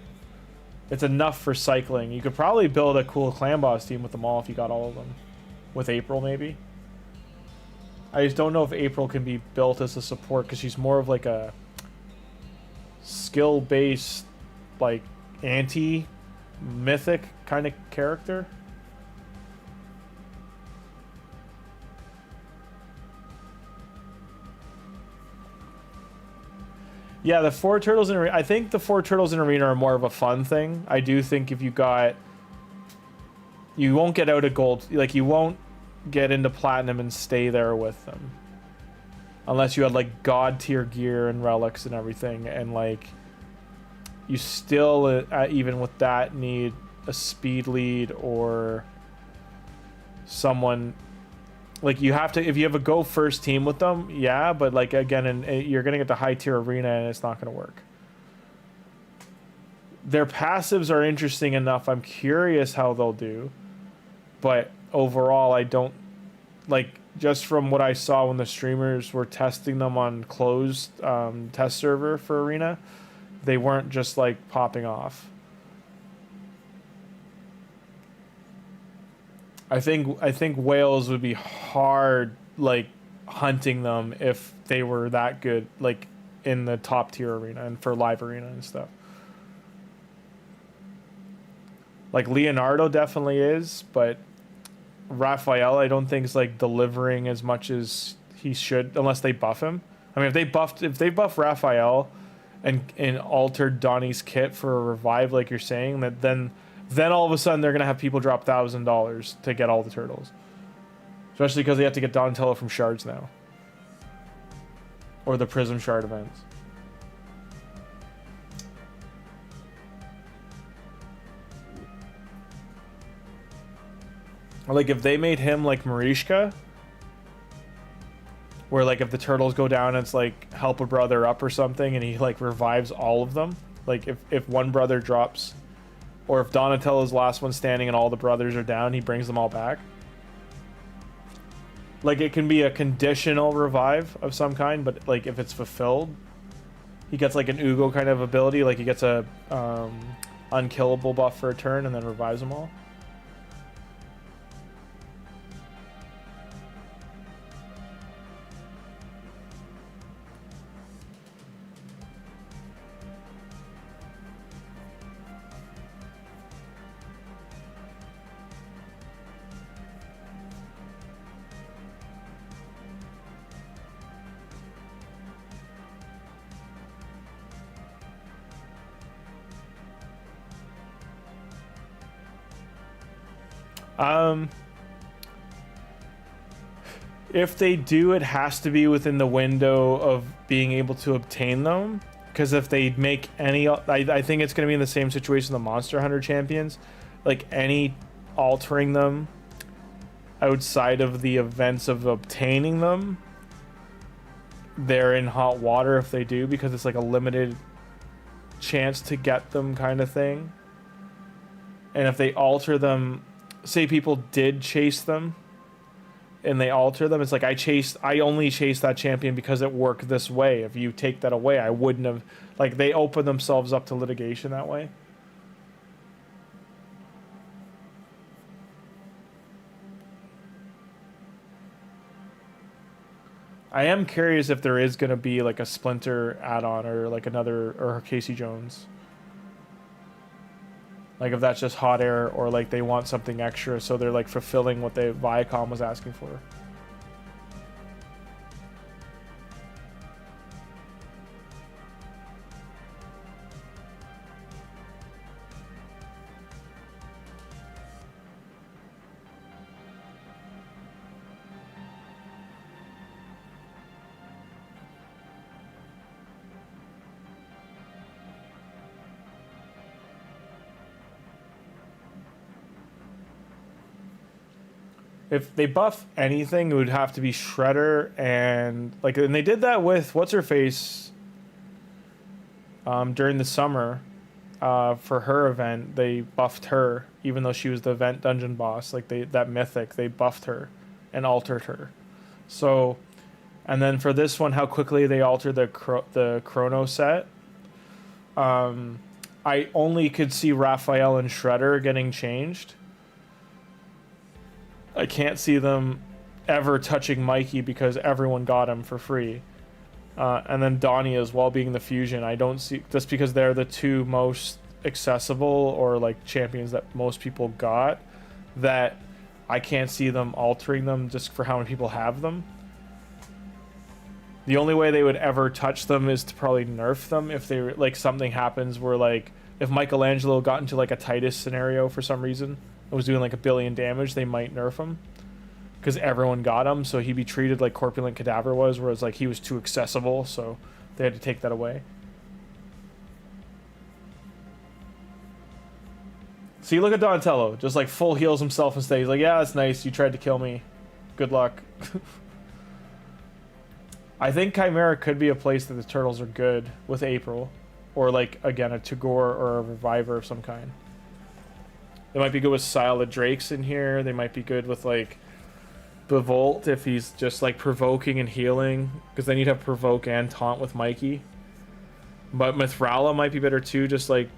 it's enough for cycling. You could probably build a cool clan boss team with them all if you got all of them with April maybe. I just don't know if April can be built as a support because she's more of like a skill-based, like anti-mythic kind of character. Yeah, the 4 turtles in arena. I think the 4 turtles in arena are more of a fun thing. I do think if you got, you won't get out of gold. Like you won't get into platinum and stay there with them unless you had like god tier gear and relics and everything, and like you still even with that need a speed lead or someone like you have to, if you have a go first team with them, yeah, but like again, and you're gonna get the high tier arena and it's not gonna work. Their passives are interesting enough. I'm curious how they'll do, but overall, I don't like, just from what I saw when the streamers were testing them on closed test server for arena, they weren't just like popping off. I think whales would be hard like hunting them if they were that good, like in the top tier arena and for live arena and stuff. Like Leonardo definitely is, but Raphael, I don't think is like delivering as much as he should unless they buff him. I mean, if they buff Raphael and altered Donnie's kit for a revive, like you're saying, that then all of a sudden they're gonna have people drop $1,000 to get all the turtles, especially because they have to get Donatello from shards now, or the Prism Shard events. Like if they made him like Marishka, where like if the turtles go down, it's like help a brother up or something, and he like revives all of them. Like if one brother drops, or if Donatello's last one standing and all the brothers are down, he brings them all back. Like it can be a conditional revive of some kind, but like if it's fulfilled, he gets like an Ugo kind of ability, like he gets a unkillable buff for a turn and then revives them all. Um, if they do, it has to be within the window of being able to obtain them. Because if they make any, I think it's going to be in the same situation the Monster Hunter champions. Like any altering them outside of the events of obtaining them, they're in hot water if they do, because it's like a limited chance to get them kind of thing. And if they alter them, say people did chase them and they alter them, it's like I only chased that champion because it worked this way. If you take that away, I wouldn't have. Like, they open themselves up to litigation that way. I am curious if there is going to be like a Splinter add-on or like another, or Casey Jones. Like if that's just hot air, or like they want something extra, so they're like fulfilling what they Viacom was asking for. If they buff anything, it would have to be Shredder, and like, and they did that with what's her face during the summer for her event. They buffed her even though she was the event dungeon boss. Like that mythic, they buffed her and altered her. So, and then for this one, how quickly they altered the Chrono set. I only could see Raphael and Shredder getting changed. I can't see them ever touching Mikey because everyone got him for free. And then Donnie as well being the fusion. I don't see, just because they're the two most accessible or like champions that most people got, that I can't see them altering them just for how many people have them. The only way they would ever touch them is to probably nerf them if they like something happens where like if Michelangelo got into like a Titus scenario for some reason, was doing like 1 billion damage, they might nerf him because everyone got him, so he'd be treated like Corpulent Cadaver was, whereas like he was too accessible, so they had to take that away. See, look at Donatello, just like full heals himself and stays. He's like, yeah, that's nice, you tried to kill me, good luck. I think Chimera could be a place that the turtles are good with April, or like again a Tagoar or a Reviver of some kind. They might be good with Sile the Drakes in here. They might be good with like Bevolt if he's just like provoking and healing, because then you'd have provoke and taunt with Mikey. But Mithrala might be better too, just like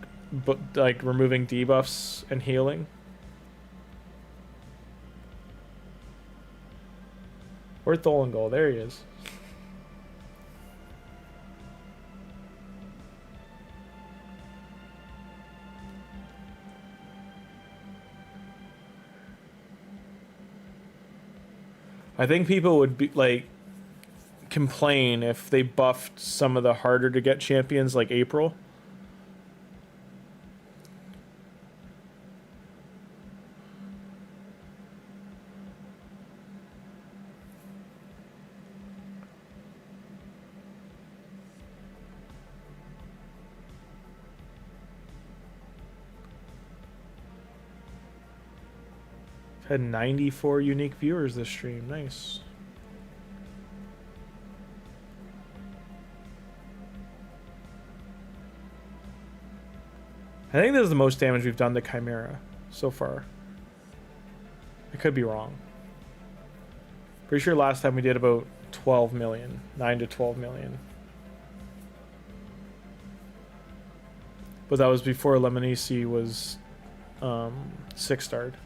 removing debuffs and healing. Where'd Tholin go? There he is. I think people would be like complain if they buffed some of the harder to get champions like April. Had 94 unique viewers this stream. Nice. I think this is the most damage we've done to Chimera so far. I could be wrong. Pretty sure last time we did about 12 million. 9 to 12 million. But that was before Lemonisi was 6-starred.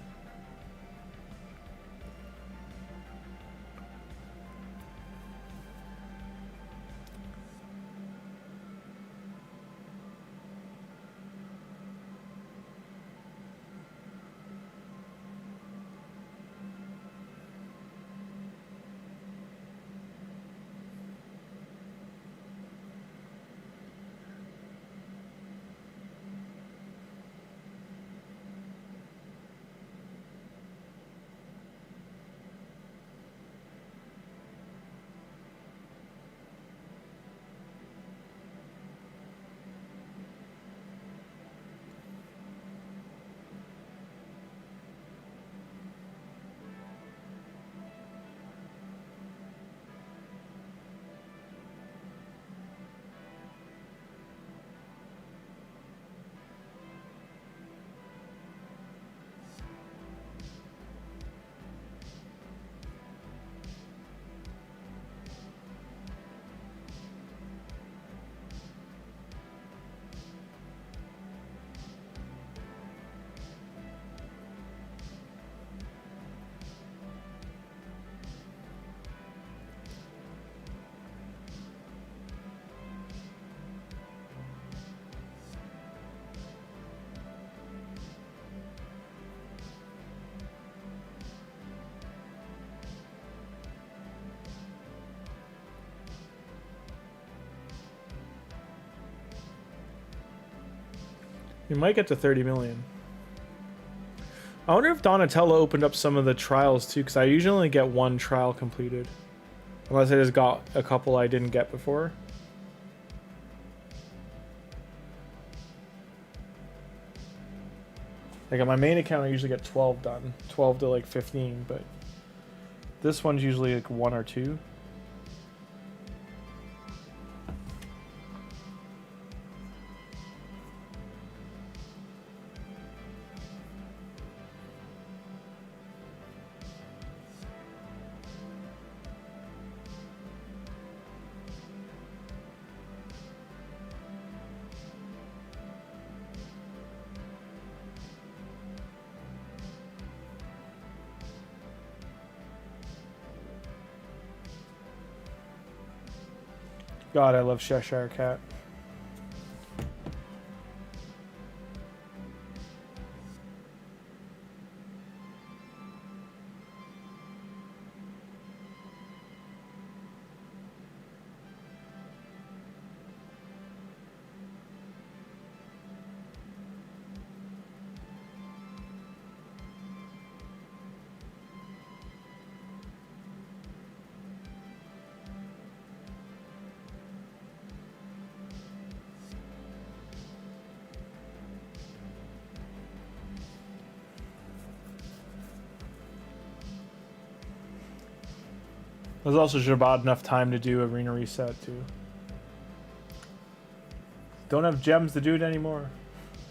We might get to 30 million. I wonder if Donatello opened up some of the trials too, because I usually only get one trial completed. Unless I just got a couple I didn't get before. Like on my main account I usually get 12 done. 12 to like 15, but this one's usually like 1 or 2. God, I love Cheshire Cat. There's also Jabad enough time to do arena reset too. Don't have gems to do it anymore.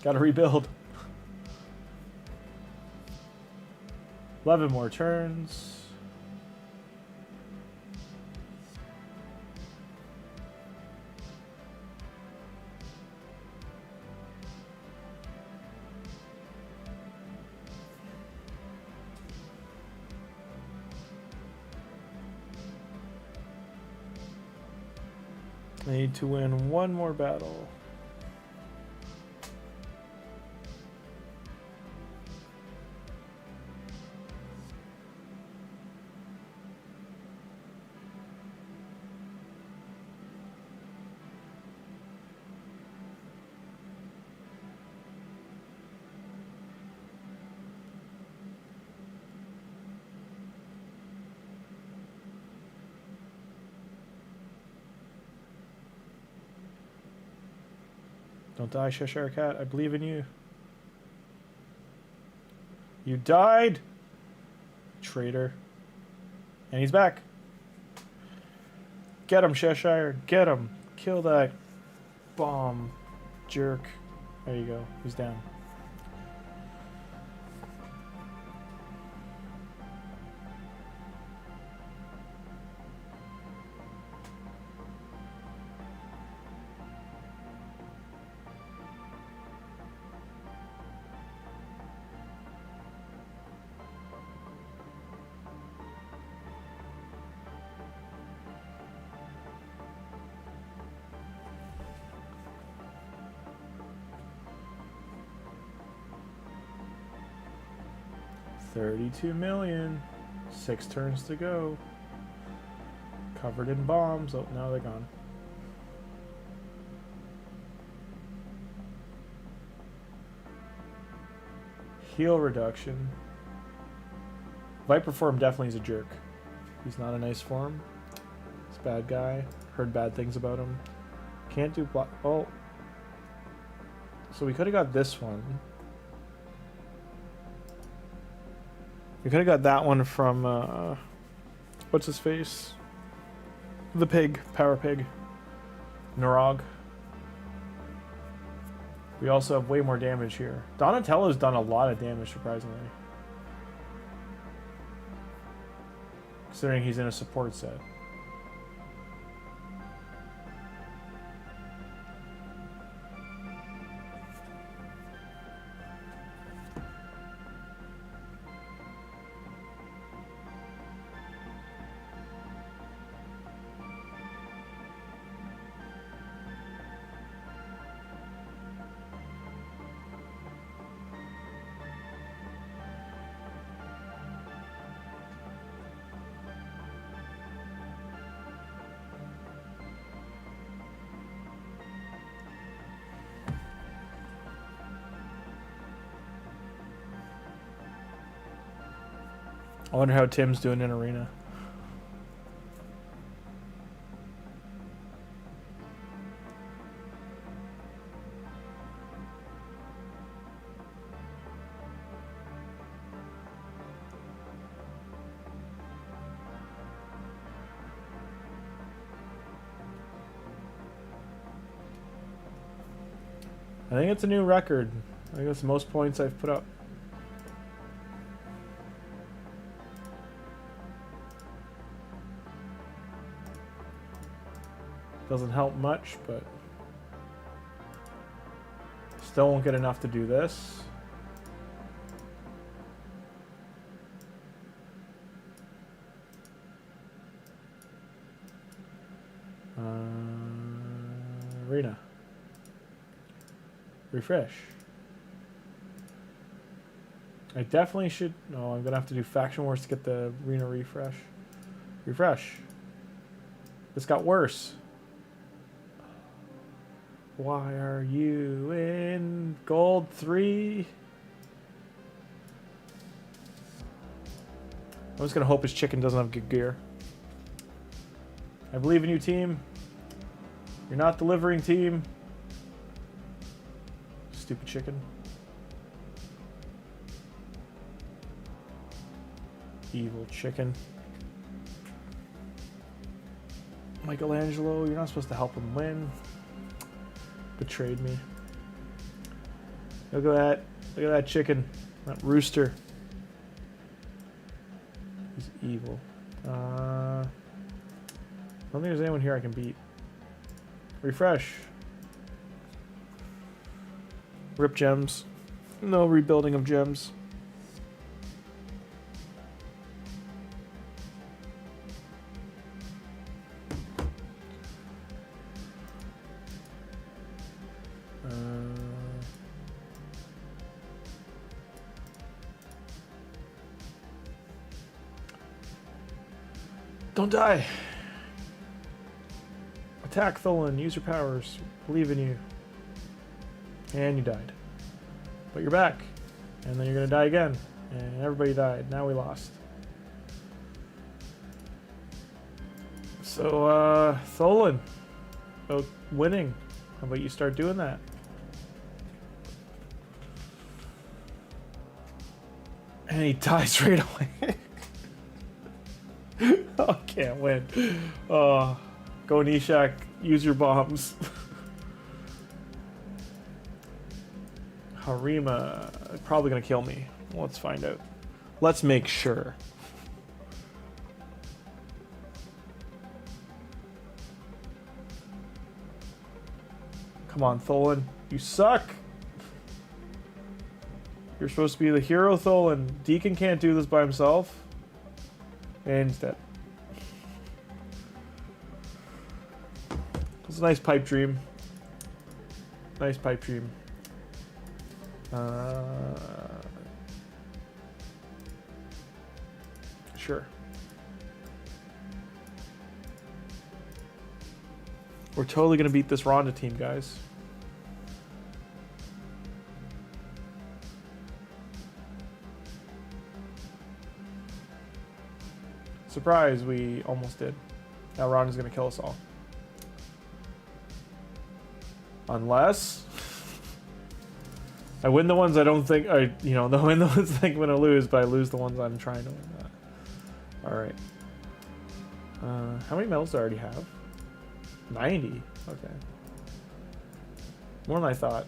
Gotta rebuild. 11 more turns. I need to win one more battle. Don't die, Cheshire Cat. I believe in you. You died! Traitor. And he's back. Get him, Cheshire. Get him. Kill that bomb jerk. There you go. He's down. $32 million. 6 turns to go. Covered in bombs. Oh, now they're gone. Heal reduction. Viper form definitely is a jerk. He's not a nice form. He's a bad guy. Heard bad things about him. Can't do block. Oh. So we could have got this one. We could have got that one from, what's his face? The pig. Power pig. Narog. We also have way more damage here. Donatello's done a lot of damage, surprisingly. Considering he's in a support set. I wonder how Tim's doing in arena. I think it's a new record. I think it's the most points I've put up. Doesn't help much, but still won't get enough to do this. Arena. Refresh. I definitely should... No, I'm going to have to do Faction Wars to get the arena refresh. Refresh. This got worse. Why are you in gold 3? I'm just going to hope his chicken doesn't have good gear. I believe in you, team. You're not delivering, team. Stupid chicken. Evil chicken. Michelangelo, you're not supposed to help him win. Betrayed me. Look at that. Look at that chicken. That rooster. He's evil. I don't think there's anyone here I can beat. Refresh. Rip gems. No rebuilding of gems. Don't die. Attack Tholin. Use your powers. Believe in you. And you died. But you're back. And then you're going to die again. And everybody died. Now we lost. So, Tholin. About winning. How about you start doing that? And he dies right away. Oh, can't win. Go Nishak, use your bombs. Harima, probably gonna kill me. Let's find out. Let's make sure. Come on, Tholin. You suck. You're supposed to be the hero, Tholin. Deacon can't do this by himself. And he's dead. It's a nice pipe dream. Nice pipe dream. Sure. We're totally gonna beat this Ronda team, guys. Surprise, we almost did. Now Ronda's gonna kill us all. Unless I win the ones I don't think I win the ones I think I'm gonna lose, but I lose the ones I'm trying to win. Alright. How many medals do I already have? 90. Okay. More than I thought.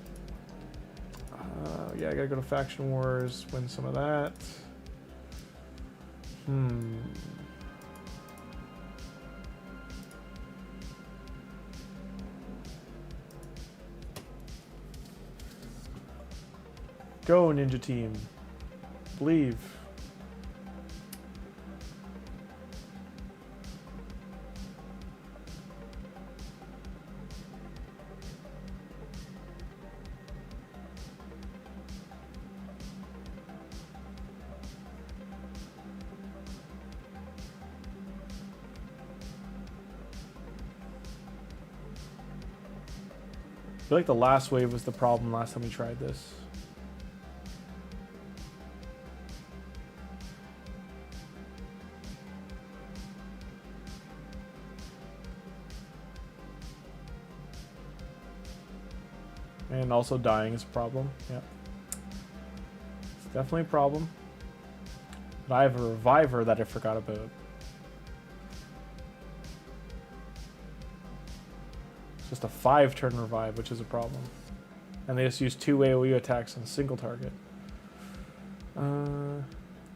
Yeah, I gotta go to Faction Wars, win some of that. Go, Ninja Team. Believe. I feel like the last wave was the problem last time we tried this. And also dying is a problem. Yeah. It's definitely a problem. But I have a reviver that I forgot about. It's just a 5-turn revive, which is a problem. And they just use 2 AoE attacks on a single target.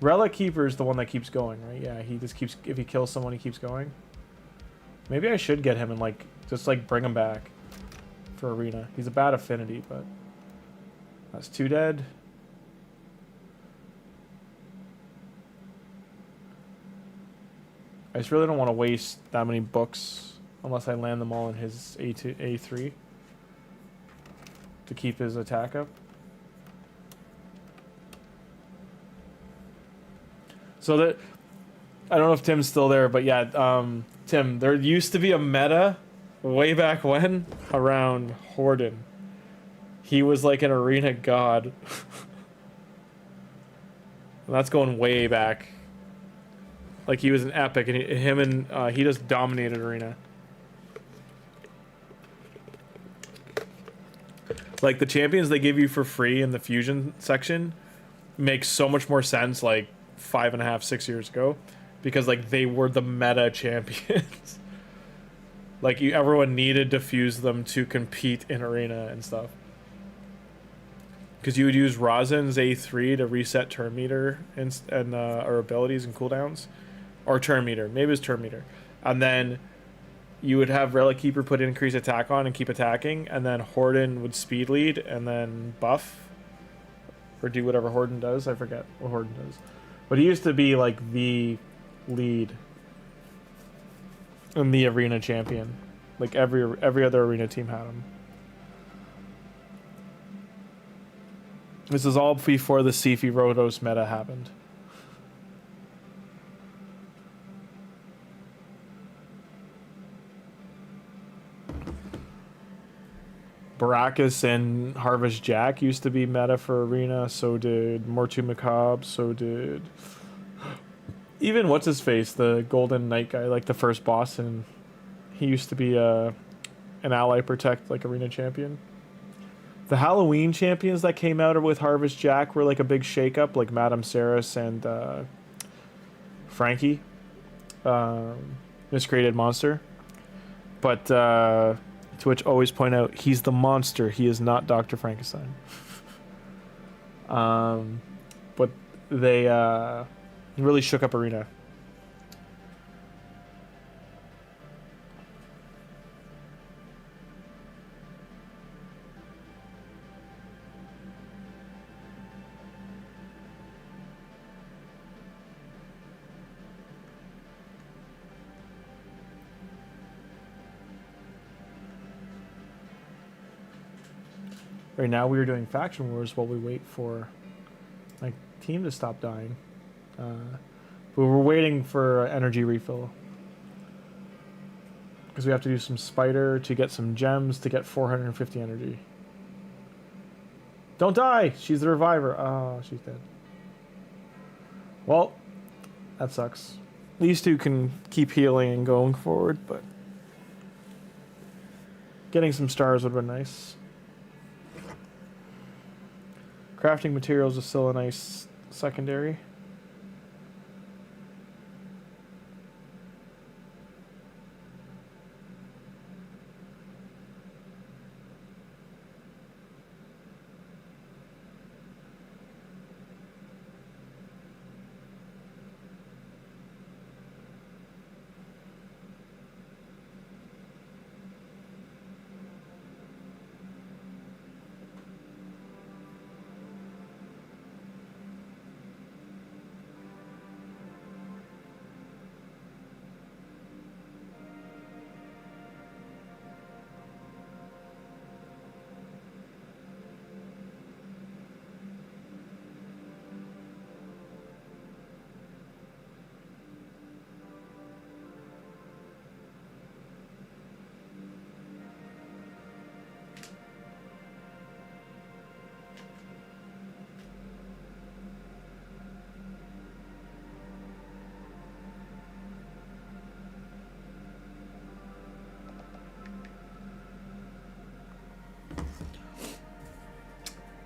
Relic Keeper is the one that keeps going, right? Yeah, he just keeps... If he kills someone, he keeps going. Maybe I should get him and, like, just, like, bring him back for Arena. He's a bad affinity, but... That's 2 dead. I just really don't want to waste that many books unless I land them all in his A3 to keep his attack up. So that, I don't know if Tim's still there, but yeah, Tim, there used to be a meta way back when around Horden. He was like an arena god. And that's going way back. Like he was an epic, and he just dominated arena. Like the champions they give you for free in the fusion section makes so much more sense like 5.5, 6 years ago, because like they were the meta champions. Like everyone needed to fuse them to compete in arena and stuff. Because you would use Rosin's A3 to reset turn meter and or abilities and cooldowns, or turn meter. Maybe it was turn meter, and then you would have Relic Keeper put increased attack on and keep attacking, and then Horden would speed lead and then buff or do whatever Horden does. I forget what Horden does, but he used to be like the lead and the arena champion. Like every other arena team had him. This is all before the Sifi Rotos meta happened. Baracus and Harvest Jack used to be meta for arena. So did Mortu Macabre. So did even what's his face, the Golden Knight guy, like the first boss, and he used to be an ally protect like arena champion. The Halloween champions that came out with Harvest Jack were like a big shakeup, like Madame Saris and Frankie, Miscreated Monster. But to which always point out, he's the monster. He is not Dr. Frankenstein. But they really shook up arena. Right now we are doing faction wars while we wait for my team to stop dying. But we're waiting for energy refill. Because we have to do some spider to get some gems to get 450 energy. Don't die! She's the reviver. Oh, she's dead. Well, that sucks. These two can keep healing and going forward, but getting some stars would have been nice. Crafting materials is still a nice secondary.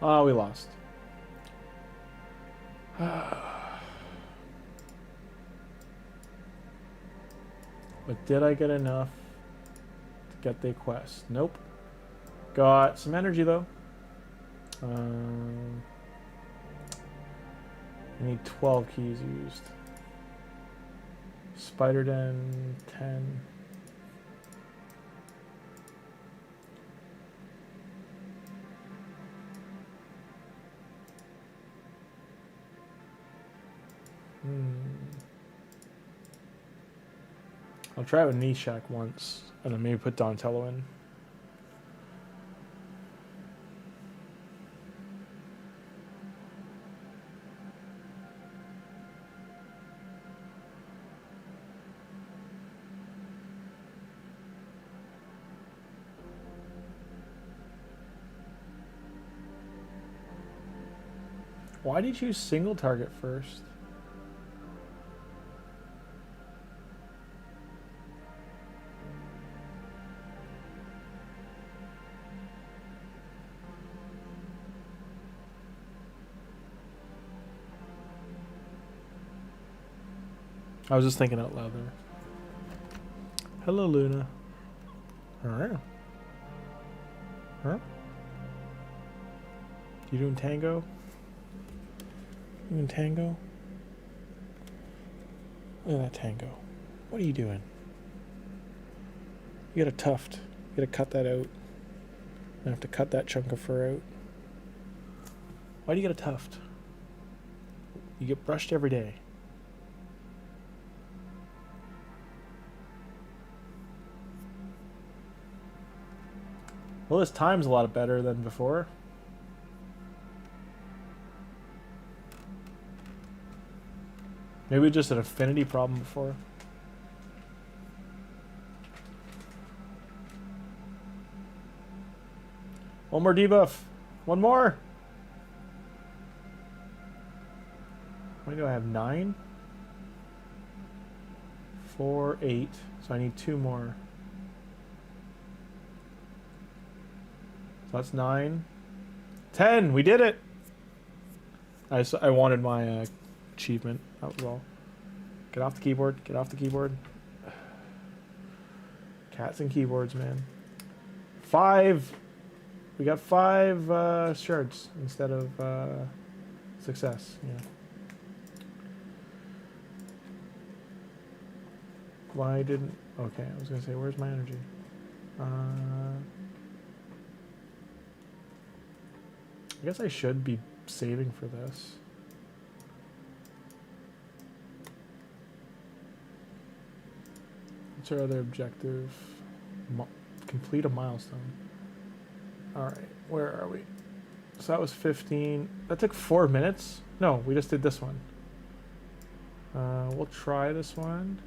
Oh, we lost. But did I get enough to get the quest? Nope. Got some energy though. I need 12 keys used. Spider Den 10. I'll try it with Nishak once, and then maybe put Donatello in. Why did you use single target first? I was just thinking out loud there. Hello, Luna. Alright. Huh? You doing tango? You doing tango? Look at that tango. What are you doing? You got a tuft. You gotta cut that out. I have to cut that chunk of fur out. Why do you get a tuft? You get brushed every day. Well, this time's a lot better than before. Maybe just an affinity problem before. One more debuff. One more. How many do I have? 9? 4, 8. So I need 2 more. So that's 9. 10! We did it! I wanted my achievement. That was all. Get off the keyboard. Get off the keyboard. Cats and keyboards, man. 5! We got 5 shards instead of success. Yeah. Why didn't... Okay, I was going to say, where's my energy? I guess I should be saving for this. What's our other objective? Complete a milestone. Alright, where are we? So that was 15. That took 4 minutes? No, we just did this one. We'll try this one.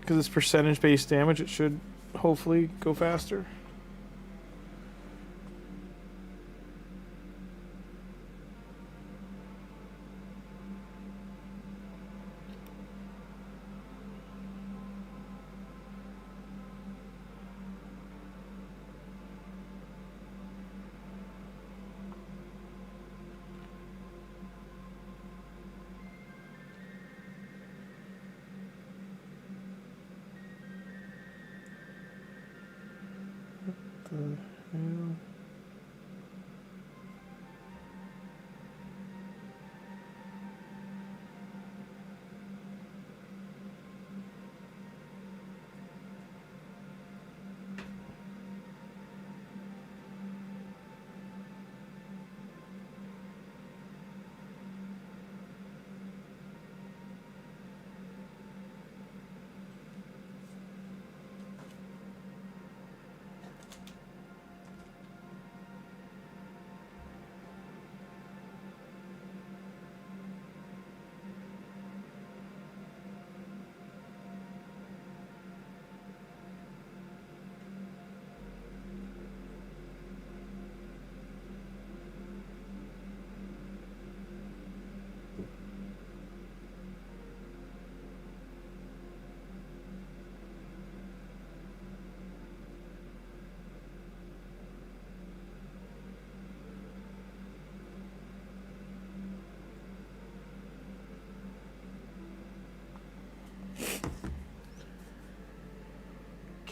Because it's percentage-based damage, it should hopefully go faster.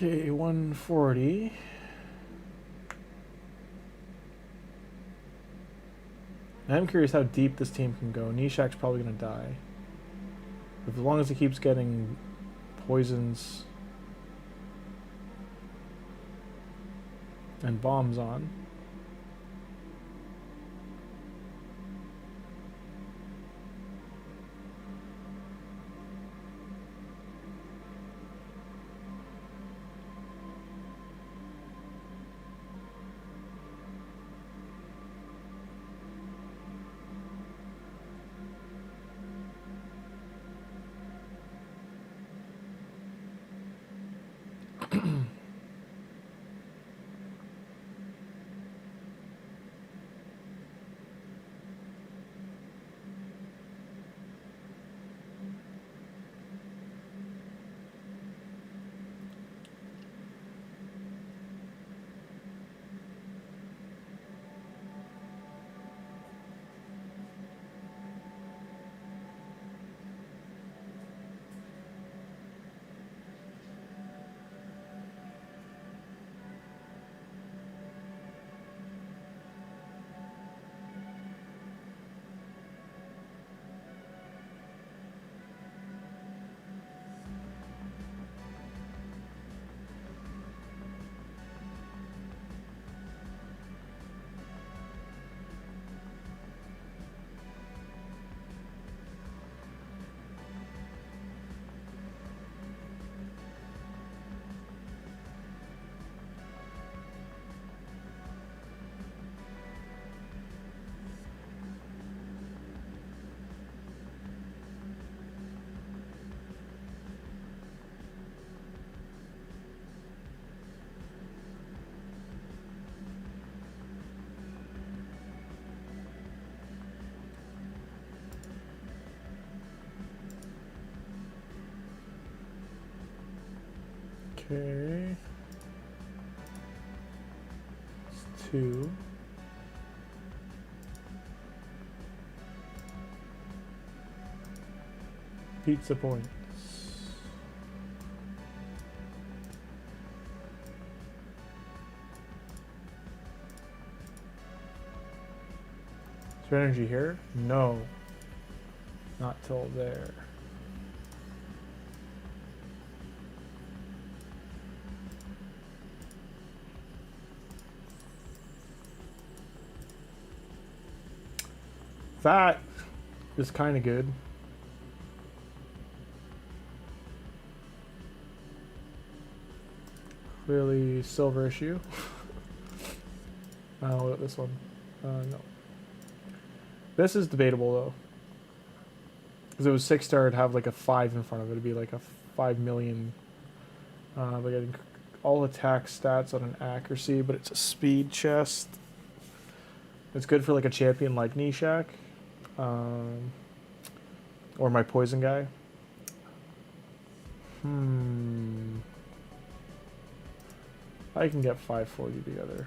Okay, 140. I'm curious how deep this team can go. Nishak's probably going to die. As long as he keeps getting poisons and bombs on. Okay. It's 2. Pizza points. Is there energy here? No. Not till there. That is kind of good. Clearly silver issue. What about this one? No. This is debatable though. Because it was 6-star, it'd have like a 5 in front of it. It'd be like a 5 million. But getting all attack stats on an accuracy, but it's a speed chest. It's good for like a champion like Nishak. Or my poison guy. I can get 540 together.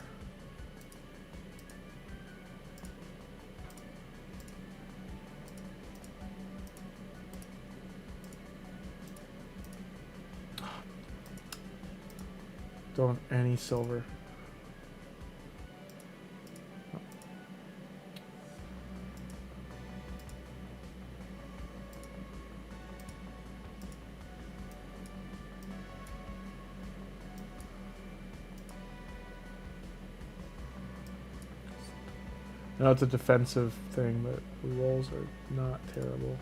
Don't have any silver. I know it's a defensive thing, but the rolls are not terrible.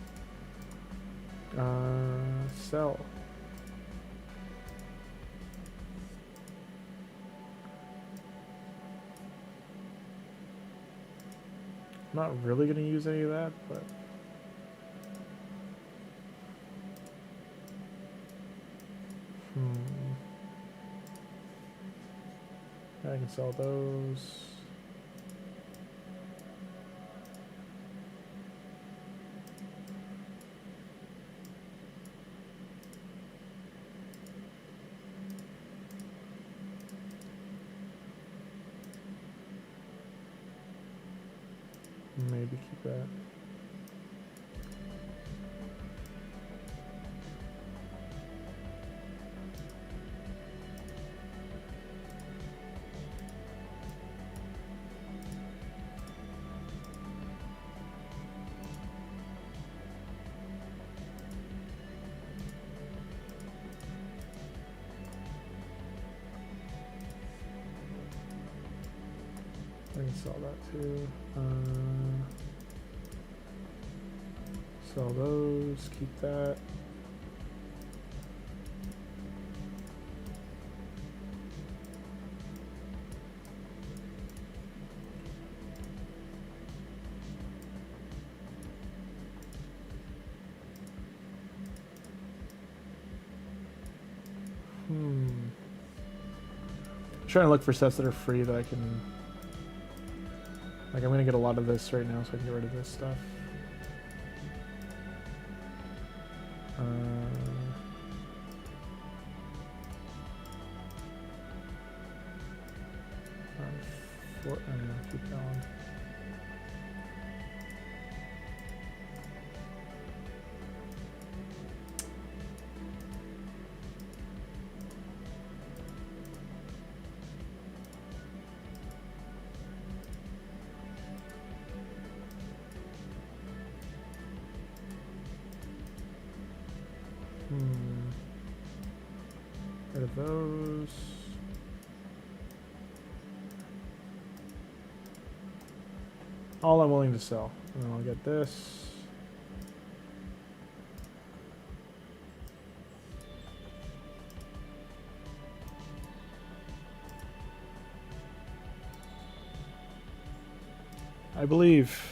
Sell. I'm not really going to use any of that, but... I can sell those. Maybe keep that. sell that too. Sell those, keep that. Trying to look for sets that are free that I can, like, I'm gonna get a lot of this right now so I can get rid of this stuff. Keep going. Rid of those. All I'm willing to sell. And then I'll get this. I believe.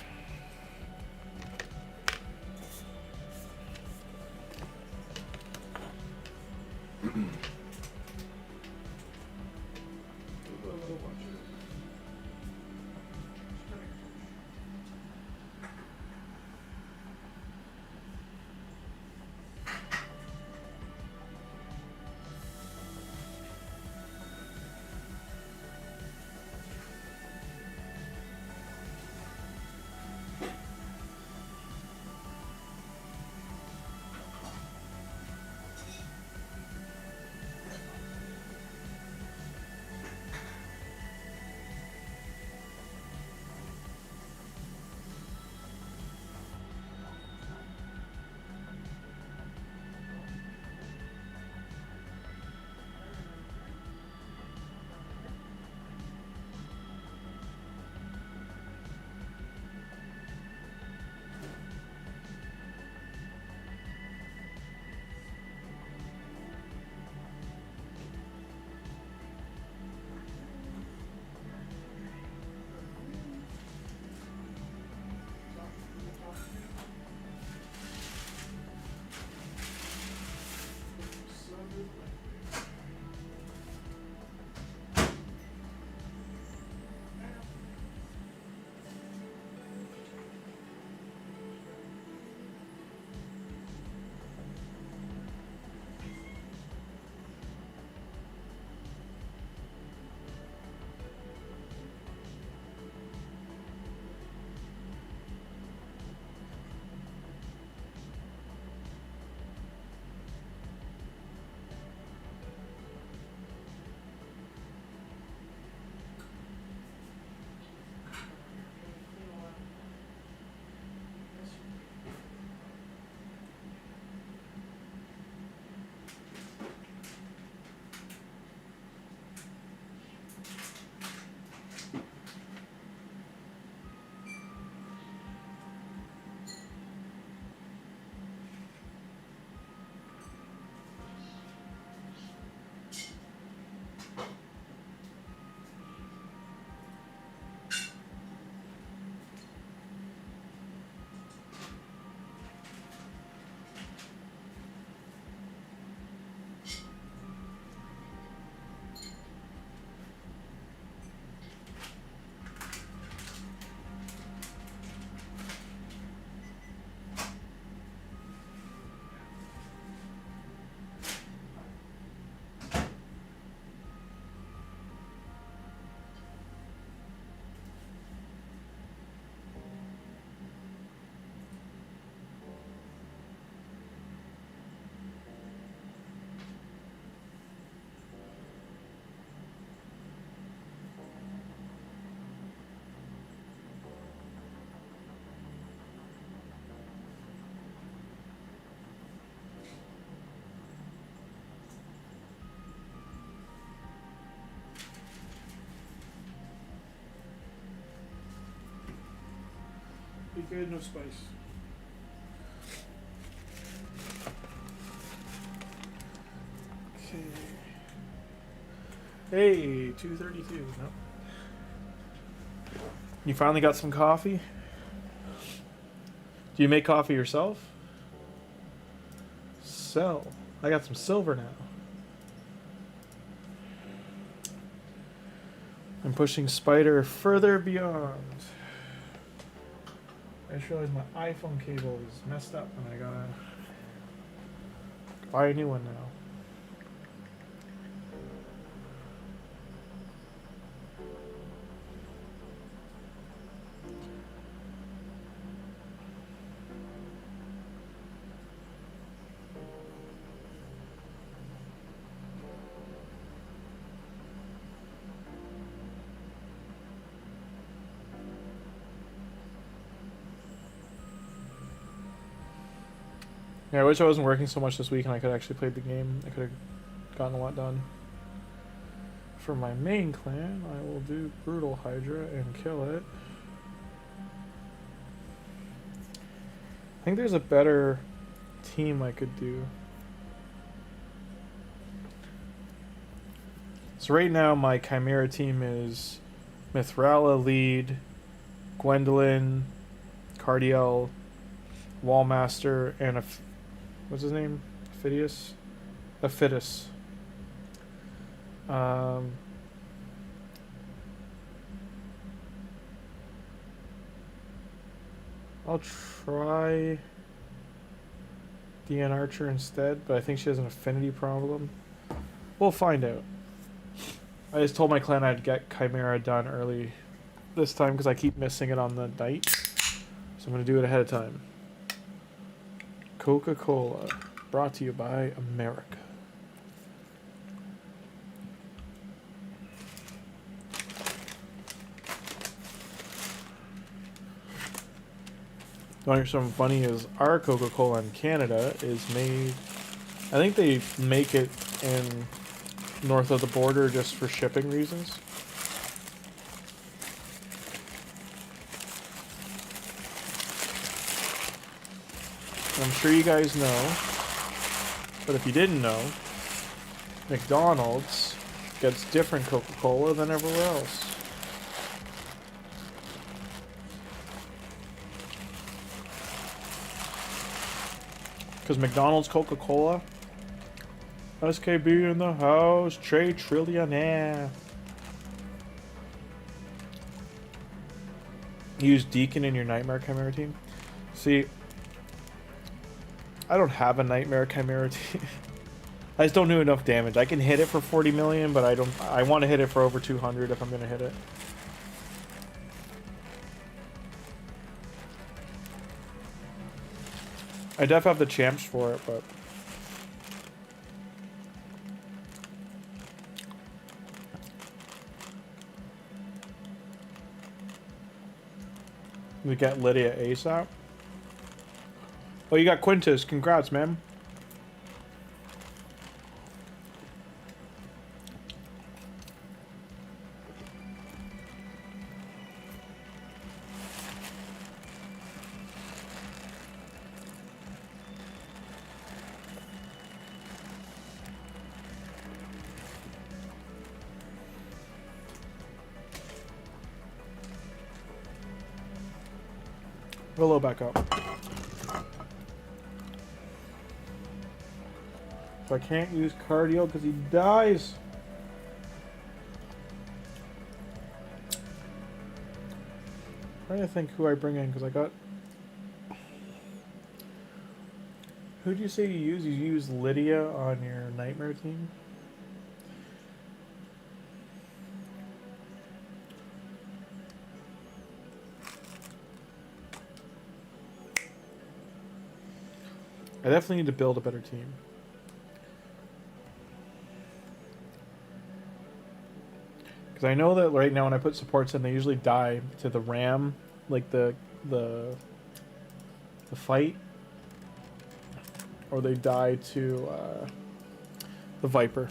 Be good, no spice. Okay. Hey, 232. No. You finally got some coffee? Do you make coffee yourself? Sell. I got some silver now. I'm pushing Spider further beyond. I just realized my iPhone cable is messed up and I gotta buy a new one now. Yeah, I wish I wasn't working so much this week and I could actually play the game. I could have gotten a lot done. For my main clan, I will do Brutal Hydra and kill it. I think there's a better team I could do. So right now my Chimera team is Mithrala lead, Gwendolyn, Cardiel, Wallmaster, and what's his name? Phidias? Phidias. I'll try Deanne Archer instead, but I think she has an affinity problem. We'll find out. I just told my clan I'd get Chimera done early this time because I keep missing it on the night. So I'm going to do it ahead of time. Coca-Cola, brought to you by America. Something funny is our Coca-Cola in Canada is made, I think they make it in north of the border just for shipping reasons. I'm sure you guys know, but if you didn't know, McDonald's gets different Coca-Cola than everywhere else. Because McDonald's Coca-Cola, SKB in the house, Trey Trillionaire. Use Deacon in your Nightmare Chimera team. See, I don't have a Nightmare Chimera team. I just don't do enough damage. I can hit it for 40 million, but I want to hit it for over 200 if I'm going to hit it. I def have the champs for it, but we get Lydia ASAP. Oh, you got Quintus. Congrats, man. Willow back up. So I can't use Cardio because he dies. I'm trying to think who I bring in because I got... Who do you say you use? You use Lydia on your Nightmare team? I definitely need to build a better team. Because I know that right now when I put supports in, they usually die to the ram, like the fight, or they die to the Viper.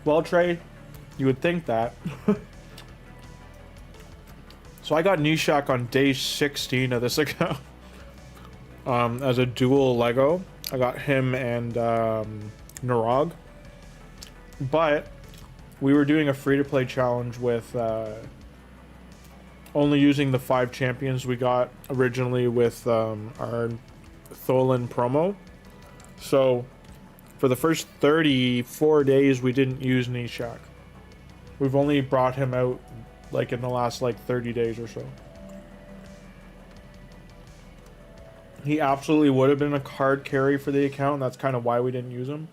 Well, Trey, you would think that. So I got Nishak on day 16 of this account. As a dual Lego. I got him and Narog. But we were doing a free-to-play challenge with only using the 5 champions we got originally with our Tholin promo. So for the first 34 days we didn't use Nishak. We've only brought him out like in the last like 30 days or so. He absolutely would have been a card carry for the account, and that's kind of why we didn't use him.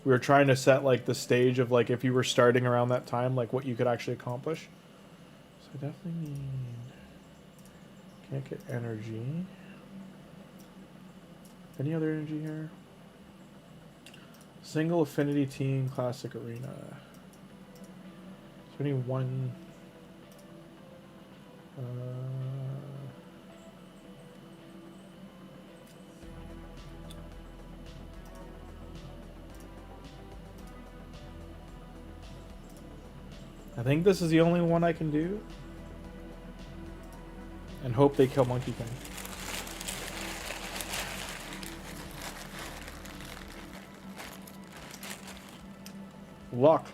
We were trying to set like the stage of like if you were starting around that time, like what you could actually accomplish. So I definitely need... Can't get energy. Any other energy here? Single affinity team classic arena. Is there any one... I think this is the only one I can do. And hope they kill Monkey King. Luck.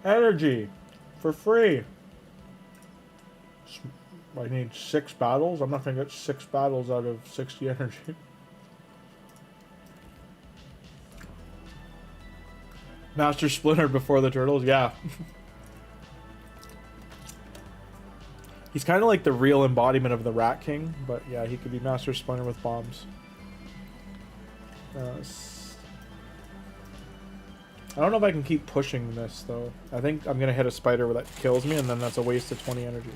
Energy. For free. I need 6 battles. I'm not going to get 6 battles out of 60 energy. Master Splinter before the turtles, yeah. He's kind of like the real embodiment of the Rat King, but yeah, he could be Master Splinter with bombs. I don't know if I can keep pushing this, though. I think I'm going to hit a spider that kills me, and then that's a waste of 20 energy.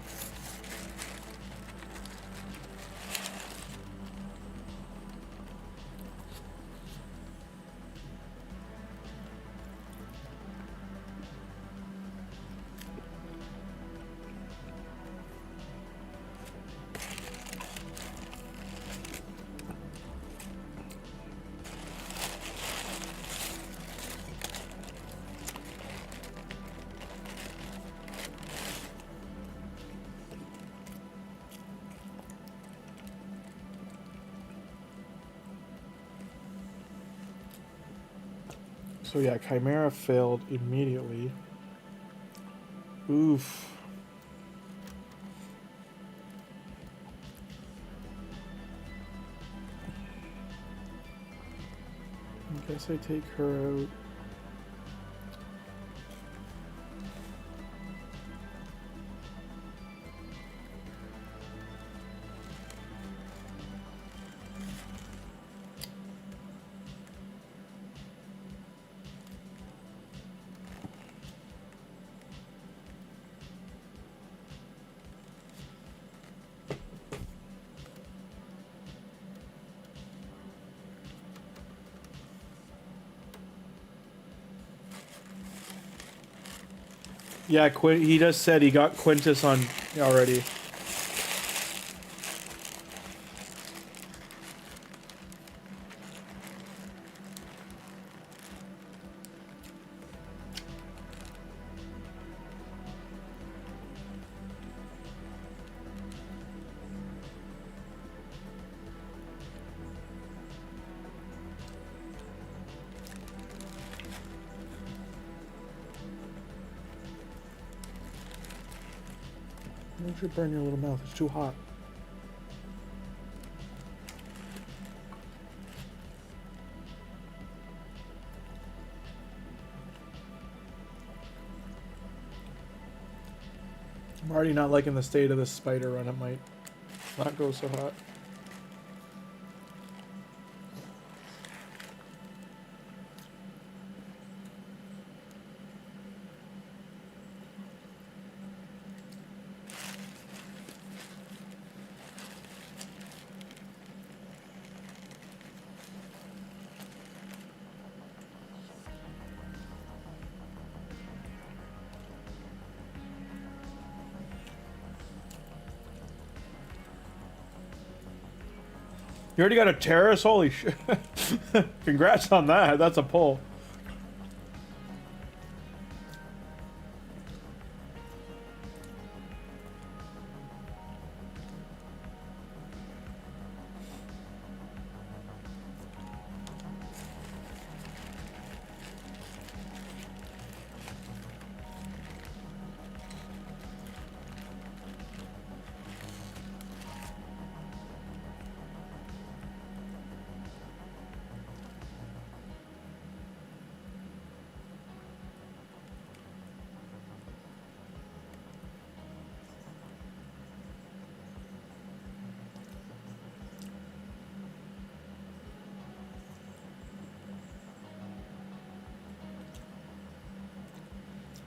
So yeah, Chimera failed immediately. Oof. I guess I take her out. Yeah, he just said he got Quintus on already. Don't you burn your little mouth, it's too hot. I'm already not liking the state of this spider run, it might not go so hot. You already got a terrace? Holy shit. Congrats on that. That's a pull.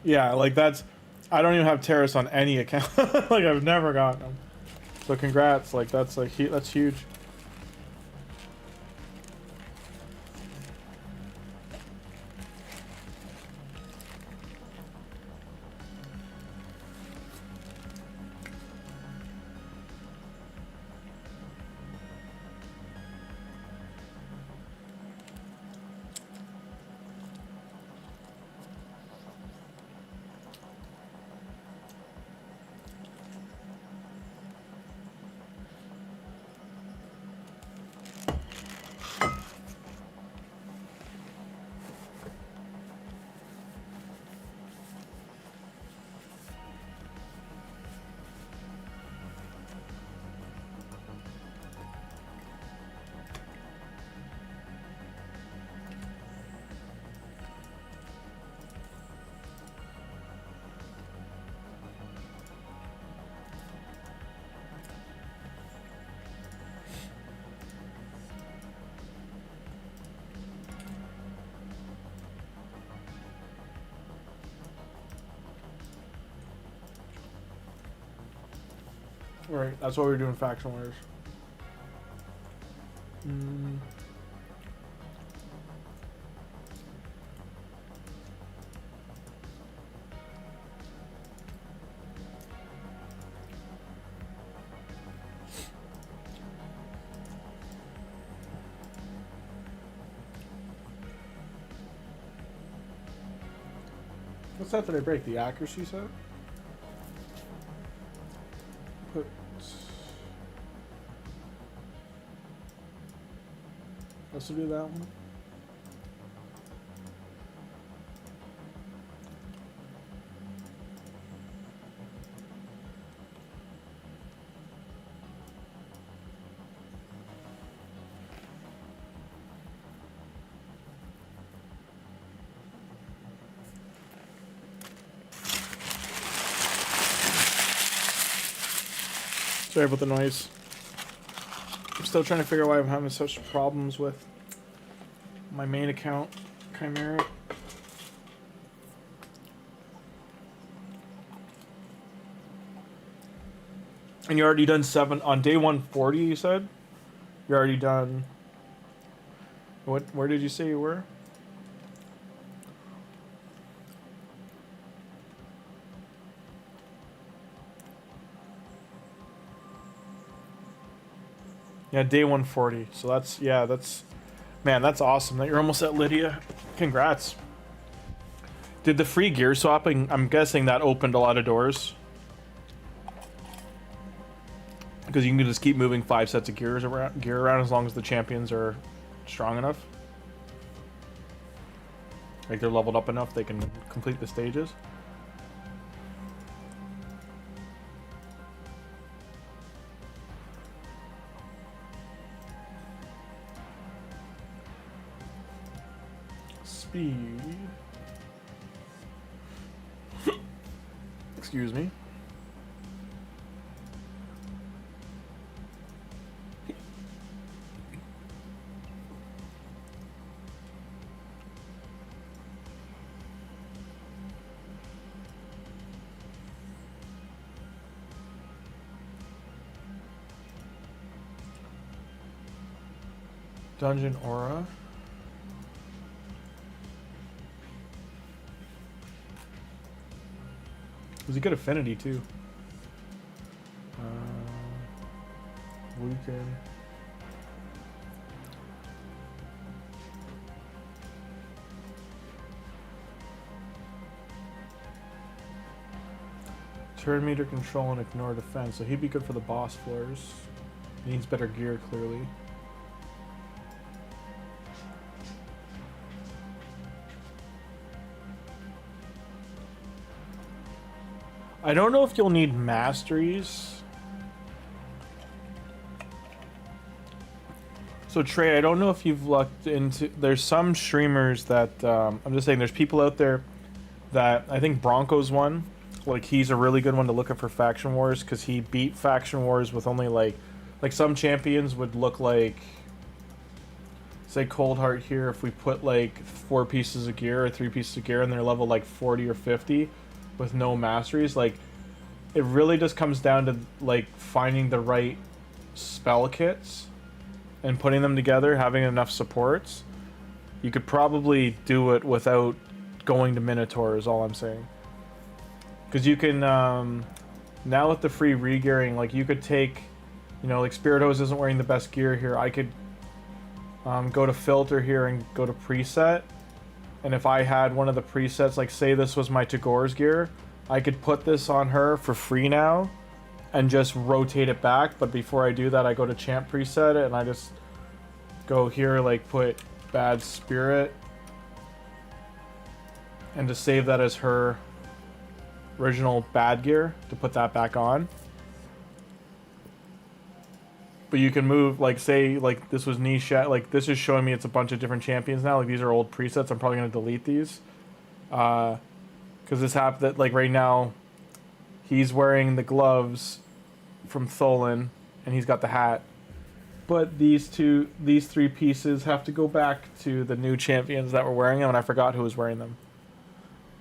Yeah, like that's... I don't even have terrace on any account. Like, I've never gotten them. So congrats, like, that's huge. Right, that's why we're doing faction wars. What set did I break? The accuracy set? Put... Let's do that one. Sorry about the noise. I'm still trying to figure out why I'm having such problems with my main account, Chimera. And you're already done 7 on day 140, you said? You're already done. Where did you say you were? Yeah, day 140. So that's, yeah, that's, man, that's awesome that you're almost at Lydia. Congrats. Did the free gear swapping, I'm guessing that opened a lot of doors. Because you can just keep moving 5 sets of gear around as long as the champions are strong enough. Like they're leveled up enough they can complete the stages. Speed. Excuse me. Dungeon Aura. Was a good affinity too. Volkin. Turn meter control and ignore defense. So he'd be good for the boss floors. Needs better gear, clearly. I don't know if you'll need masteries. So Trey, I don't know if you've looked into... There's some streamers that... I'm just saying, there's people out there that... I think Bronco's one. Like, he's a really good one to look at for Faction Wars, because he beat Faction Wars with only, like some champions would look like... Say Coldheart here, if we put, like, 4 pieces of gear or 3 pieces of gear, and they're level, like, 40 or 50... with no masteries. Like, it really just comes down to like finding the right spell kits and putting them together, having enough supports. You could probably do it without going to Minotaur, is all I'm saying. Because you can now with the free re-gearing, like you could take, you know, like Spirit Hose isn't wearing the best gear here. I could go to filter here and go to preset. And if I had one of the presets, like say this was my Tagoar's gear, I could put this on her for free now and just rotate it back. But before I do that, I go to champ preset and I just go here, like put bad spirit and to save that as her original bad gear to put that back on. But you can move, like, say, like, this was niche, like, this is showing me it's a bunch of different champions now. Like, these are old presets. I'm probably going to delete these. Because this happened, that, like, right now, he's wearing the gloves from Tholin, and he's got the hat. But these 3 pieces have to go back to the new champions that were wearing them, and I forgot who was wearing them.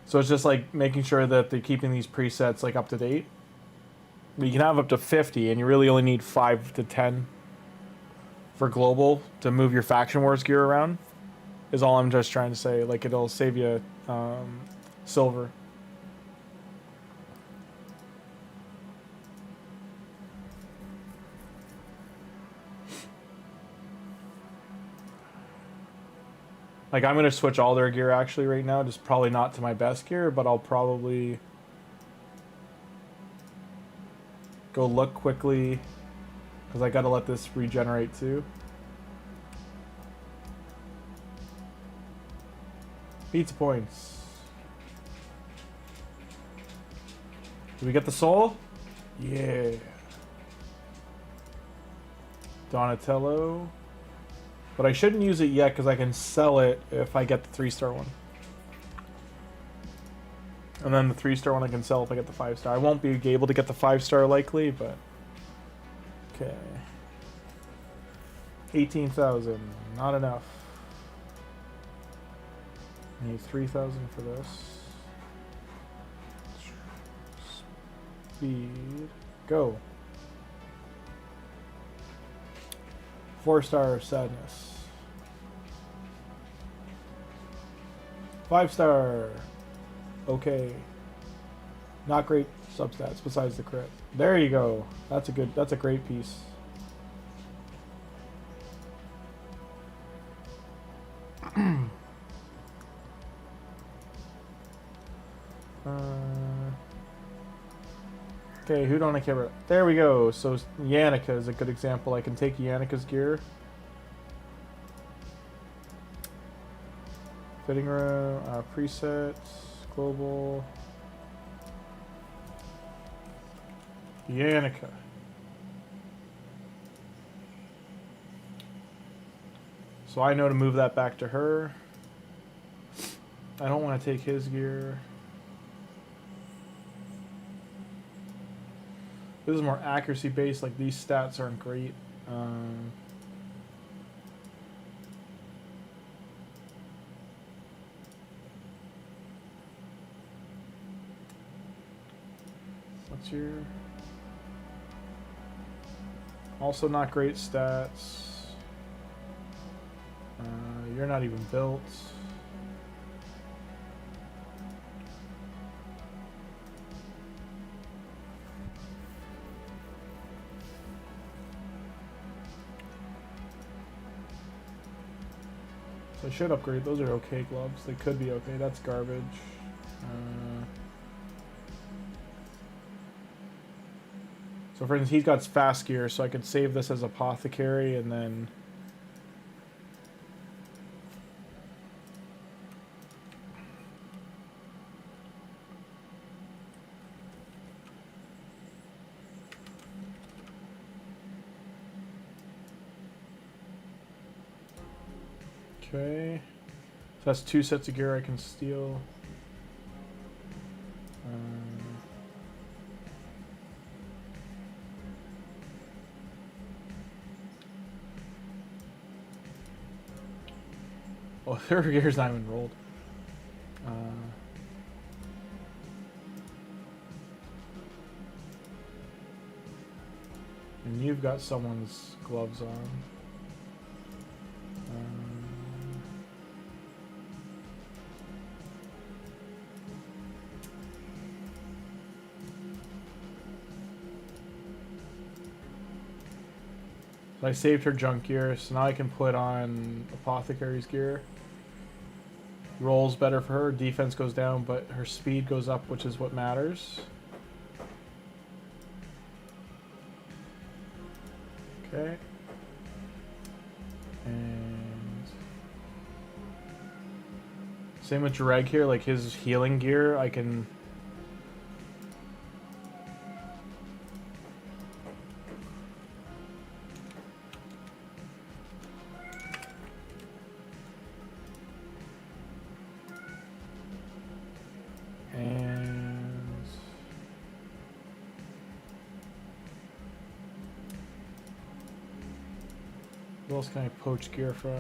So it's just, like, making sure that they're keeping these presets, like, up to date. You can have up to 50, and you really only need 5 to 10 for global to move your Faction Wars gear around, is all I'm just trying to say. Like, it'll save you silver. Like, I'm going to switch all their gear, actually, right now. Just probably not to my best gear, but I'll probably... go look quickly, because I gotta let this regenerate too. Pizza points. Do we get the soul? Yeah. Donatello. But I shouldn't use it yet because I can sell it if I get the 3-star one. And then the 3-star one I can sell if I get the 5-star. I won't be able to get the 5-star likely, but... Okay. 18,000. Not enough. I need 3,000 for this. Speed. Go. 4-star sadness. 5-star. Okay. Not great substats besides the crit. There you go. That's a great piece. Okay, who don't I care about? There we go. So Yannicka is a good example. I can take Yannicka's gear. Fitting room, presets, global. Yannicka. So I know to move that back to her. I don't want to take his gear. This is more accuracy based, like these stats aren't great. What's your... Also not great stats. You're not even built. So I should upgrade. Those are okay gloves. They could be okay. That's garbage. So for instance, he's got fast gear, so I could save this as apothecary and then... Okay. So that's 2 sets of gear I can steal. Oh, their gear's not even rolled. And you've got someone's gloves on. So I saved her junk gear, so now I can put on apothecary's gear. Rolls better for her, defense goes down, but her speed goes up, which is what matters. Okay. And same with Dreg here, like his healing gear, I can... What else can I poach gear from?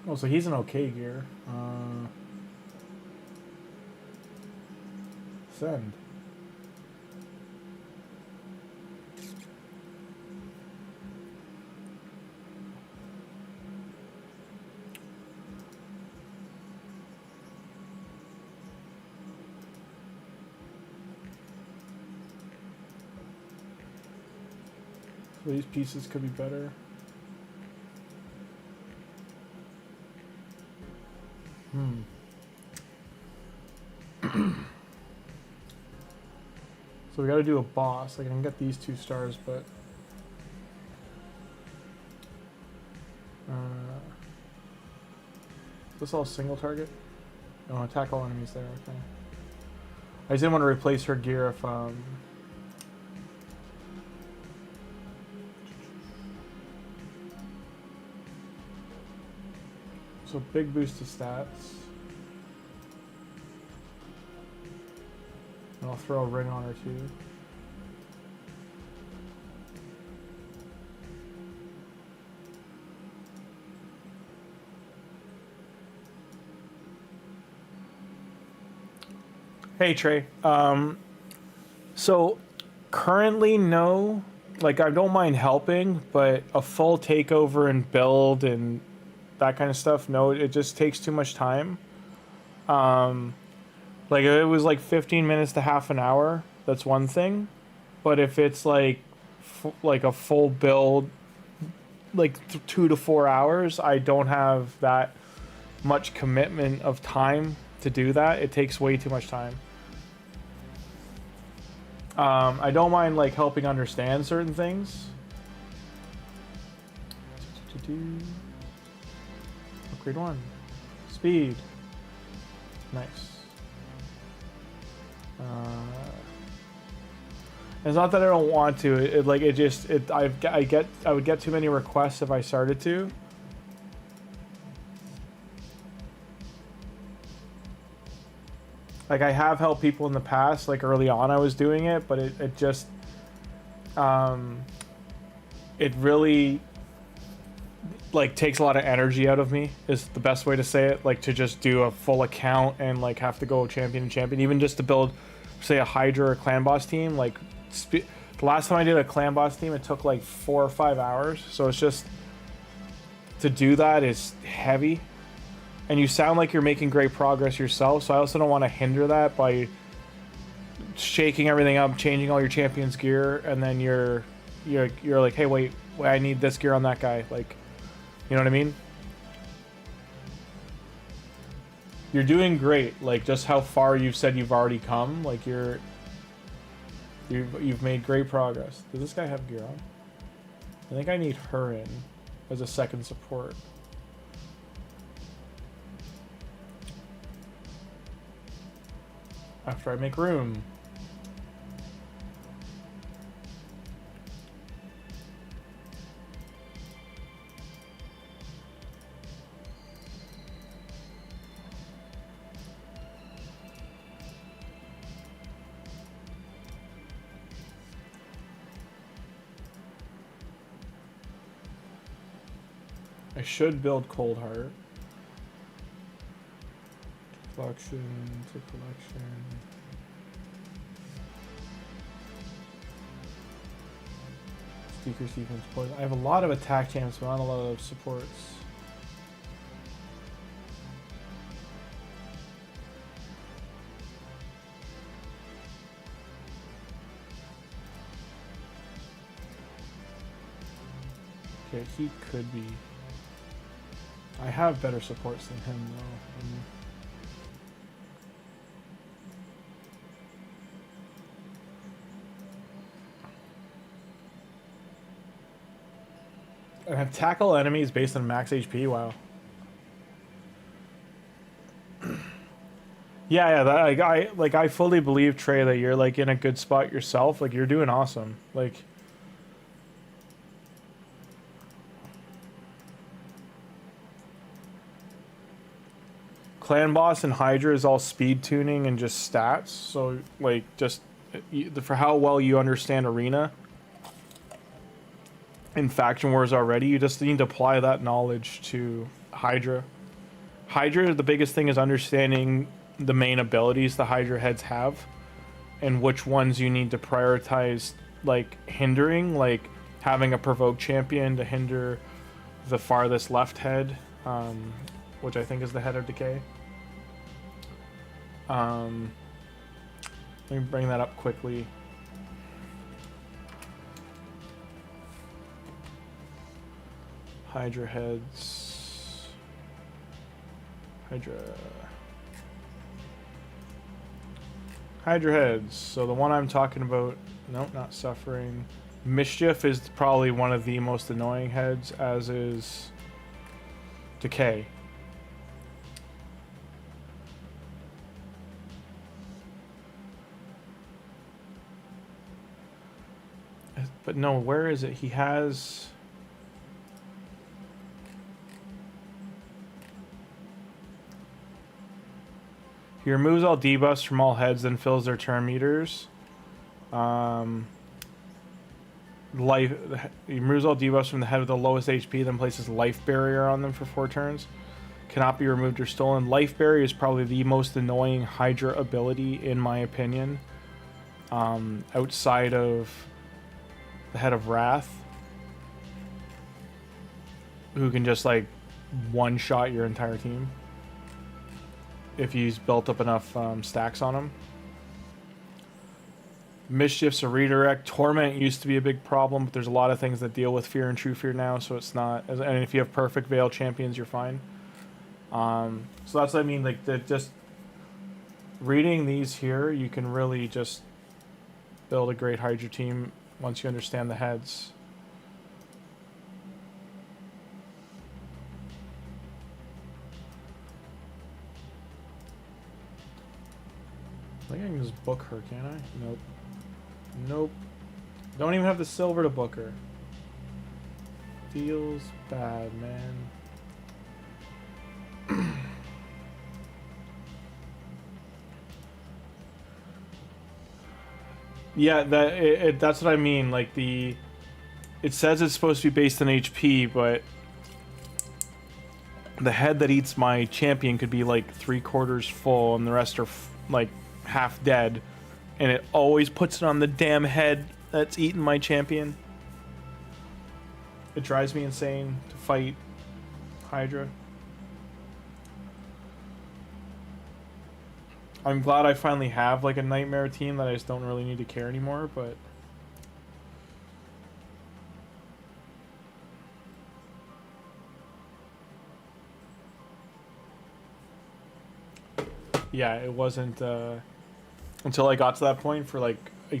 Oh, so he's an okay gear. Send. So these pieces could be better. So we got to do a boss. Like I can get these 2 stars, but is this all single target? No, attack all enemies there. Okay. I just didn't want to replace her gear if so big boost to stats. And I'll throw a ring on her too. Hey Trey. So currently no. Like I don't mind helping, but a full takeover and build and that kind of stuff, no, it just takes too much time. Like if it was like 15 minutes to half an hour, that's one thing. But if it's like a full build, like 2 to 4 hours, I don't have that much commitment of time to do that. It takes way too much time. I don't mind like helping understand certain things. Upgrade 1. Speed. Nice. It's not that I don't want to. I would get too many requests if I started to. Like I have helped people in the past. Like early on, I was doing it, but it just it really like takes a lot of energy out of me. Is the best way to say it. Like to just do a full account and like have to go champion to champion, even just to build, say, a Hydra or clan boss team. Like the last time I did a clan boss team, it took like 4 or 5 hours. So it's just to do that is heavy. and you sound like you're making great progress yourself, so I also don't want to hinder that by shaking everything up, changing all your champion's gear, and then you're like, hey, wait, I need this gear on that guy. Like, you know what I mean? You're doing great. Like, just how far you've said you've already come. Like, you've made great progress. Does this guy have gear on? I think I need her in as a second support. After I make room. I should build Cold Heart. Collection to collection. Decrease defense poison. I have a lot of attack champs, but not a lot of supports. Okay, he could be. I have better supports than him, though. And have tackle enemies based on max HP. Wow. Yeah, that I fully believe, Trey, that you're like in a good spot yourself. Like, you're doing awesome. Like, Clan Boss and Hydra is all speed tuning and just stats. So, like, just for how well you understand Arena in Faction Wars already, you just need to apply that knowledge to Hydra. Hydra, the biggest thing is understanding the main abilities the Hydra heads have and which ones you need to prioritize, like, hindering, like having a provoke champion to hinder the farthest left head, which I think is the head of decay. Let me bring that up quickly. Hydra heads. Hydra heads. So the one I'm talking about, nope, not Suffering. Mischief is probably one of the most annoying heads, as is Decay. But no, where is it? He has... He removes all debuffs from all heads, then fills their turn meters. He removes all debuffs from the head with the lowest HP, then places Life Barrier on them for 4 turns. Cannot be removed or stolen. Life Barrier is probably the most annoying Hydra ability, in my opinion. Outside of the Head of Wrath, who can just, like, one-shot your entire team if he's built up enough stacks on him. Mischief's a redirect. Torment used to be a big problem, but there's a lot of things that deal with Fear and True Fear now, so it's not... And if you have Perfect Veil champions, you're fine. So that's what I mean, like, just reading these here, you can really just build a great Hydra team once you understand the heads. I think I can just book her, can't I? Nope. Nope. Don't even have the silver to book her. Feels bad, man. Yeah, that's what I mean. Like, it says it's supposed to be based on HP, but the head that eats my champion could be like 3/4 full, and the rest are like half dead, and it always puts it on the damn head that's eating my champion. It drives me insane to fight Hydra. I'm glad I finally have like a nightmare team that I just don't really need to care anymore, but yeah, it wasn't until I got to that point for like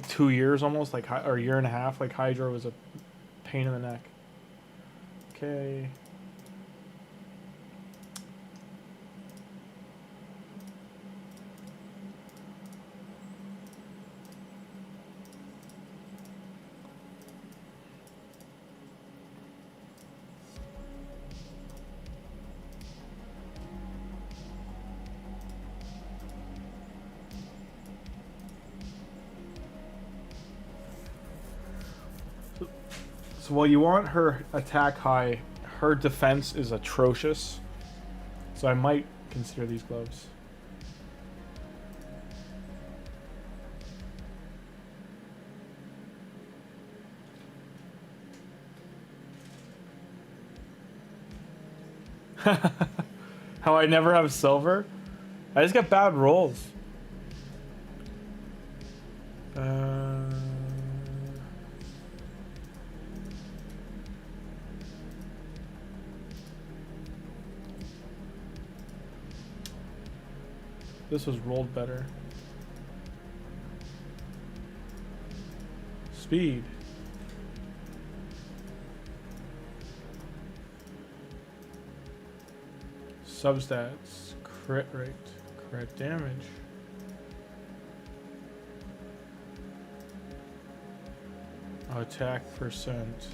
2 years almost, like or a year and a half. Like Hydra was a pain in the neck. Okay. So while you want her attack high, her defense is atrocious. So I might consider these gloves. How I never have silver? I just get bad rolls. This was rolled better. Speed. Substats. Crit rate. Crit damage. Attack percent.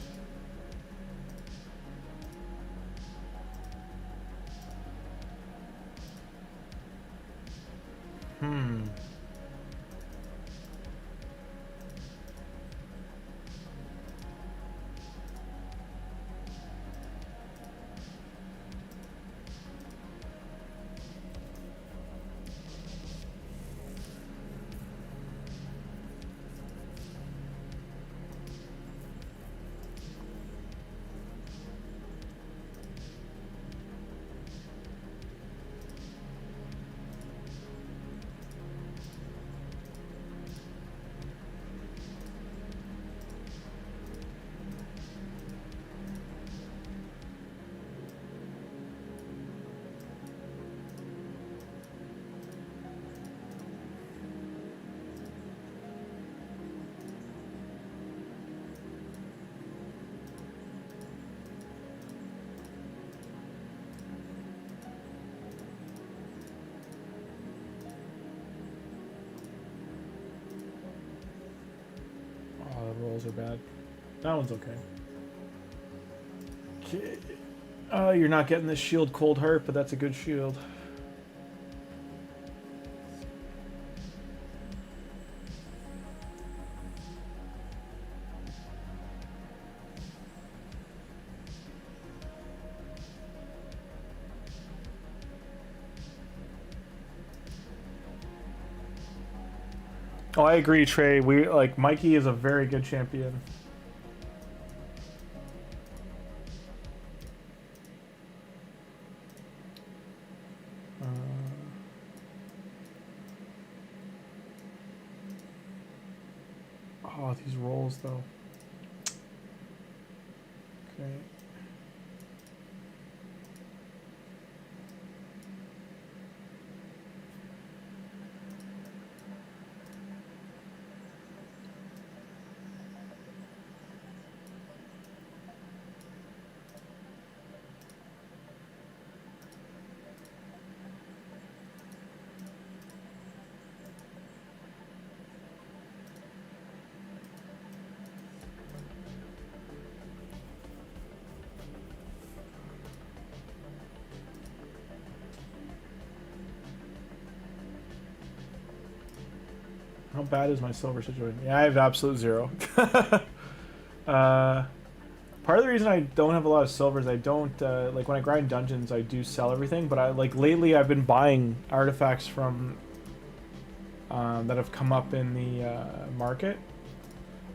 Rolls are bad. That one's okay. Okay. You're not getting this shield Cold Heart, but that's a good shield. Oh, I agree, Trey. Mikey is a very good champion. Oh, these rolls though. Okay. How bad is my silver situation? Yeah, I have absolute zero. Part of the reason I don't have a lot of silver is I don't like when I grind dungeons. I do sell everything, but I lately I've been buying artifacts from that have come up in the market.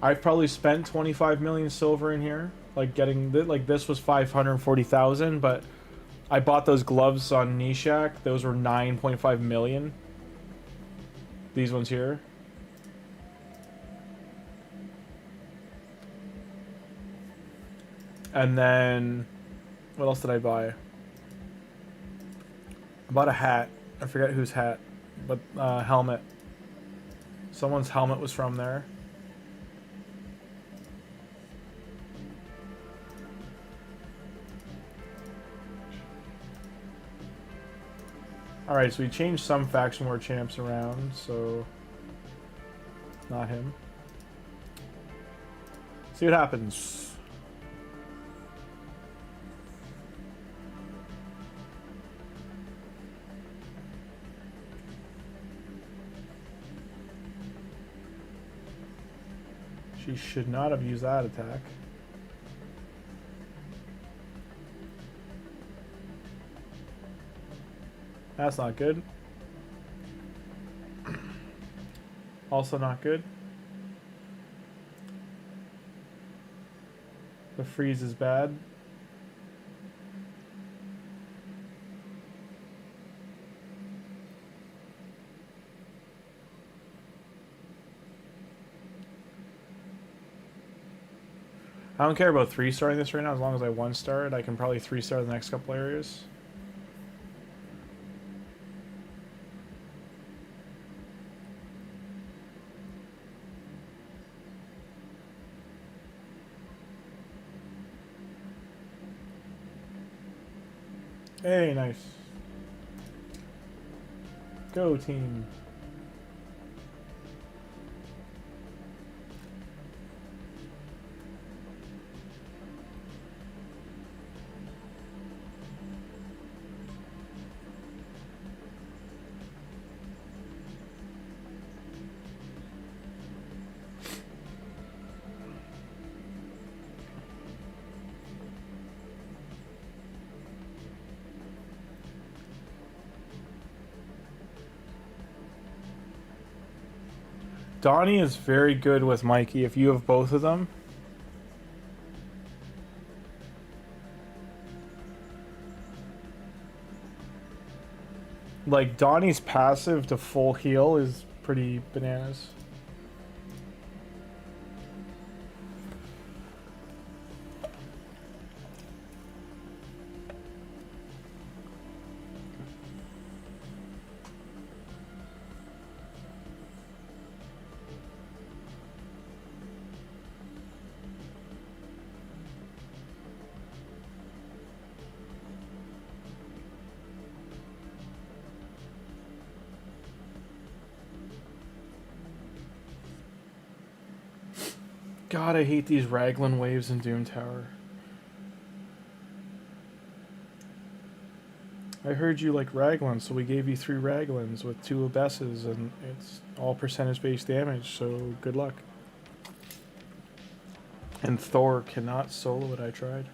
I've probably spent 25 million silver in here. Like getting this was 540,000, but I bought those gloves on Nishak. Those were 9.5 million. These ones here. And then, what else did I buy? I bought a hat. I forget whose hat, but helmet. Someone's helmet was from there. Alright, so we changed some faction war champs around, so not him. See what happens. She should not have used that attack. That's not good. Also not good. The freeze is bad. I don't care about 3-starring this right now. As long as I 1-star it, I can probably 3-star the next couple areas. Hey, nice. Go team. Donnie is very good with Mikey if you have both of them. Like, Donnie's passive to full heal is pretty bananas. God, I hate these Raglan waves in Doom Tower. I heard you like Raglan, so we gave you 3 Raglans with 2 Abesses, and it's all percentage-based damage, so good luck. And Thor cannot solo it, I tried.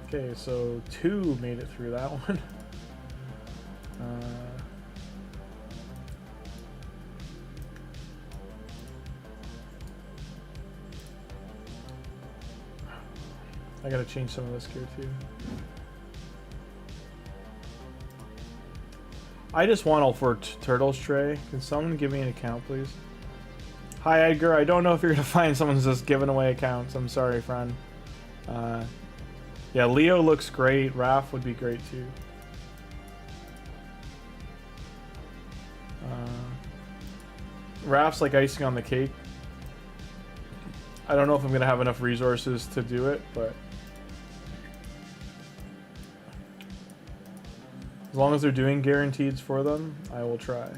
Okay, so 2 made it through that one. I gotta change some of this gear too. I just want all 4 turtles tray. Can someone give me an account, please? Hi Edgar, I don't know if you're gonna find someone who's just giving away accounts. I'm sorry, friend. Yeah, Leo looks great. Raph would be great too. Raph's like icing on the cake. I don't know if I'm gonna have enough resources to do it, but as long as they're doing guaranteeds for them, I will try.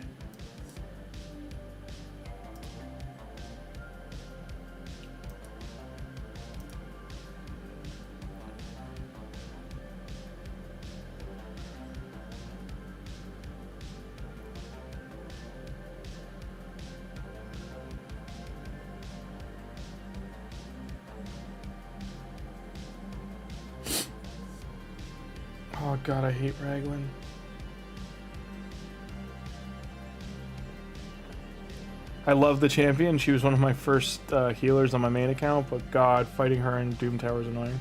Oh god, I hate Raglan. I love the champion. She was one of my first healers on my main account, but god, fighting her in Doom Tower is annoying.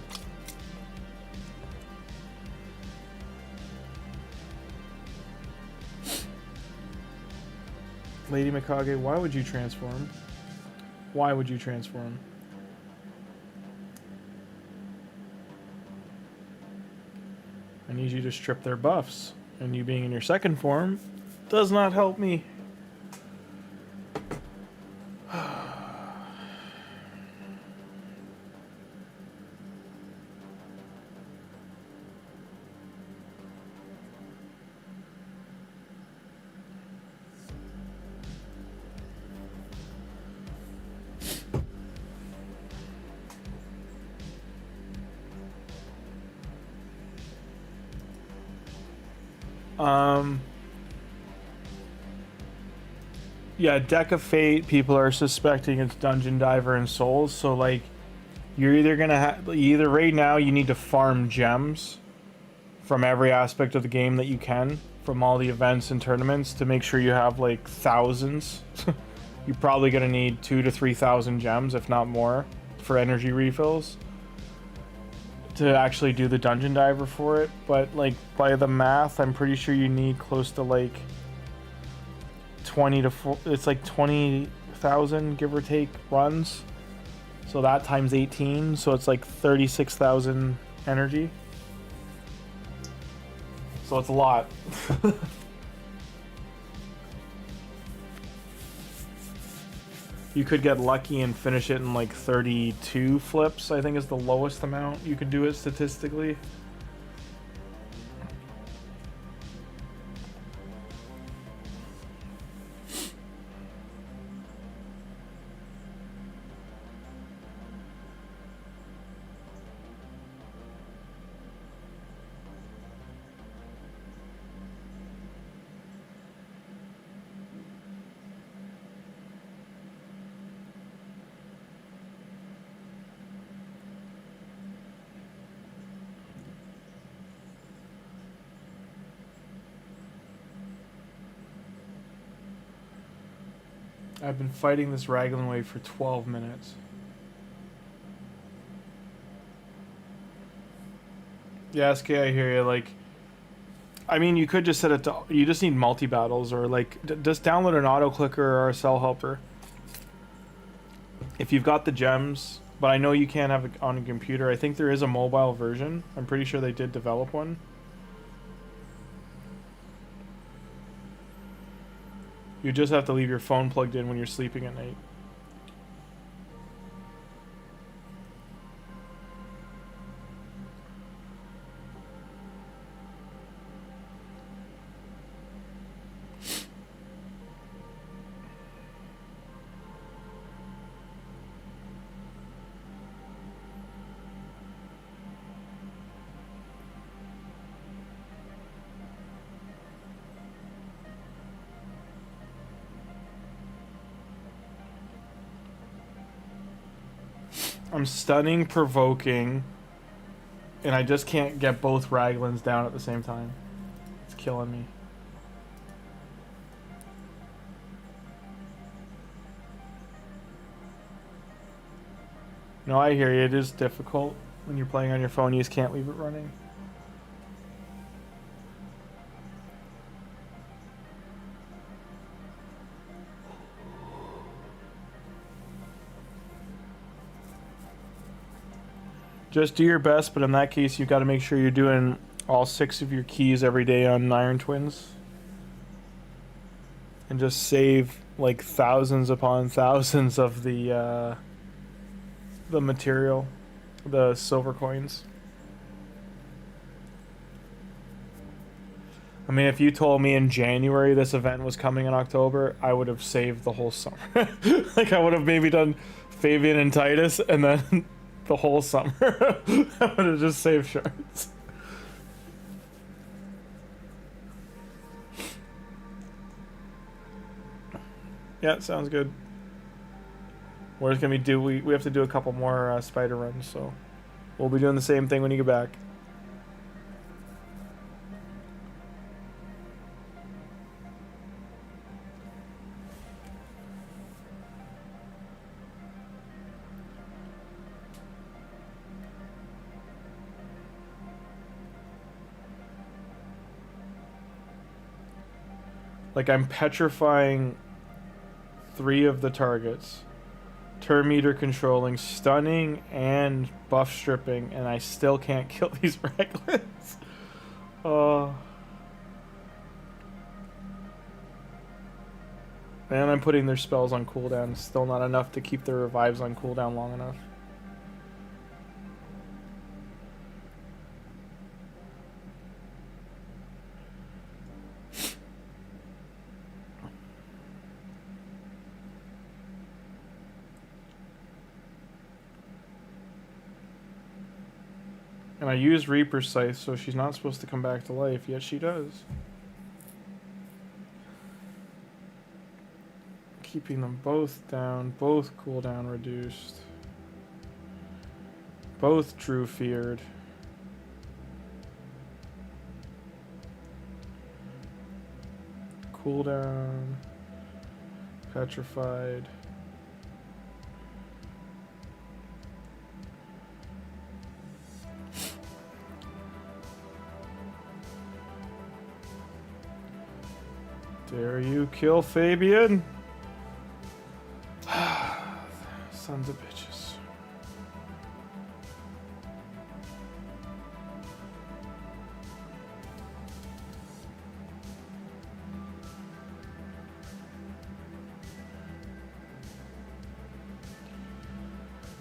Lady Mikage, why would you transform? Why would you transform? I need you to strip their buffs. And you being in your second form does not help me. Yeah, Deck of Fate, people are suspecting it's Dungeon Diver and Souls, so like, you're either gonna have, either right now you need to farm gems from every aspect of the game that you can, from all the events and tournaments, to make sure you have like thousands. You're probably gonna need 2,000 to 3,000 gems, if not more, for energy refills to actually do the Dungeon Diver for it. But like, by the math, I'm pretty sure you need close to like 20 to 40, it's like 20,000 give or take runs, so that times 18, so it's like 36,000 energy, so it's a lot. You could get lucky and finish it in like 32 flips, I think is the lowest amount you could do it statistically. I've been fighting this Raglan wave for 12 minutes. Yeah, SK, I hear you. Like, I mean, you could just set it to, you just need multi-battles, or like, just download an auto-clicker or a cell helper. If you've got the gems, but I know you can't have it on a computer. I think there is a mobile version. I'm pretty sure they did develop one. You just have to leave your phone plugged in when you're sleeping at night. I'm stunning, provoking, and I just can't get both Raglans down at the same time. It's killing me. No, I hear you. It is difficult when you're playing on your phone. You just can't leave it running. Just do your best, but in that case, you've got to make sure you're doing all 6 of your keys every day on Iron Twins. And just save like thousands upon thousands of the material, the silver coins. I mean, if you told me in January this event was coming in October, I would have saved the whole summer. Like, I would have maybe done Fabian and Titus, and then the whole summer. I would have just saved shards. Yeah, sounds good. We're just gonna be we have to do a couple more spider runs, so we'll be doing the same thing when you get back. Like, I'm petrifying 3 of the targets. Turn meter controlling, stunning, and buff stripping, and I still can't kill these Reglans. And I'm putting their spells on cooldown. Still not enough to keep their revives on cooldown long enough. And I use Reaper's Scythe, so she's not supposed to come back to life, yet she does. Keeping them both down, both cooldown reduced. Both Drew feared. Cooldown. Petrified. Dare you kill Fabian? Sons of bitches.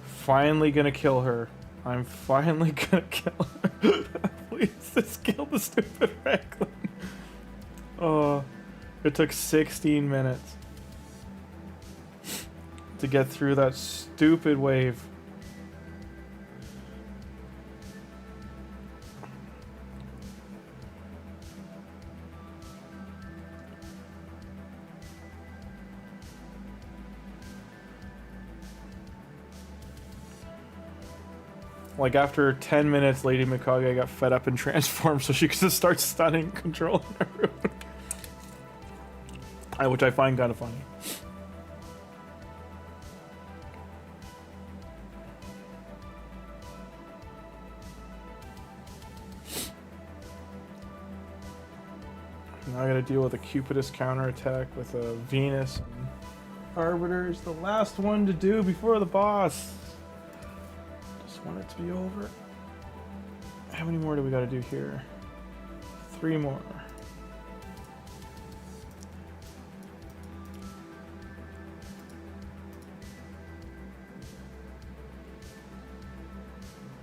Finally gonna kill her. I'm finally gonna kill her. Please just kill the stupid Raglan. Oh. It took 16 minutes to get through that stupid wave. Like after 10 minutes, Lady Mikage got fed up and transformed so she could just start stunning, controlling everyone. Which I find kind of funny. Now I gotta deal with a Cupidus counterattack with a Venus. And Arbiter is the last one to do before the boss. Just want it to be over. How many more do we gotta do here? 3 more.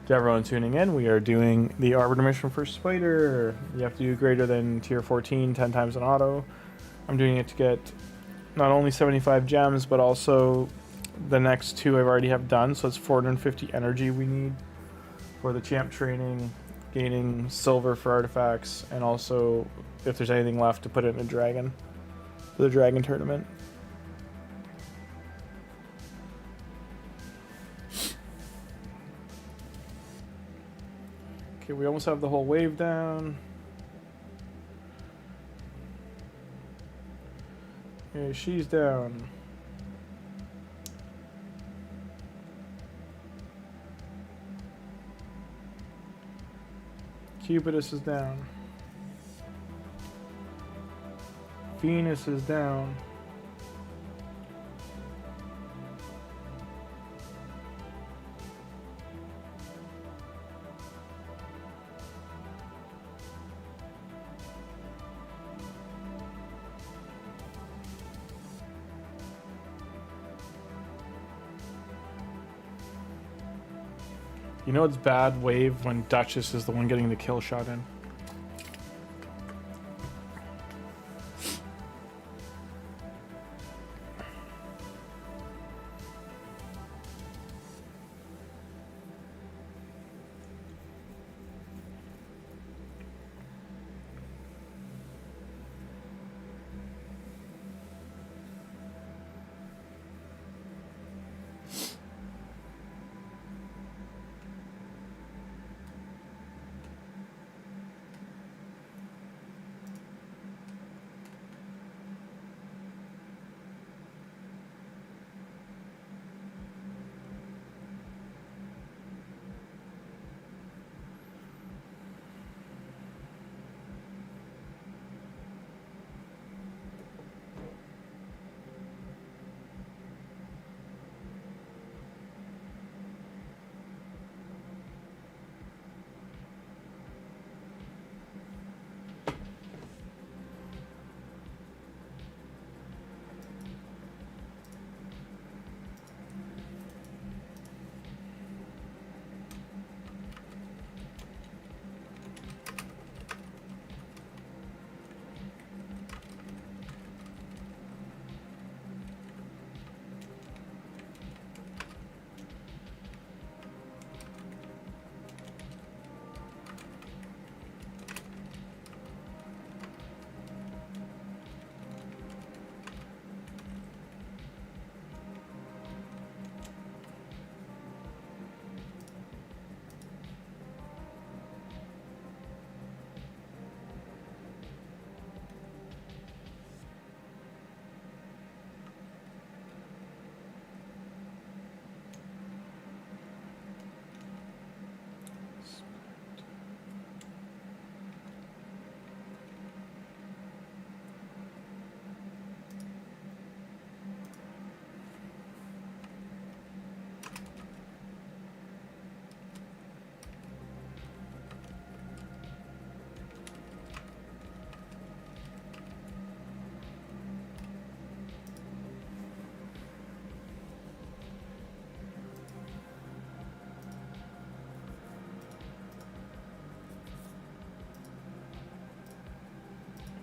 To everyone tuning in, we are doing the Arbiter mission for Spider. You have to do greater than tier 14 10 times in auto. I'm doing it to get not only 75 gems, but also the next 2 I've already have done. So it's 450 energy we need for the champ training, gaining silver for artifacts, and also if there's anything left to put it in a dragon for the dragon tournament. Okay, we almost have the whole wave down. Okay, she's down. Cupidus is down. Venus is down. You know it's bad wave when Duchess is the one getting the kill shot in.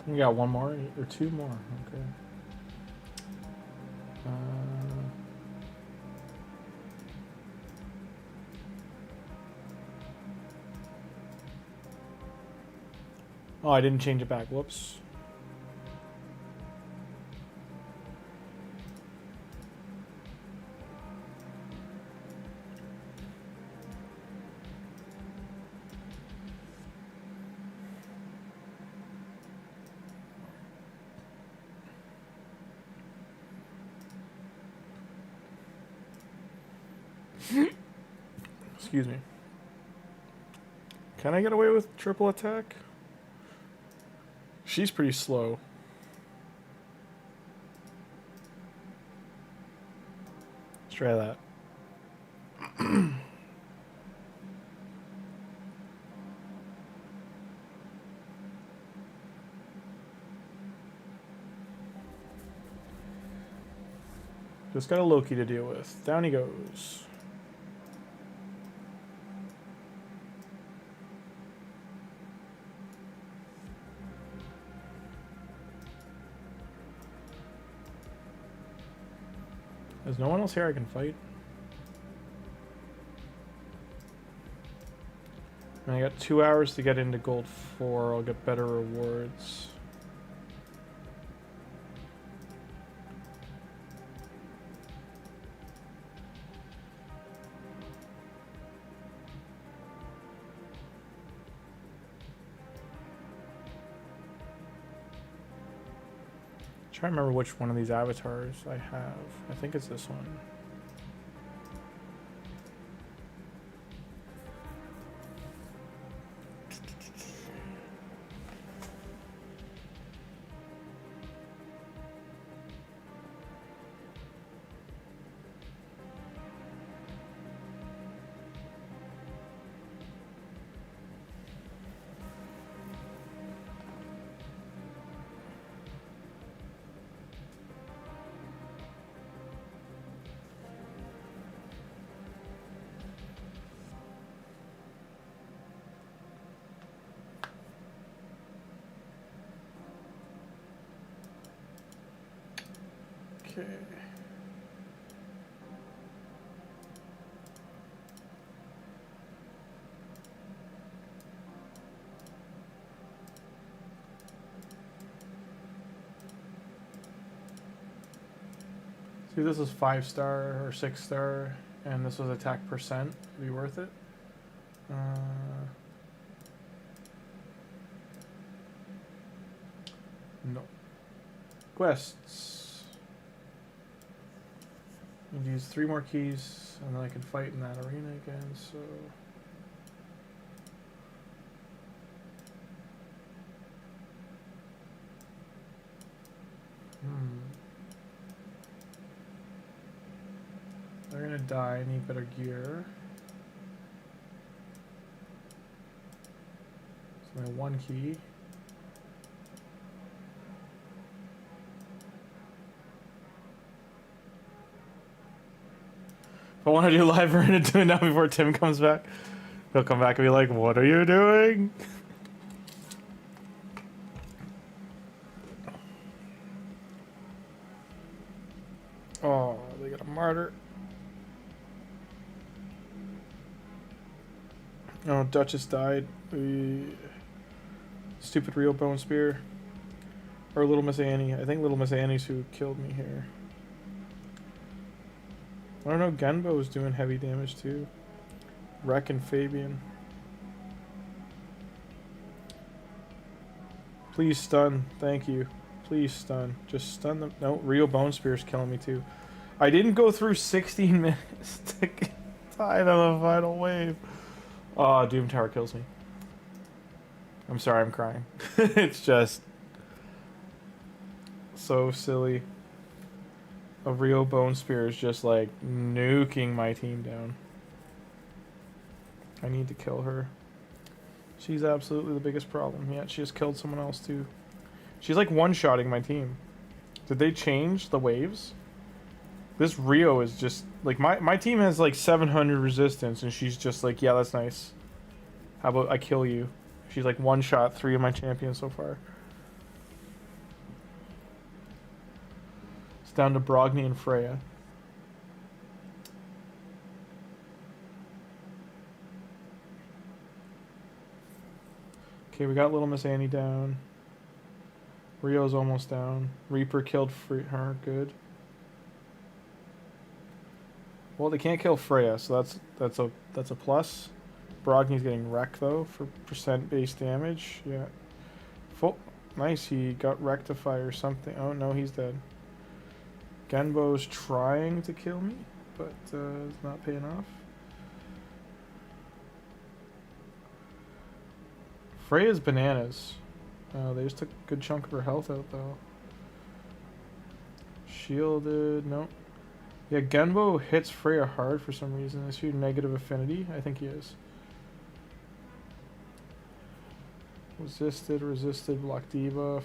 We got one more or two more. Okay. Oh, I didn't change it back. Whoops. Excuse me. Can I get away with triple attack? She's pretty slow. Let's try that. Just got a Loki to deal with. Down he goes. There's no one else here I can fight. And I got 2 hours to get into gold 4. I'll get better rewards. Try to remember which one of these avatars I have. I think it's this one. Okay. See, this is 5-star or 6-star, and this was attack percent. Be worth it. No. Quests. Need to use 3 more keys, and then I can fight in that arena again, so... They're gonna die, I need better gear. So my 1 key. If I want to do live, we're gonna do it now before Tim comes back. He'll come back and be like, "What are you doing?" Oh, they got a martyr. Oh, Duchess died. Stupid real bone spear. Or Little Miss Annie. I think Little Miss Annie's who killed me here. I don't know, Genbo is doing heavy damage too. Wreck and Fabian. Please stun. Thank you. Please stun. Just stun them. No, Rio Bone Spear's killing me too. I didn't go through 16 minutes to get tied on the final wave. Oh, Doom Tower kills me. I'm sorry, I'm crying. It's just so silly. A Rio Bone Spear is just like nuking my team down. I need to kill her. She's absolutely the biggest problem. Yeah, she just killed someone else too. She's like one-shotting my team. Did they change the waves? This Rio is just like my team has like 700 resistance and she's just like, yeah, that's nice. How about I kill you? She's like one-shot 3 of my champions so far. down to Brogni and Freya. Okay, we got Little Miss Annie down. Rio's almost down. Reaper killed her. Good. Well, they can't kill Freya, so that's a plus. Brogni's getting wrecked though for percent-based damage. Yeah. Nice. He got rectify or something. Oh no, he's dead. Genbo's trying to kill me, but it's not paying off. Freya's bananas. They just took a good chunk of her health out though. Shielded. Nope. Yeah, Genbo hits Freya hard for some reason. Is he negative affinity? I think he is. Resisted, block debuff.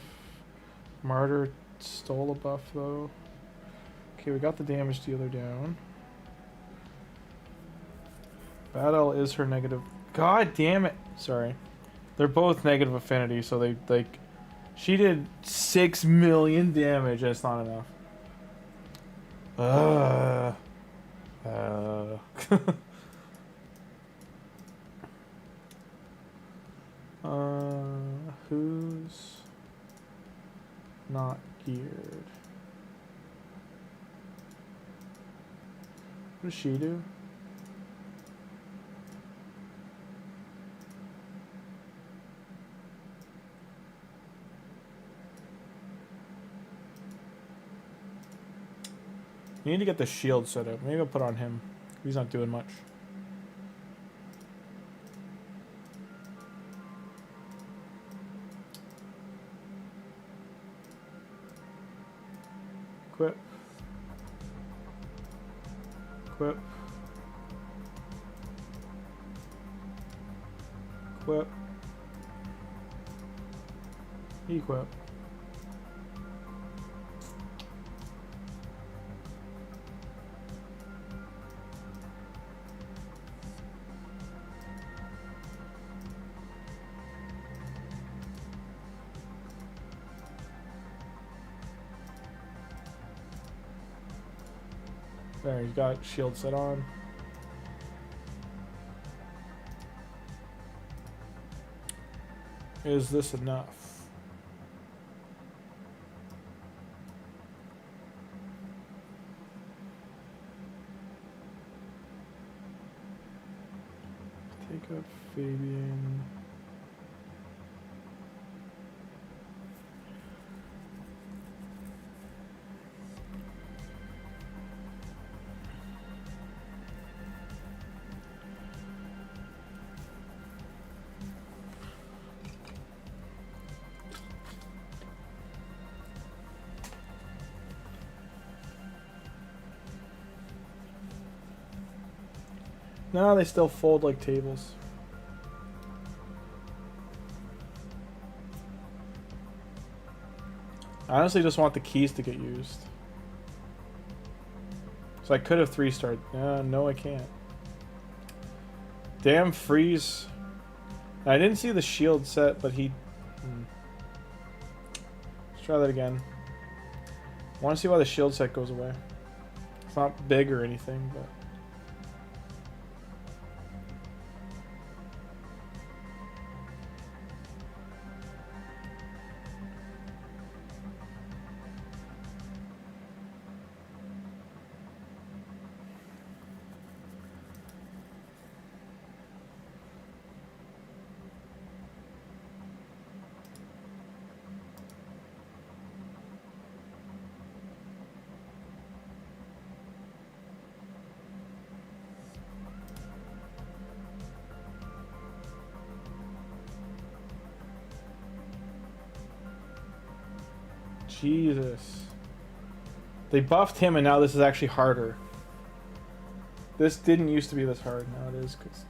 Martyr stole a buff though. Okay, we got the damage dealer down. Battle is her negative. God damn it! Sorry. They're both negative affinity, so they like. She did 6 million damage, and it's not enough. Who's not geared? What does she do? You need to get the shield set up. Maybe I'll put on him. He's not doing much. Equip. Equip. Equip. Equip. There, he's got shield set on. Is this enough? Take up Fabian. No, they still fold like tables. I honestly just want the keys to get used. So I could have 3-starred. No, I can't. Damn, freeze. I didn't see the shield set, but he... Let's try that again. I want to see why the shield set goes away. It's not big or anything, but... Jesus. They buffed him and now this is actually harder. This didn't used to be this hard. Now it is because...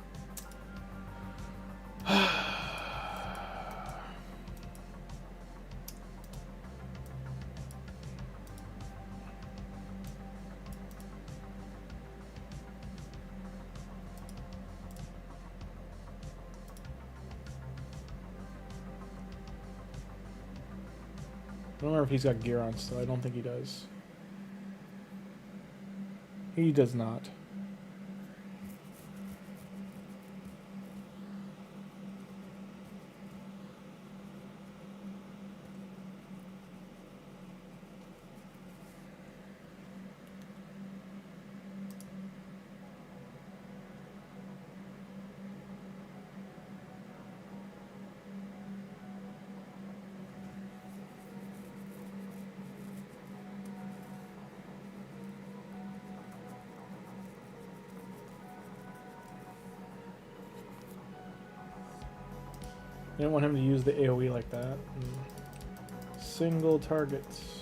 I don't remember if he's got gear on still. I don't think he does. He does not. I didn't want him to use the AoE like that. Single targets.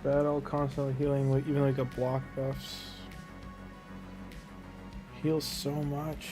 Battle, constantly healing, even though you got block buffs. Heals so much.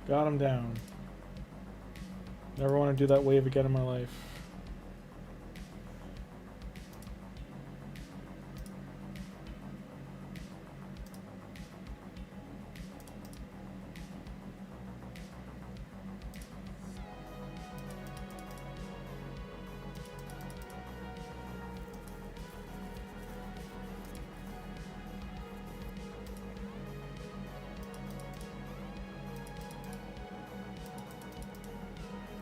Got him down. Never want to do that wave again in my life.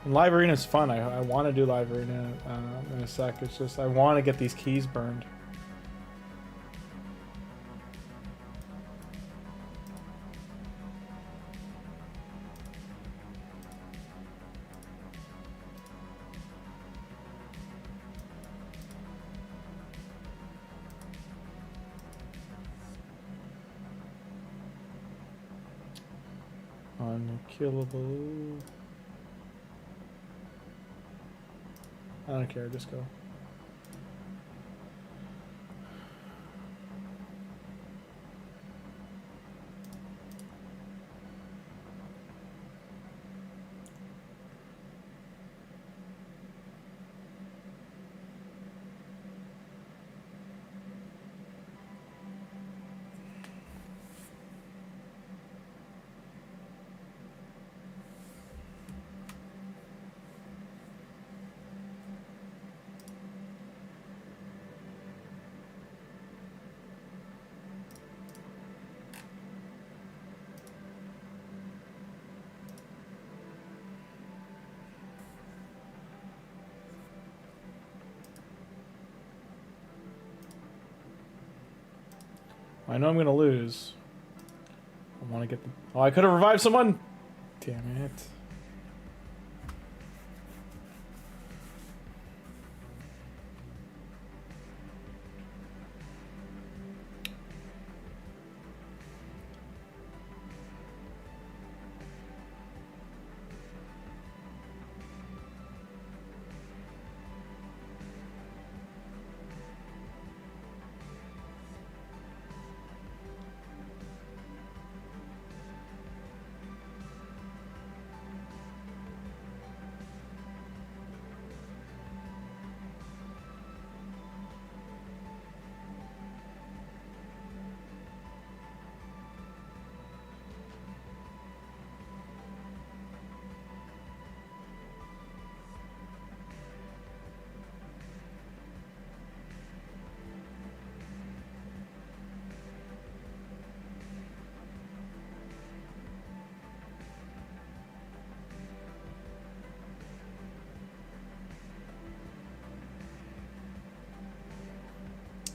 And live arena is fun. I want to do live arena in a sec. It's just I want to get these keys burned. Unkillable. I don't care, just go. I know I'm gonna lose. I want to get the... Oh, I could have revived someone! Damn it.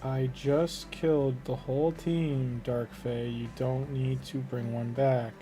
I just killed the whole team, Dark Fae. You don't need to bring one back.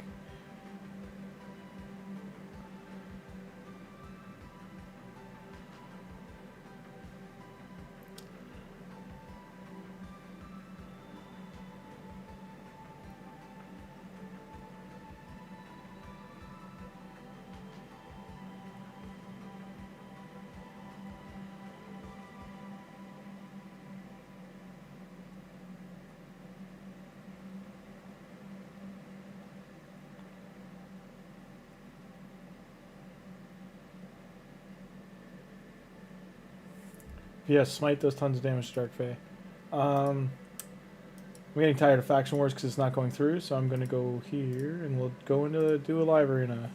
Yes, smite does tons of damage to Dark Fae. I'm getting tired of Faction Wars because it's not going through, so I'm going to go here and we'll go into do a live arena.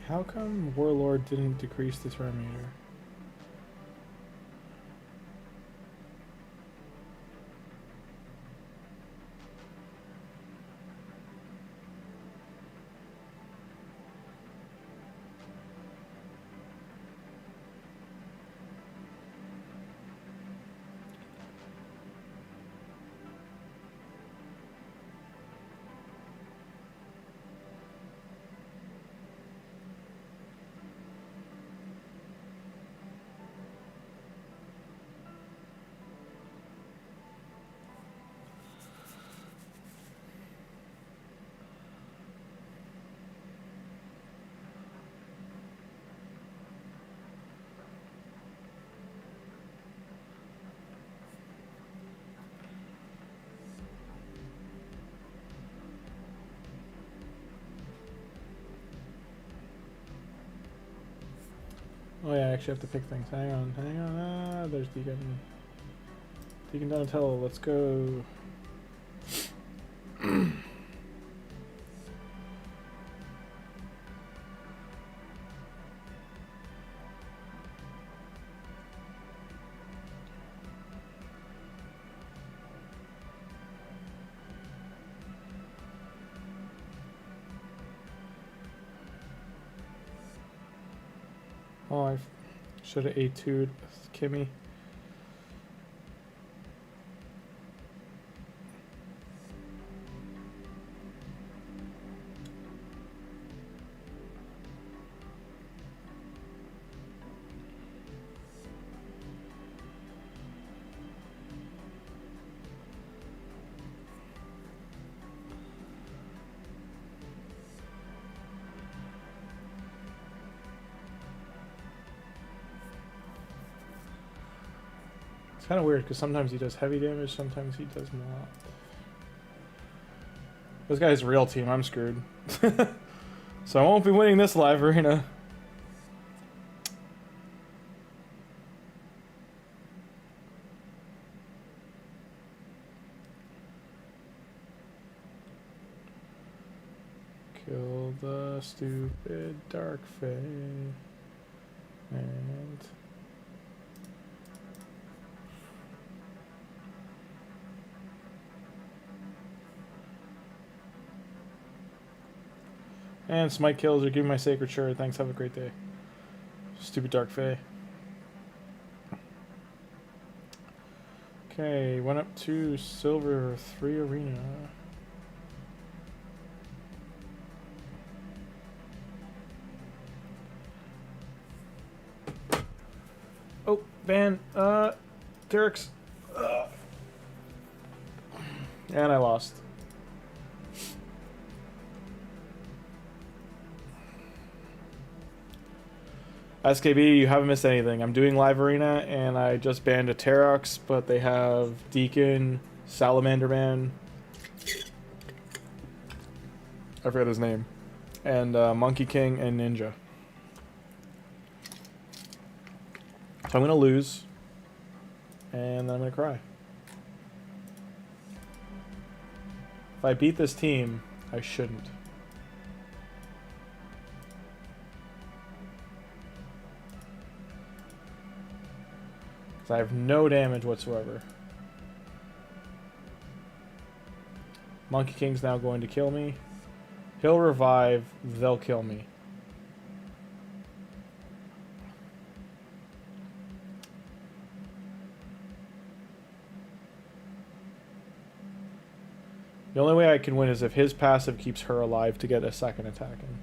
How come Warlord didn't decrease the turn meter? Oh yeah, I actually have to pick things. Hang on, hang on. Ah, there's Deacon. Deacon Donatello, let's go. Oh, I should have A2'd Kimmy. It's kind of weird because sometimes he does heavy damage, sometimes he does not. This guy's a real team, I'm screwed. So I won't be winning this live arena. Kill the stupid Dark Fae. And And smite kills are giving my sacred shirt. Thanks, have a great day. Stupid Dark Fae. Okay, went up to Silver 3 Arena. Oh, ban. Derek's. And I lost. SKB, you haven't missed anything. I'm doing live arena, and I just banned a Terox, but they have Deacon, Salamander Man, I forget his name, and Monkey King and Ninja. So I'm gonna lose, and then I'm gonna cry. If I beat this team, I shouldn't. I have no damage whatsoever. Monkey King's now going to kill me. He'll revive, they'll kill me. The only way I can win is if his passive keeps her alive to get a second attack in.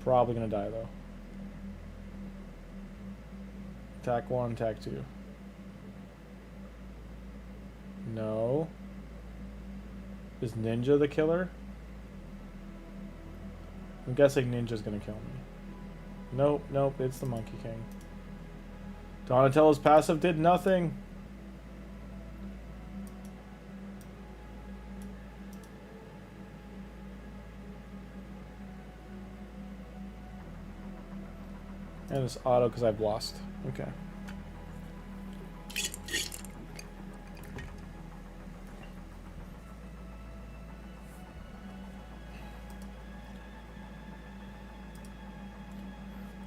Probably gonna die though. Attack 1, attack 2. No. Is Ninja the killer? I'm guessing Ninja's gonna kill me. Nope, nope, it's the Monkey King. Donatello's passive did nothing. And it's auto because I've lost. Okay.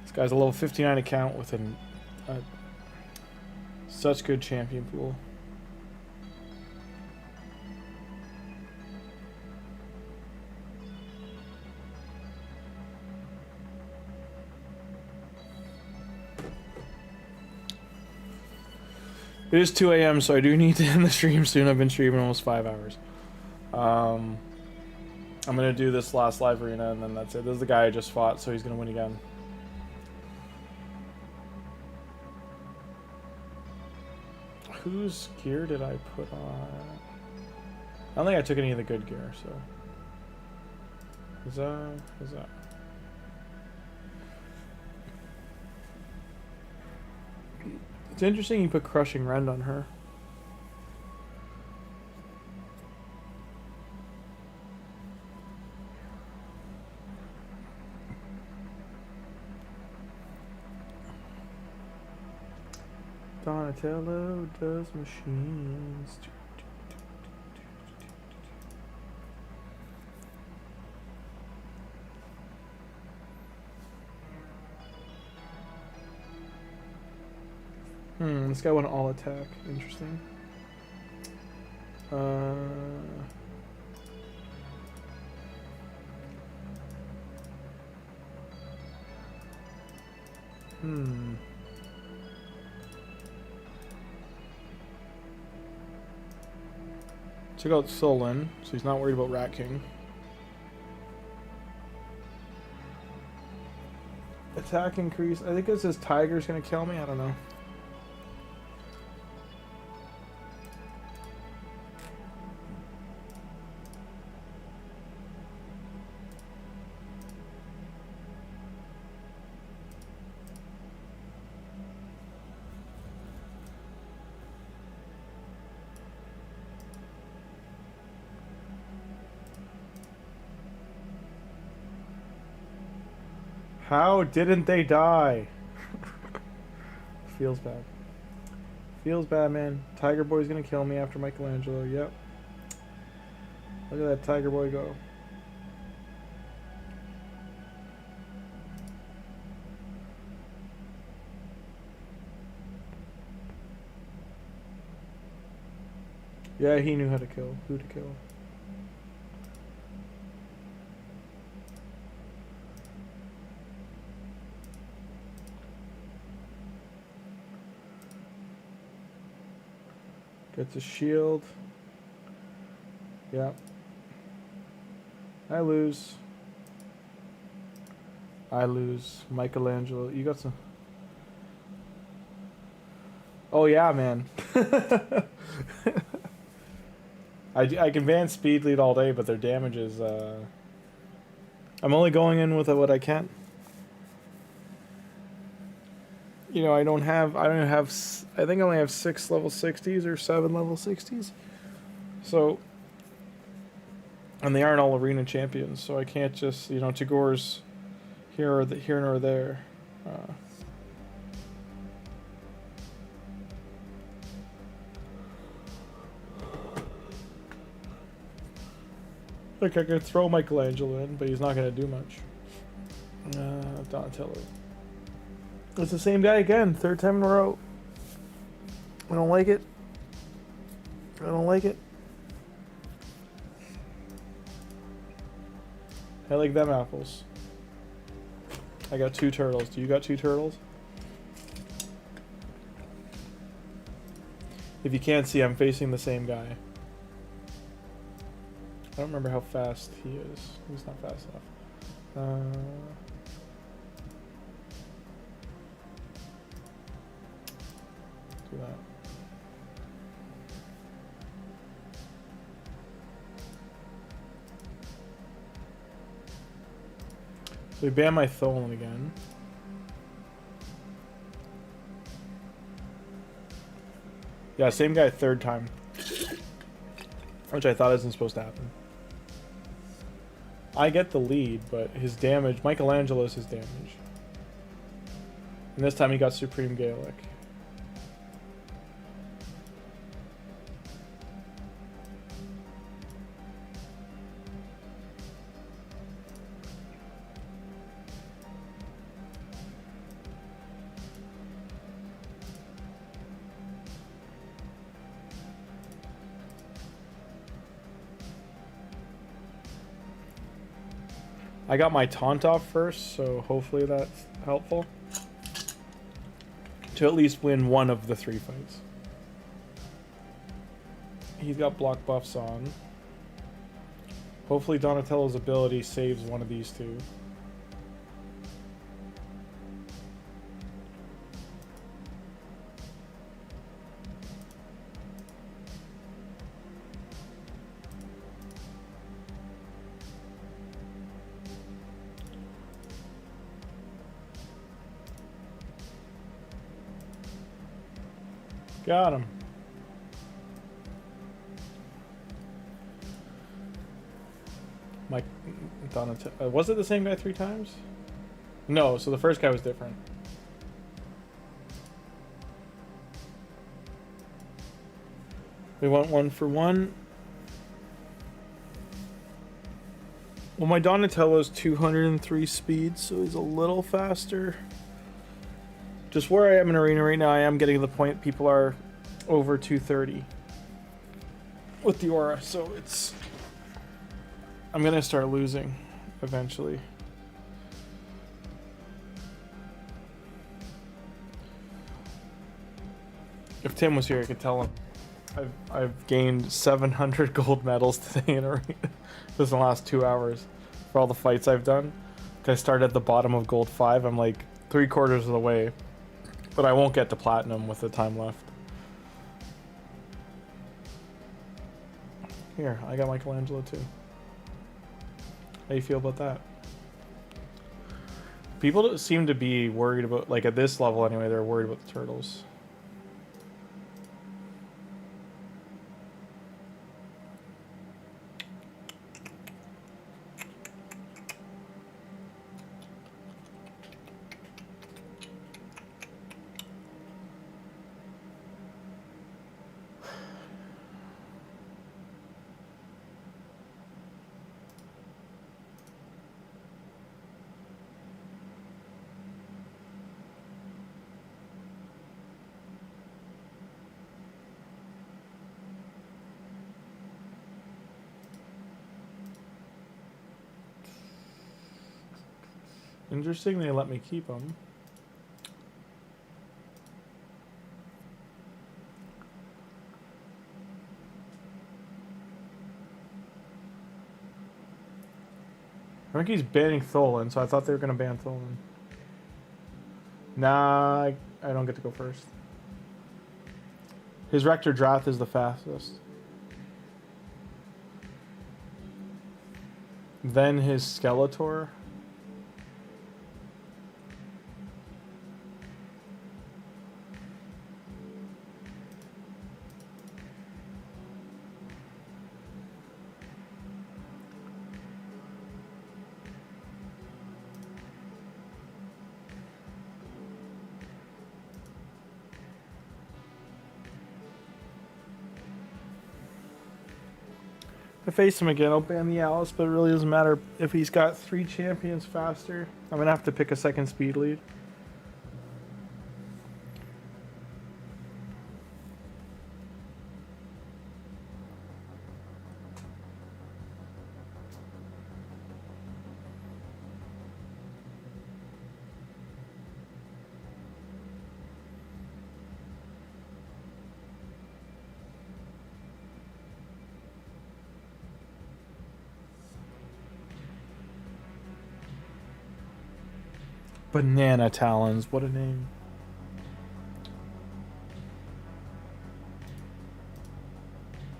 This guy's a level 59 account with such good champion pool. It is 2 a.m., so I do need to end the stream soon. I've been streaming almost 5 hours. I'm going to do this last live arena, and then that's it. This is the guy I just fought, so he's going to win again. Whose gear did I put on? I don't think I took any of the good gear, so... Who's that? It's interesting you put Crushing Rend on her. Donatello does machines. This guy went all attack. Interesting. Check out Tholin, so he's not worried about Rat King. Attack increase. I think it says Tiger's gonna kill me. I don't know. How didn't they die? Feels bad. Feels bad, man. Tiger Boy's gonna kill me after Michelangelo. Yep. Look at that Tiger Boy go. Yeah, he knew how to kill. Who to kill. It's a shield. Yeah. I lose. I lose. Michelangelo. You got some... Oh, yeah, man. I can ban speed lead all day, but their damage is... I'm only going in with what I can. You know, I think I only have 6 level 60s or 7 level 60s. So, and they aren't all arena champions, so I can't just, you know, Tagoar's here nor there. Like I could throw Michelangelo in, but he's not going to do much. Donatello. It's the same guy again, 3rd time in a row. I don't like it. I don't like it. I like them apples. I got 2 turtles. Do you got 2 turtles? If you can't see, I'm facing the same guy. I don't remember how fast he is. He's not fast enough. Do that. So we ban my Tholin again. Yeah, same guy 3rd time. Which I thought isn't supposed to happen. I get the lead, but his damage... Michelangelo's his damage. And this time he got Supreme GALEK. I got my taunt off first, so hopefully that's helpful. To at least win one of the 3 fights. He's got block buffs on. Hopefully Donatello's ability saves one of these 2. Got him. Mike Donatello. Was it the same guy 3 times? No, so the first guy was different. We went 1 for 1. Well, my Donatello's 203 speed, so he's a little faster. Just where I am in arena right now, I am getting to the point people are over 230 with the aura, so it's... I'm gonna start losing eventually. If Tim was here, I could tell him. I've gained 700 gold medals today in arena. This in the last 2 hours for all the fights I've done. I started at the bottom of gold 5. I'm like 3/4 of the way. But I won't get to platinum with the time left. Here, I got Michelangelo too. How do you feel about that? People don't seem to be worried about, like at this level anyway, they're worried about the turtles. Interesting, they let me keep them. I think he's banning Tholin, so I thought they were going to ban Tholin. Nah, I don't get to go first. His Rector Drath is the fastest. Then his Skeletor. If I face him again, I'll ban the Alice, but it really doesn't matter if he's got 3 champions faster. I'm going to have to pick a second speed lead. Banana Talons, what a name.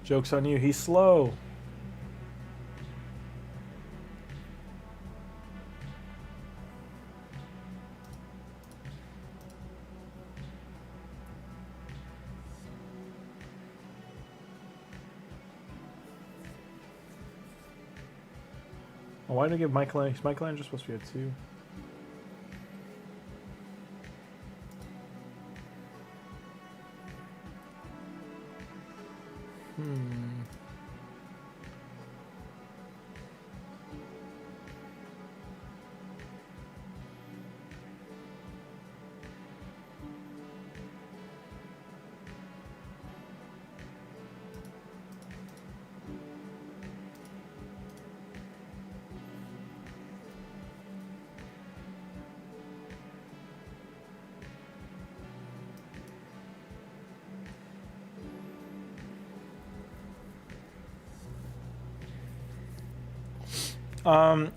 Joke's on you, he's slow. Why did I give Michelangelo? Michelangelo supposed to be a 2.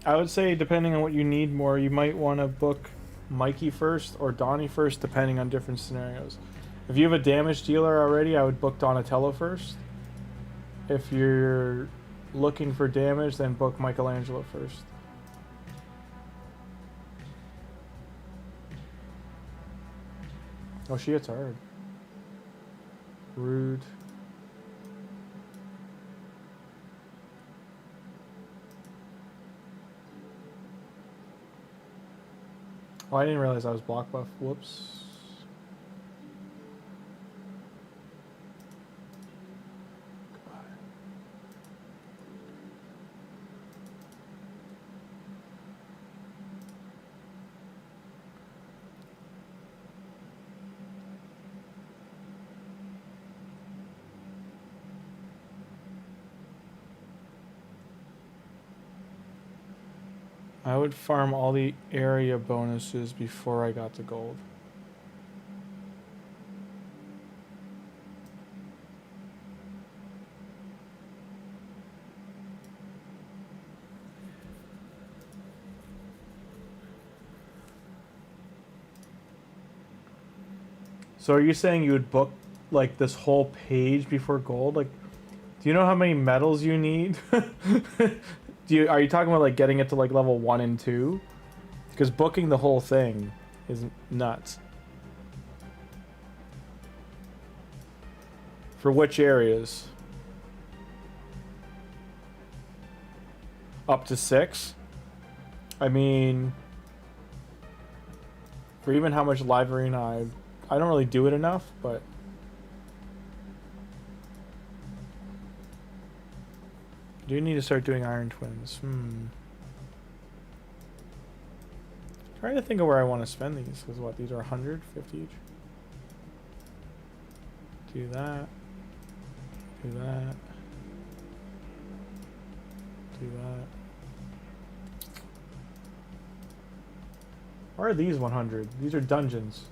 I would say depending on what you need more, you might want to book Mikey first or Donnie first, depending on different scenarios. If you have a damage dealer already, I would book Donatello first. If you're looking for damage, then book Michelangelo first. Oh, she hits hard. Rude. Oh, I didn't realize I was block buff. Whoops. I would farm all the area bonuses before I got to gold. So are you saying you would book like this whole page before gold? Like, do you know how many medals you need? Are you talking about like getting it to like level 1 and 2? Because booking the whole thing is nuts. For which areas? Up to 6? I mean, for even how much live arena I don't really do it enough, but do you need to start doing Iron Twins? Trying to think of where I want to spend these, because what, these are 150 each? Do that. Do that. Do that. Why are these 100? These are dungeons.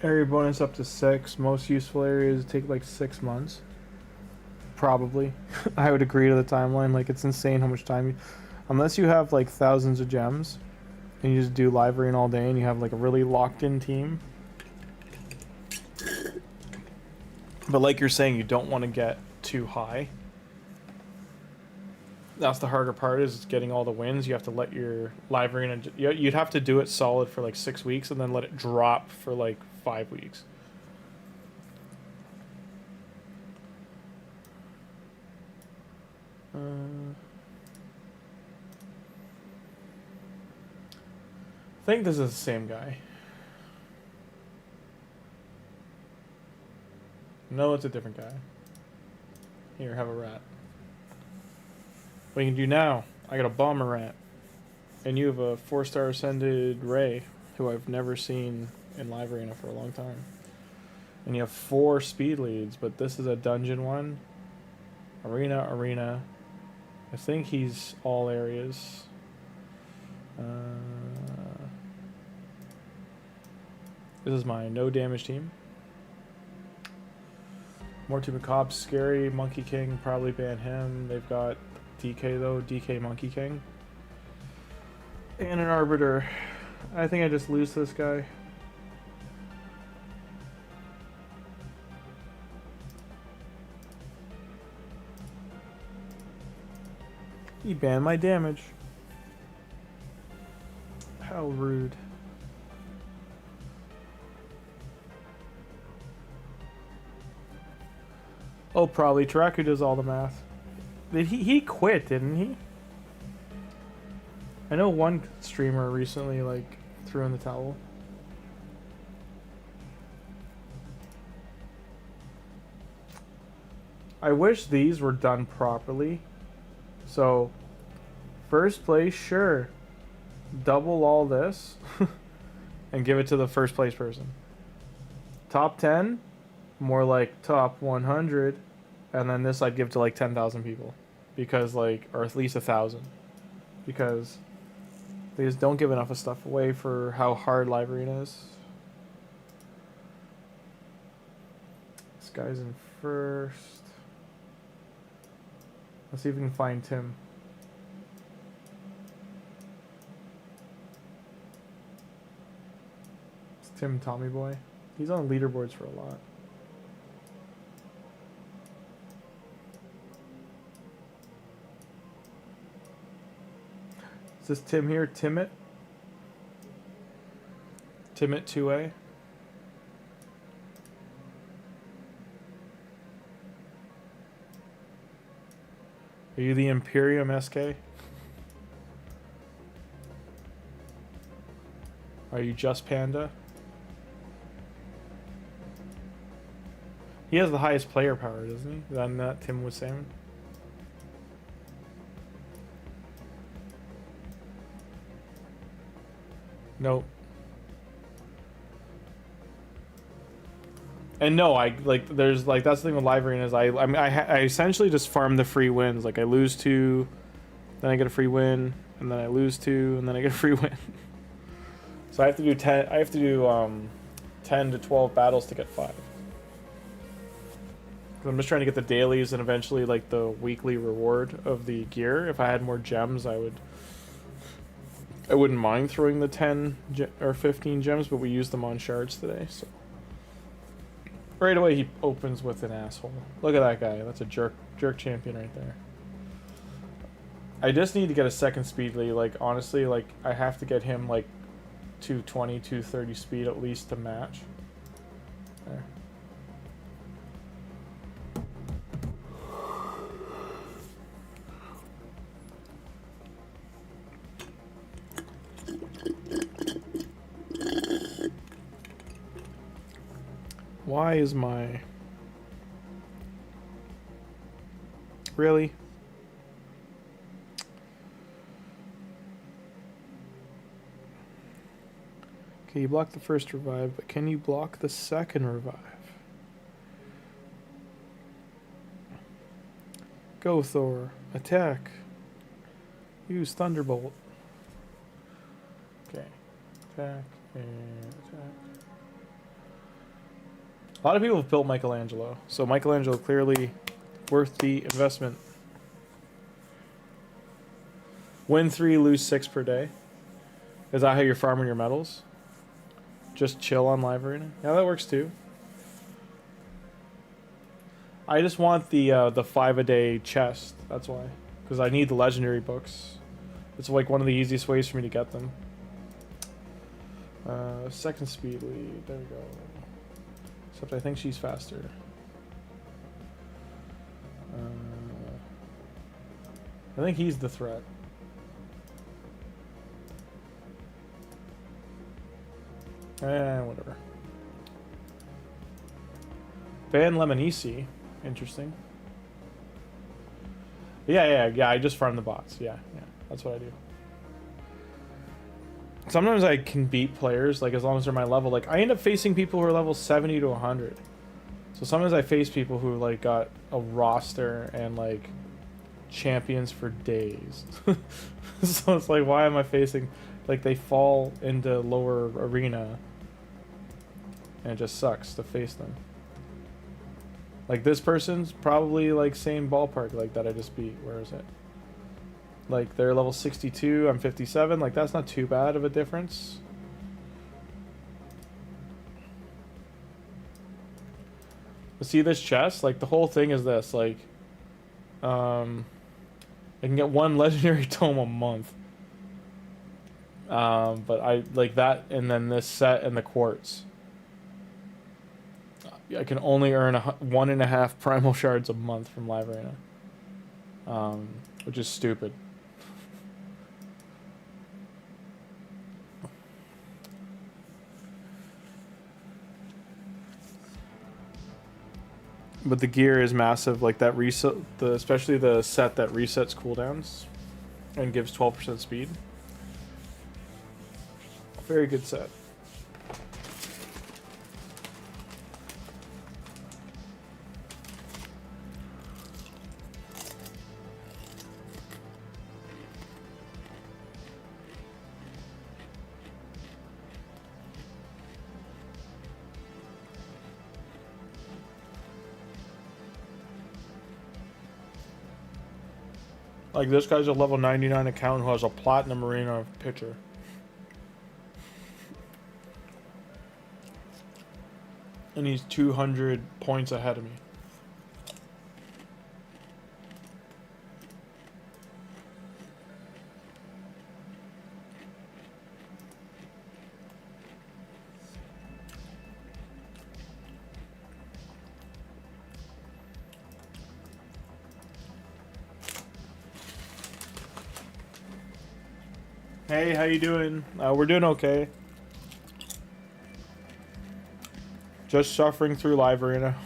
Area bonus up to 6. Most useful areas take like 6 months. Probably. I would agree to the timeline. Like, it's insane how much time you... Unless you have like thousands of gems and you just do live rain all day and you have like a really locked in team. But like you're saying, you don't want to get too high. That's the harder part, is getting all the wins. You have to let your live arena... You'd have to do it solid for like 6 weeks and then let it drop for like 5 weeks. I think this is the same guy. No, it's a different guy. Here, have a rat. What you can do now, I got a bomber rat. And you have a 4-star ascended Ray, who I've never seen in live arena for a long time. And you have 4 speed leads, but this is a dungeon one. Arena. I think he's all areas. This is my no damage team. More to Macabre, Scary, Monkey King, probably ban him. They've got DK though, DK Monkey King. And an Arbiter. I think I just lose this guy. He banned my damage. How rude. Oh, probably. Taraku does all the math. He quit, didn't he? I know one streamer recently, like, threw in the towel. I wish these were done properly. So, first place, sure. Double all this and give it to the first place person. Top 10, more like top 100. And then this I'd give to like 10,000 people. Because like, or at least 1,000. Because they just don't give enough of stuff away for how hard live arena is. This guy's in first. Let's see if we can find Tim. It's Tim Tommy Boy. He's on leaderboards for a lot. Is this Tim here? Timmit? Timmit 2A? Are you the Imperium SK? Are you just Panda? He has the highest player power, doesn't he? Than that Tim was saying. Nope. And no, I like. There's like that's the thing with live arena is I mean I essentially just farm the free wins. Like I lose 2, then I get a free win, and then I lose 2, and then I get a free win. So I have to do 10. I have to do 10 to 12 battles to get 5. I'm just trying to get the dailies and eventually like the weekly reward of the gear. If I had more gems, I wouldn't mind throwing the 10 or 15 gems, but we used them on shards today, so. Right away he opens with an asshole. Look at that guy. That's a jerk champion right there. I just need to get a second speed lead. Like honestly, like I have to get him like 220, 230 speed at least to match. There. Why is my... Really? Okay, you block the first revive, but can you block the second revive? Go, Thor. Attack. Use Thunderbolt. Okay. Attack and attack. A lot of people have built Michelangelo, so Michelangelo clearly worth the investment. Win 3, lose 6 per day. Is that how you're farming your medals? Just chill on live arena? Yeah, that works too. I just want the 5-a-day chest. That's why, because I need the legendary books. It's like one of the easiest ways for me to get them. Second speed lead. There we go. Except I think she's faster. I think he's the threat. Whatever. Ban Lemonisi. Interesting. Yeah. I just farm the bots. Yeah. That's what I do. Sometimes I can beat players, like, as long as they're my level. Like, I end up facing people who are level 70 to 100. So sometimes I face people who, like, got a roster and, like, champions for days. So it's like, why am I facing... Like, they fall into lower arena. And it just sucks to face them. Like, this person's probably, like, same ballpark, like, that I just beat. Where is it? Like, they're level 62, I'm 57. Like, that's not too bad of a difference. But see this chest? Like, the whole thing is this. Like, I can get 1 legendary tome a month. But I like that, and then this set and the quartz. I can only earn 1.5 primal shards a month from live arena, which is stupid. But the gear is massive, like that reset, especially the set that resets cooldowns and gives 12% speed. Very good set. Like, this guy's a level 99 account who has a platinum arena pitcher. And he's 200 points ahead of me. Hey, how you doing? We're doing okay. Just suffering through live arena.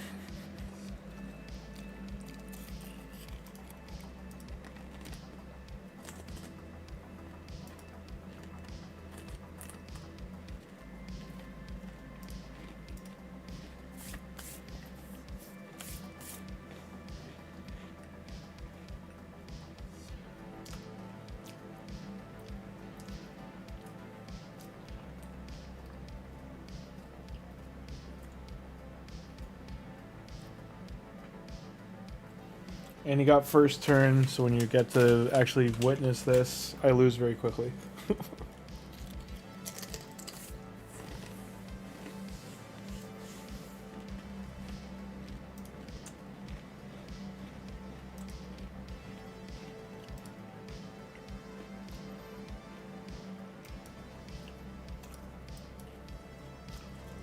And you got first turn, so when you get to actually witness this, I lose very quickly.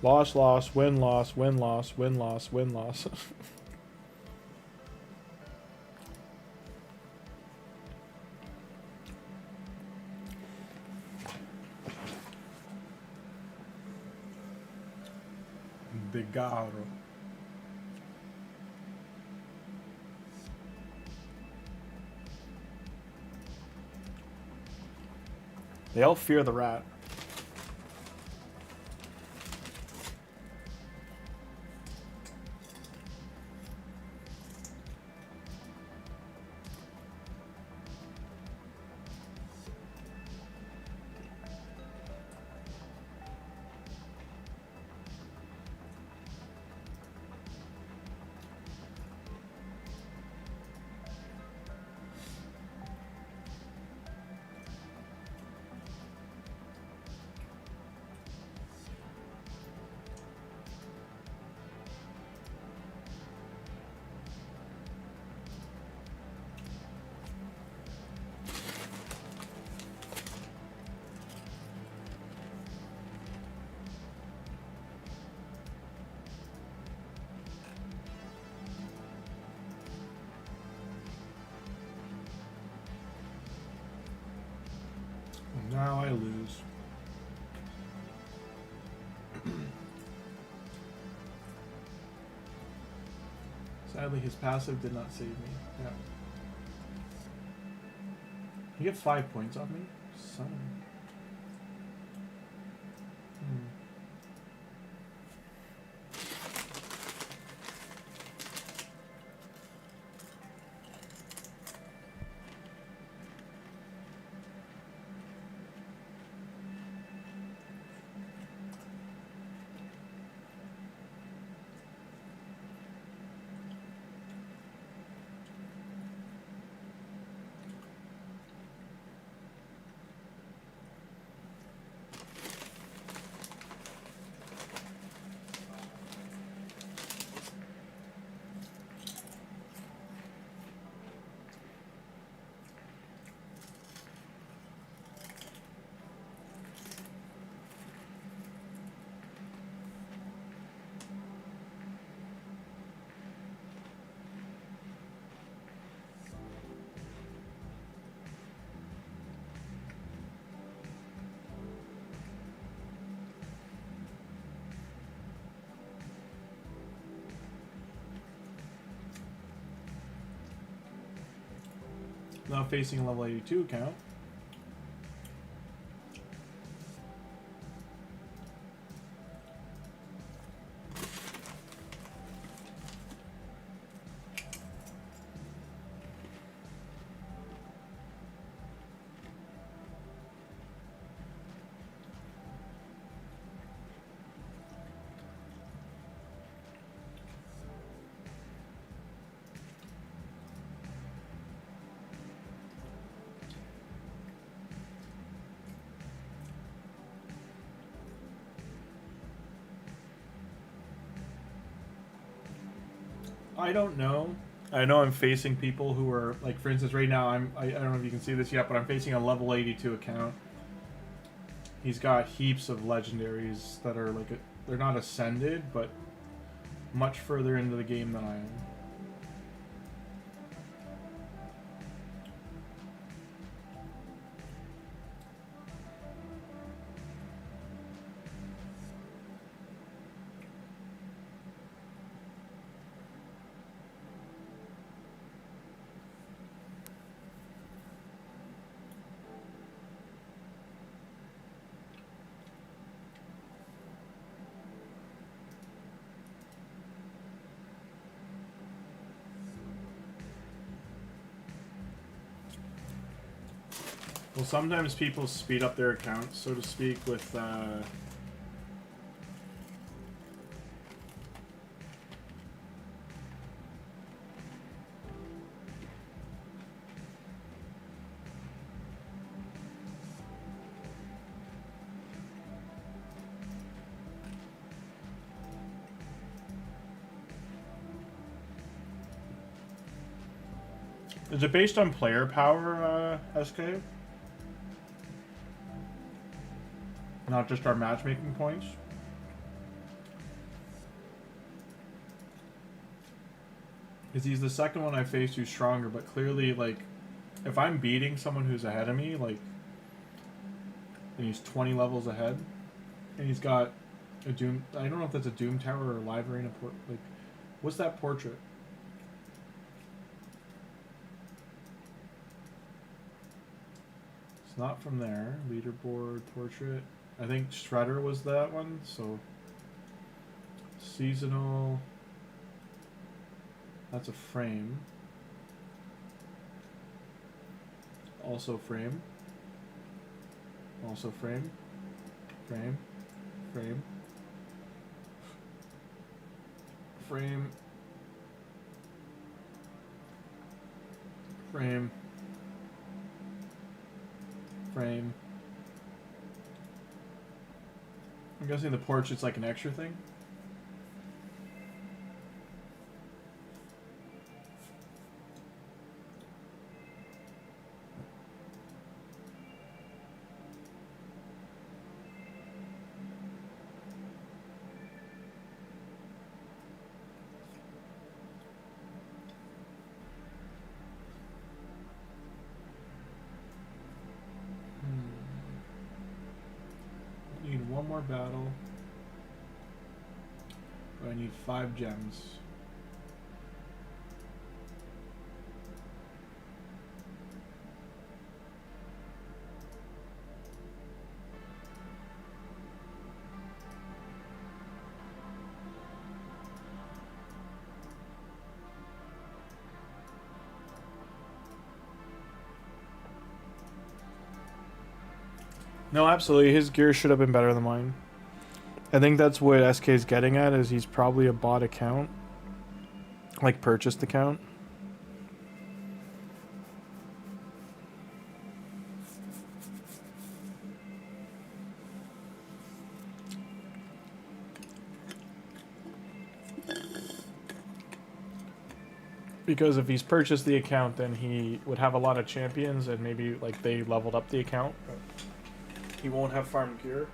Loss, loss, win, loss, win, loss, win, loss, win, loss. Bigaro. They all fear the rat. Now I lose. Sadly, his passive did not save me. Yeah. You get 5 points off me? Son of a... Now facing a level 82 account. I don't know. I know I'm facing people who are, like, for instance, right now, I don't know if you can see this yet, but I'm facing a level 82 account. He's got heaps of legendaries that are, like, they're not ascended, but much further into the game than I am. Well, sometimes people speed up their accounts, so to speak, with Is it based on player power, SK? Not just our matchmaking points? Because he's the second one I faced who's stronger, but clearly, like, if I'm beating someone who's ahead of me, like, and he's 20 levels ahead, and he's got a Doom... I don't know if that's a Doom Tower or a Live Arena port... Like, what's that portrait? It's not from there. Leaderboard, portrait... I think Shredder was that one, so seasonal, that's a frame, also frame, also frame, frame, frame, frame, frame, frame. I'm guessing the portrait's like an extra thing. more battle. But I need 5 gems. No, absolutely. His gear should have been better than mine. I think that's what SK is getting at, is he's probably a bot account. Like, purchased account. Because if he's purchased the account, then he would have a lot of champions, and maybe, like, they leveled up the account. But he won't have farm gear.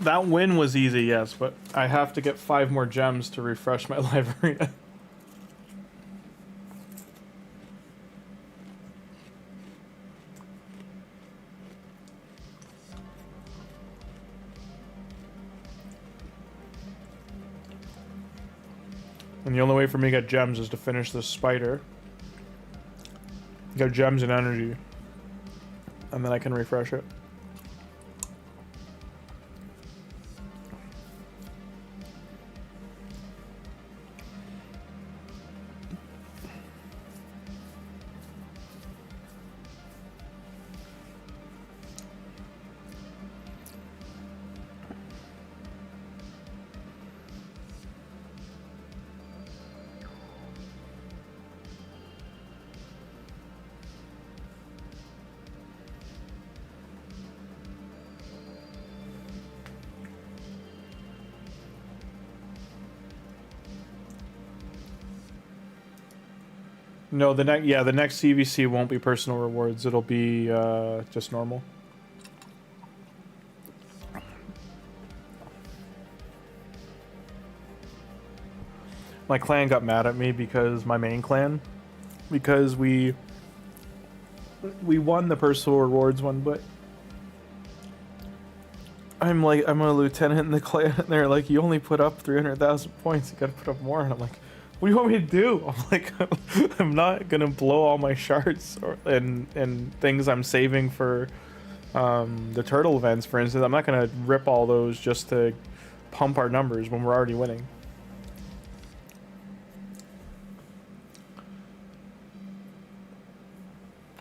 That win was easy, yes, but I have to get 5 more gems to refresh my library. And the only way for me to get gems is to finish this spider. Get gems and energy. And then I can refresh it. No, the next CVC won't be personal rewards. It'll be just normal. My clan got mad at me because my main clan, because we won the personal rewards one, but I'm a lieutenant in the clan, and they're like, you only put up 300,000 points. You gotta put up more, and I'm like, what do you want me to do? I'm like, I'm not gonna blow all my shards and things I'm saving for the turtle events, for instance. I'm not gonna rip all those just to pump our numbers when we're already winning.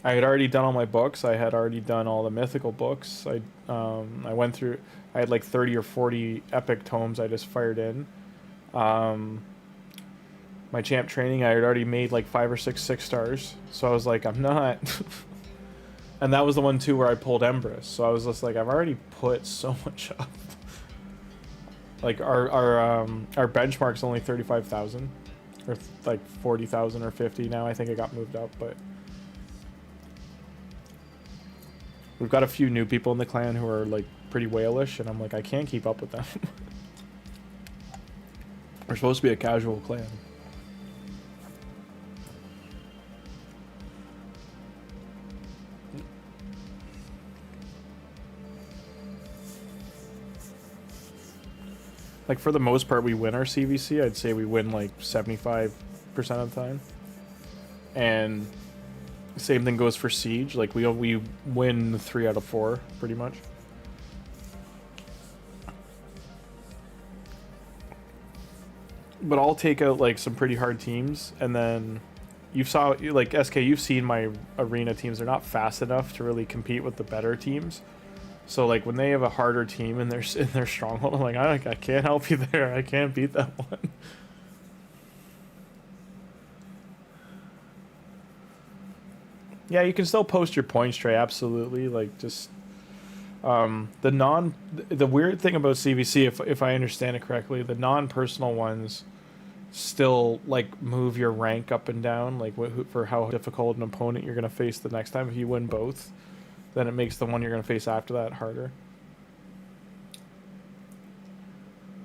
I had already done all my books. I had already done all the mythical books. I went through. I had like 30 or 40 epic tomes I just fired in. My champ training, I had already made like 5 or 6 stars. So I was like, I'm not. And that was the one too where I pulled Empress. So I was just like, I've already put so much up. Like our benchmark's only 35,000, or like 40,000 or 50 now. I think it got moved up, but we've got a few new people in the clan who are like pretty whalish, and I'm like, I can't keep up with them. We're supposed to be a casual clan. Like, for the most part, we win our CVC. I'd say we win, like, 75% of the time. And same thing goes for Siege. Like, we win 3 out of 4, pretty much. But I'll take out, like, some pretty hard teams, and then you saw, like, SK, you've seen my arena teams. They're not fast enough to really compete with the better teams. So, like, when they have a harder team in their stronghold, I'm like, I can't help you there. I can't beat that one. Yeah, you can still post your points, Trey, absolutely. Like, just... the weird thing about CVC, if I understand it correctly, the non-personal ones still, like, move your rank up and down, like, for how difficult an opponent you're going to face the next time. If you win both, then it makes the one you're going to face after that harder.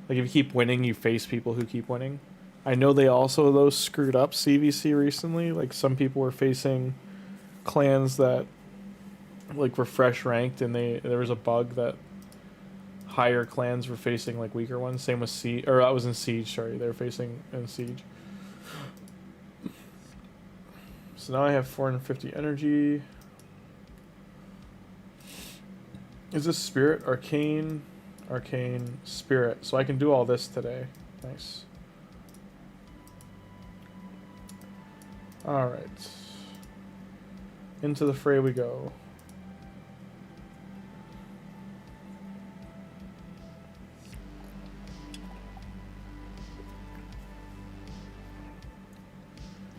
Like, if you keep winning, you face people who keep winning. I know they also, though, screwed up CVC recently. Like, some people were facing clans that, like, were fresh ranked, and there was a bug that higher clans were facing, like, weaker ones. Same with Siege, or I was in Siege, sorry. They were facing in Siege. So now I have 450 energy. Is this Spirit? Arcane, Spirit. So I can do all this today. Nice. Alright. Into the fray we go.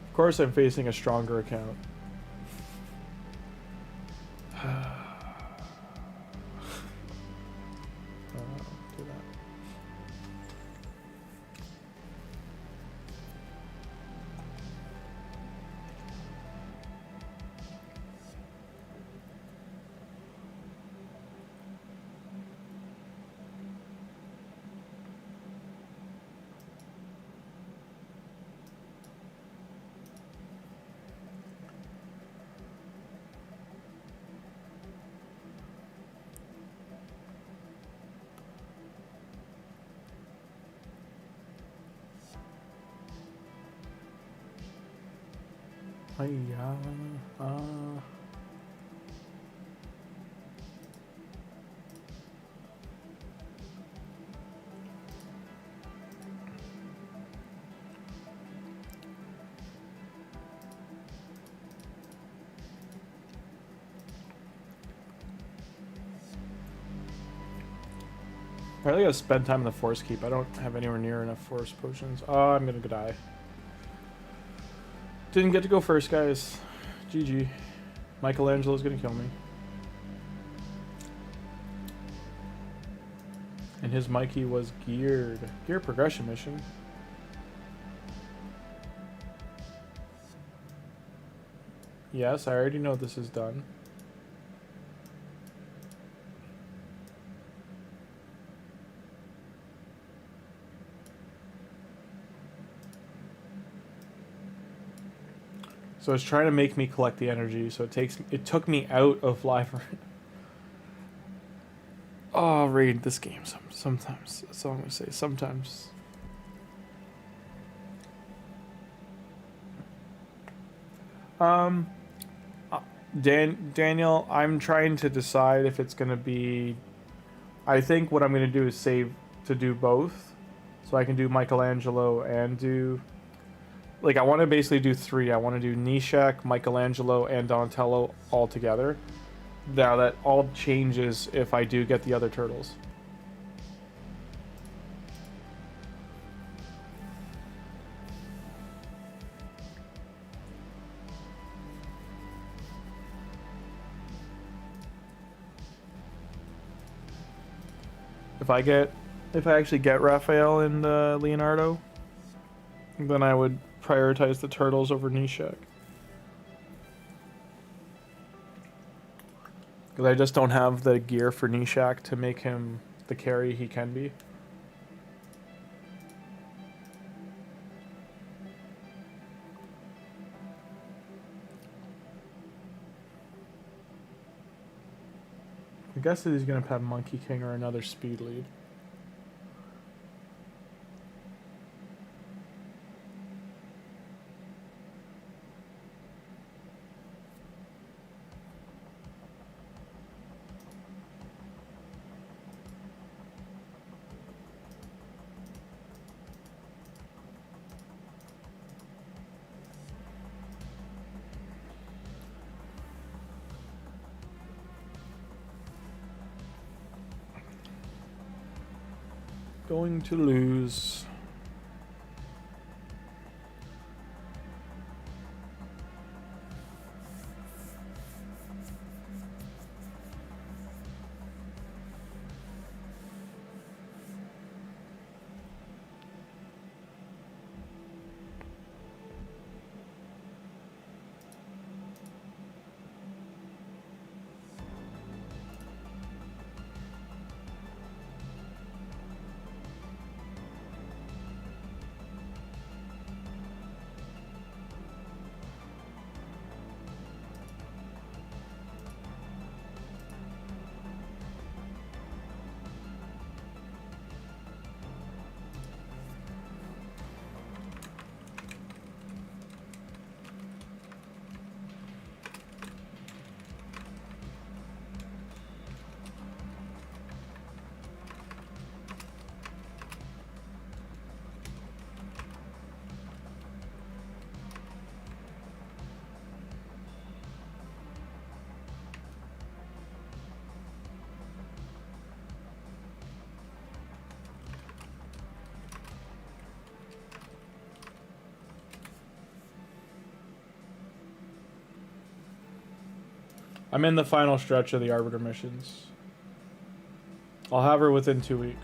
Of course I'm facing a stronger account. Do that. I really gotta spend time in the Force Keep. I don't have anywhere near enough Force Potions. Oh, I'm gonna die. Didn't get to go first, guys. GG. Michelangelo's gonna kill me. And his Mikey was geared. Gear progression mission. Yes, I already know this is done. So it's trying to make me collect the energy, so it took me out of live. Oh, raid this game sometimes. That's all I'm gonna say. Sometimes. Daniel, I'm trying to decide if it's gonna be. I think what I'm gonna do is save to do both, so I can do Michelangelo and do. Like, I want to basically do 3. I want to do Nishak, Michelangelo, and Donatello all together. Now that all changes if I do get the other turtles. If I actually get Raphael and Leonardo, then I would prioritize the turtles over Nishak. Because I just don't have the gear for Nishak to make him the carry he can be. I guess that he's going to have Monkey King or another speed lead. going to lose. I'm in the final stretch of the Arbiter missions. I'll have her within 2 weeks.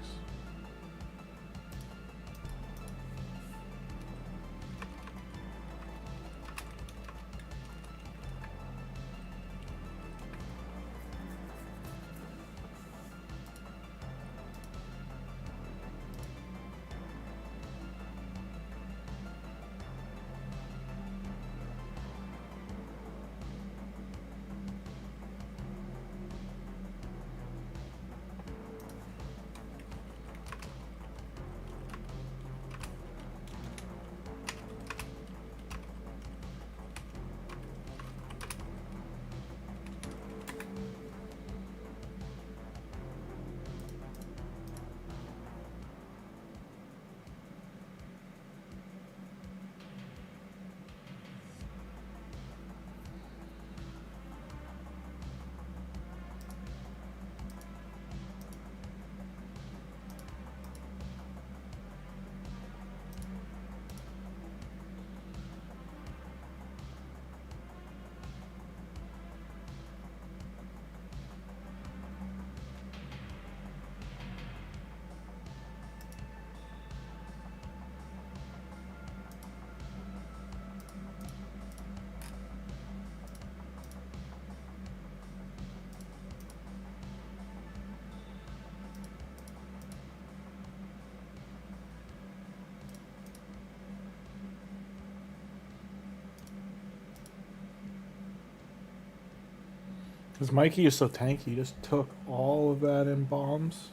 Because Mikey is so tanky, he just took all of that in bombs.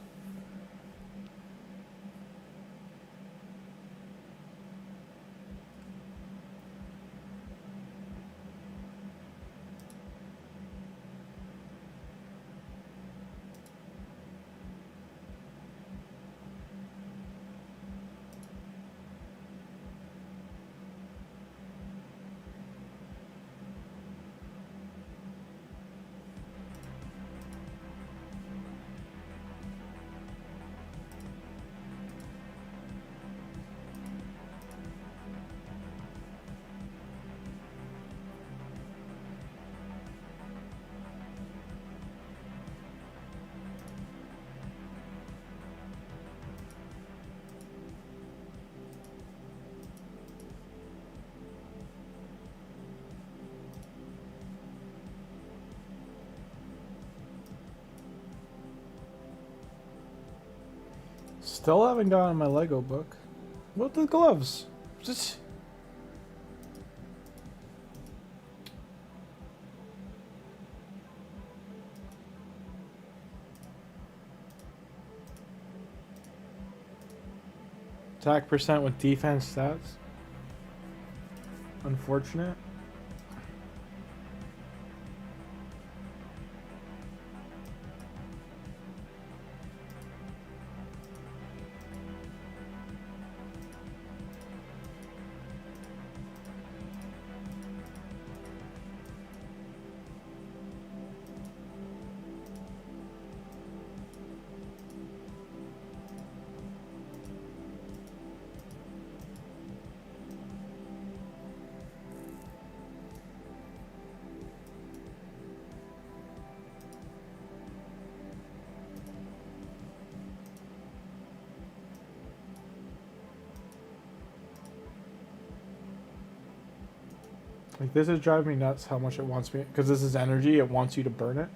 Still haven't gotten my Lego book. What the gloves? Just... Attack percent with defense stats. Unfortunate. Like, this is driving me nuts how much it wants me, because this is energy, it wants you to burn it.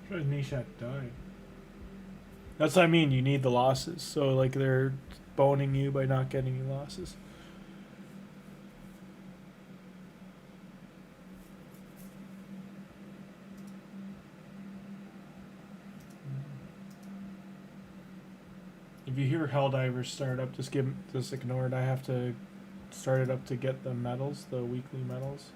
Nishat died. That's what I mean, you need the losses. So, like, they're boning you by not getting any losses. If you hear Helldivers start up, just ignore it. I have to start it up to get the medals, the weekly medals.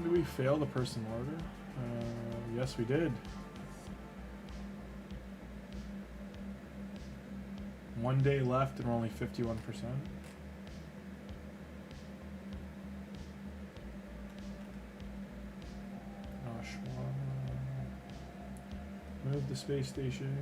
Did we fail the person order? Yes, we did. 1 day left and we're only 51%. Move the space station.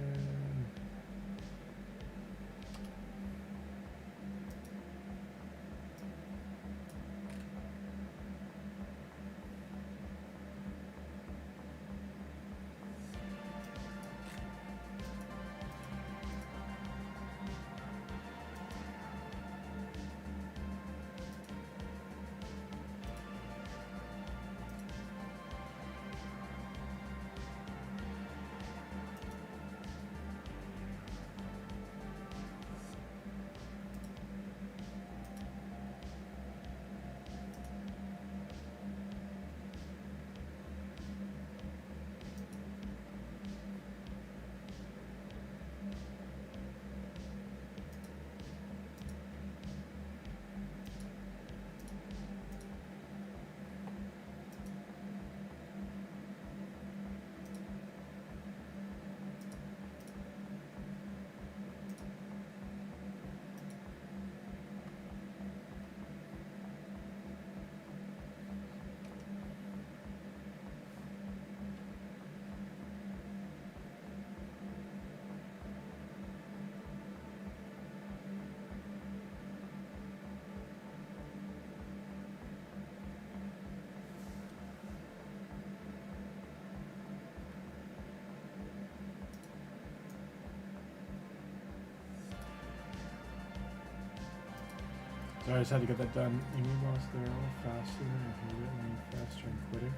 So I just had to get that done. Enemy boss, they're all faster. If you get any faster and quitting.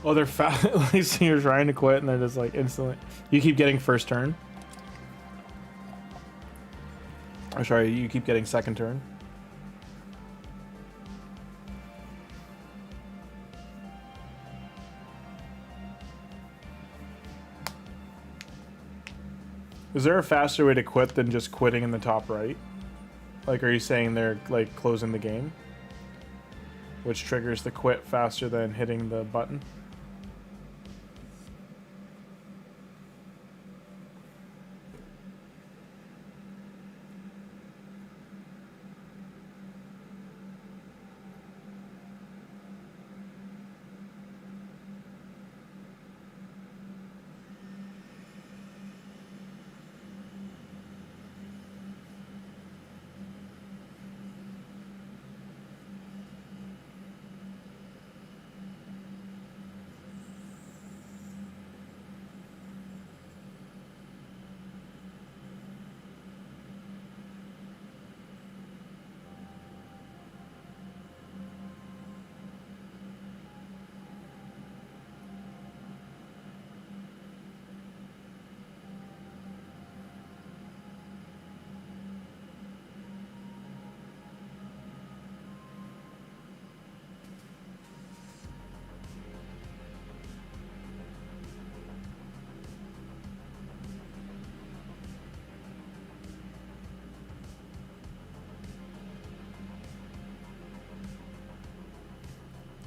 Oh, they're fast. Like, so you're trying to quit and they're just like instantly. You keep getting first turn. Oh, sorry, you keep getting second turn. Is there a faster way to quit than just quitting in the top right? Like, are you saying they're, like, closing the game? Which triggers the quit faster than hitting the button?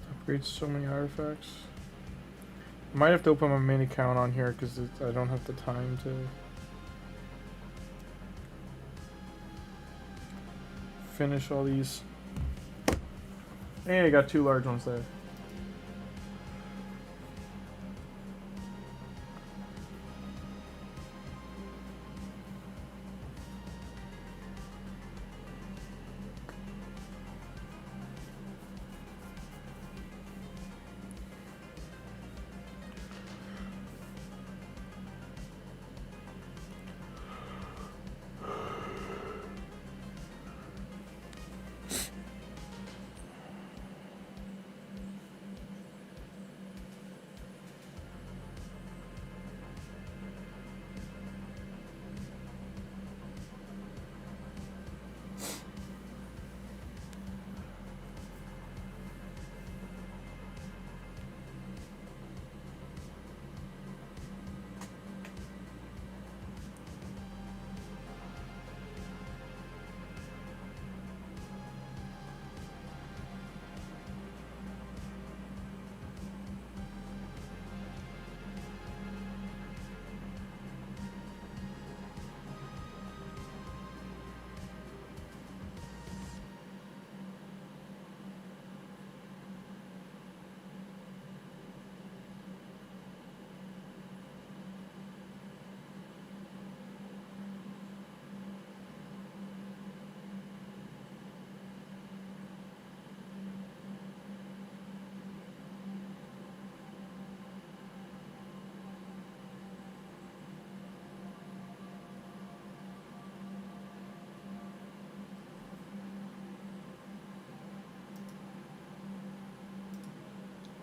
Upgrade so many artifacts. I might have to open my main account on here because I don't have the time to finish all these. Hey, I got 2 large ones there.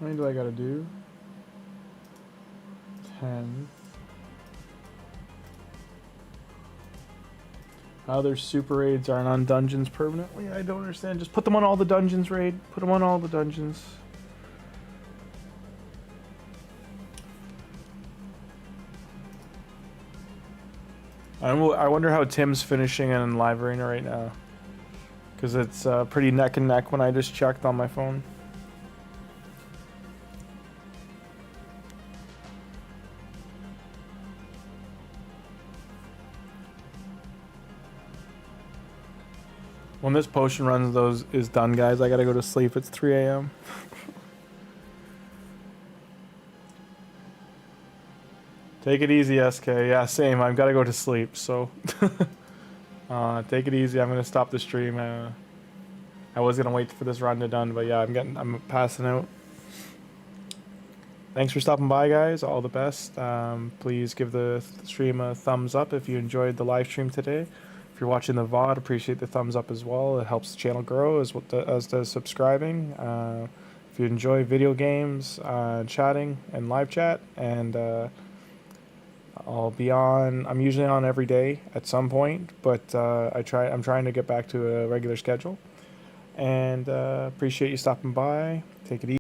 How many do I gotta do? 10. Other super raids aren't on dungeons permanently? I don't understand. Just put them on all the dungeons, raid. Put them on all the dungeons. I wonder how Tim's finishing in live arena right now. Because it's pretty neck and neck when I just checked on my phone. When this potion run is done, guys, I gotta go to sleep. It's 3 a.m. Take it easy, SK. Yeah, same. I've got to go to sleep, so take it easy. I'm gonna stop the stream. I was gonna wait for this run to done, but yeah, I'm passing out. Thanks for stopping by, guys. All the best. Please give the stream a thumbs up if you enjoyed the live stream today. If you're watching the VOD, appreciate the thumbs up as well. It helps the channel grow as does subscribing. If you enjoy video games, chatting, and live chat, and I'll be on. I'm usually on every day at some point, but I'm trying to get back to a regular schedule. And appreciate you stopping by. Take it easy.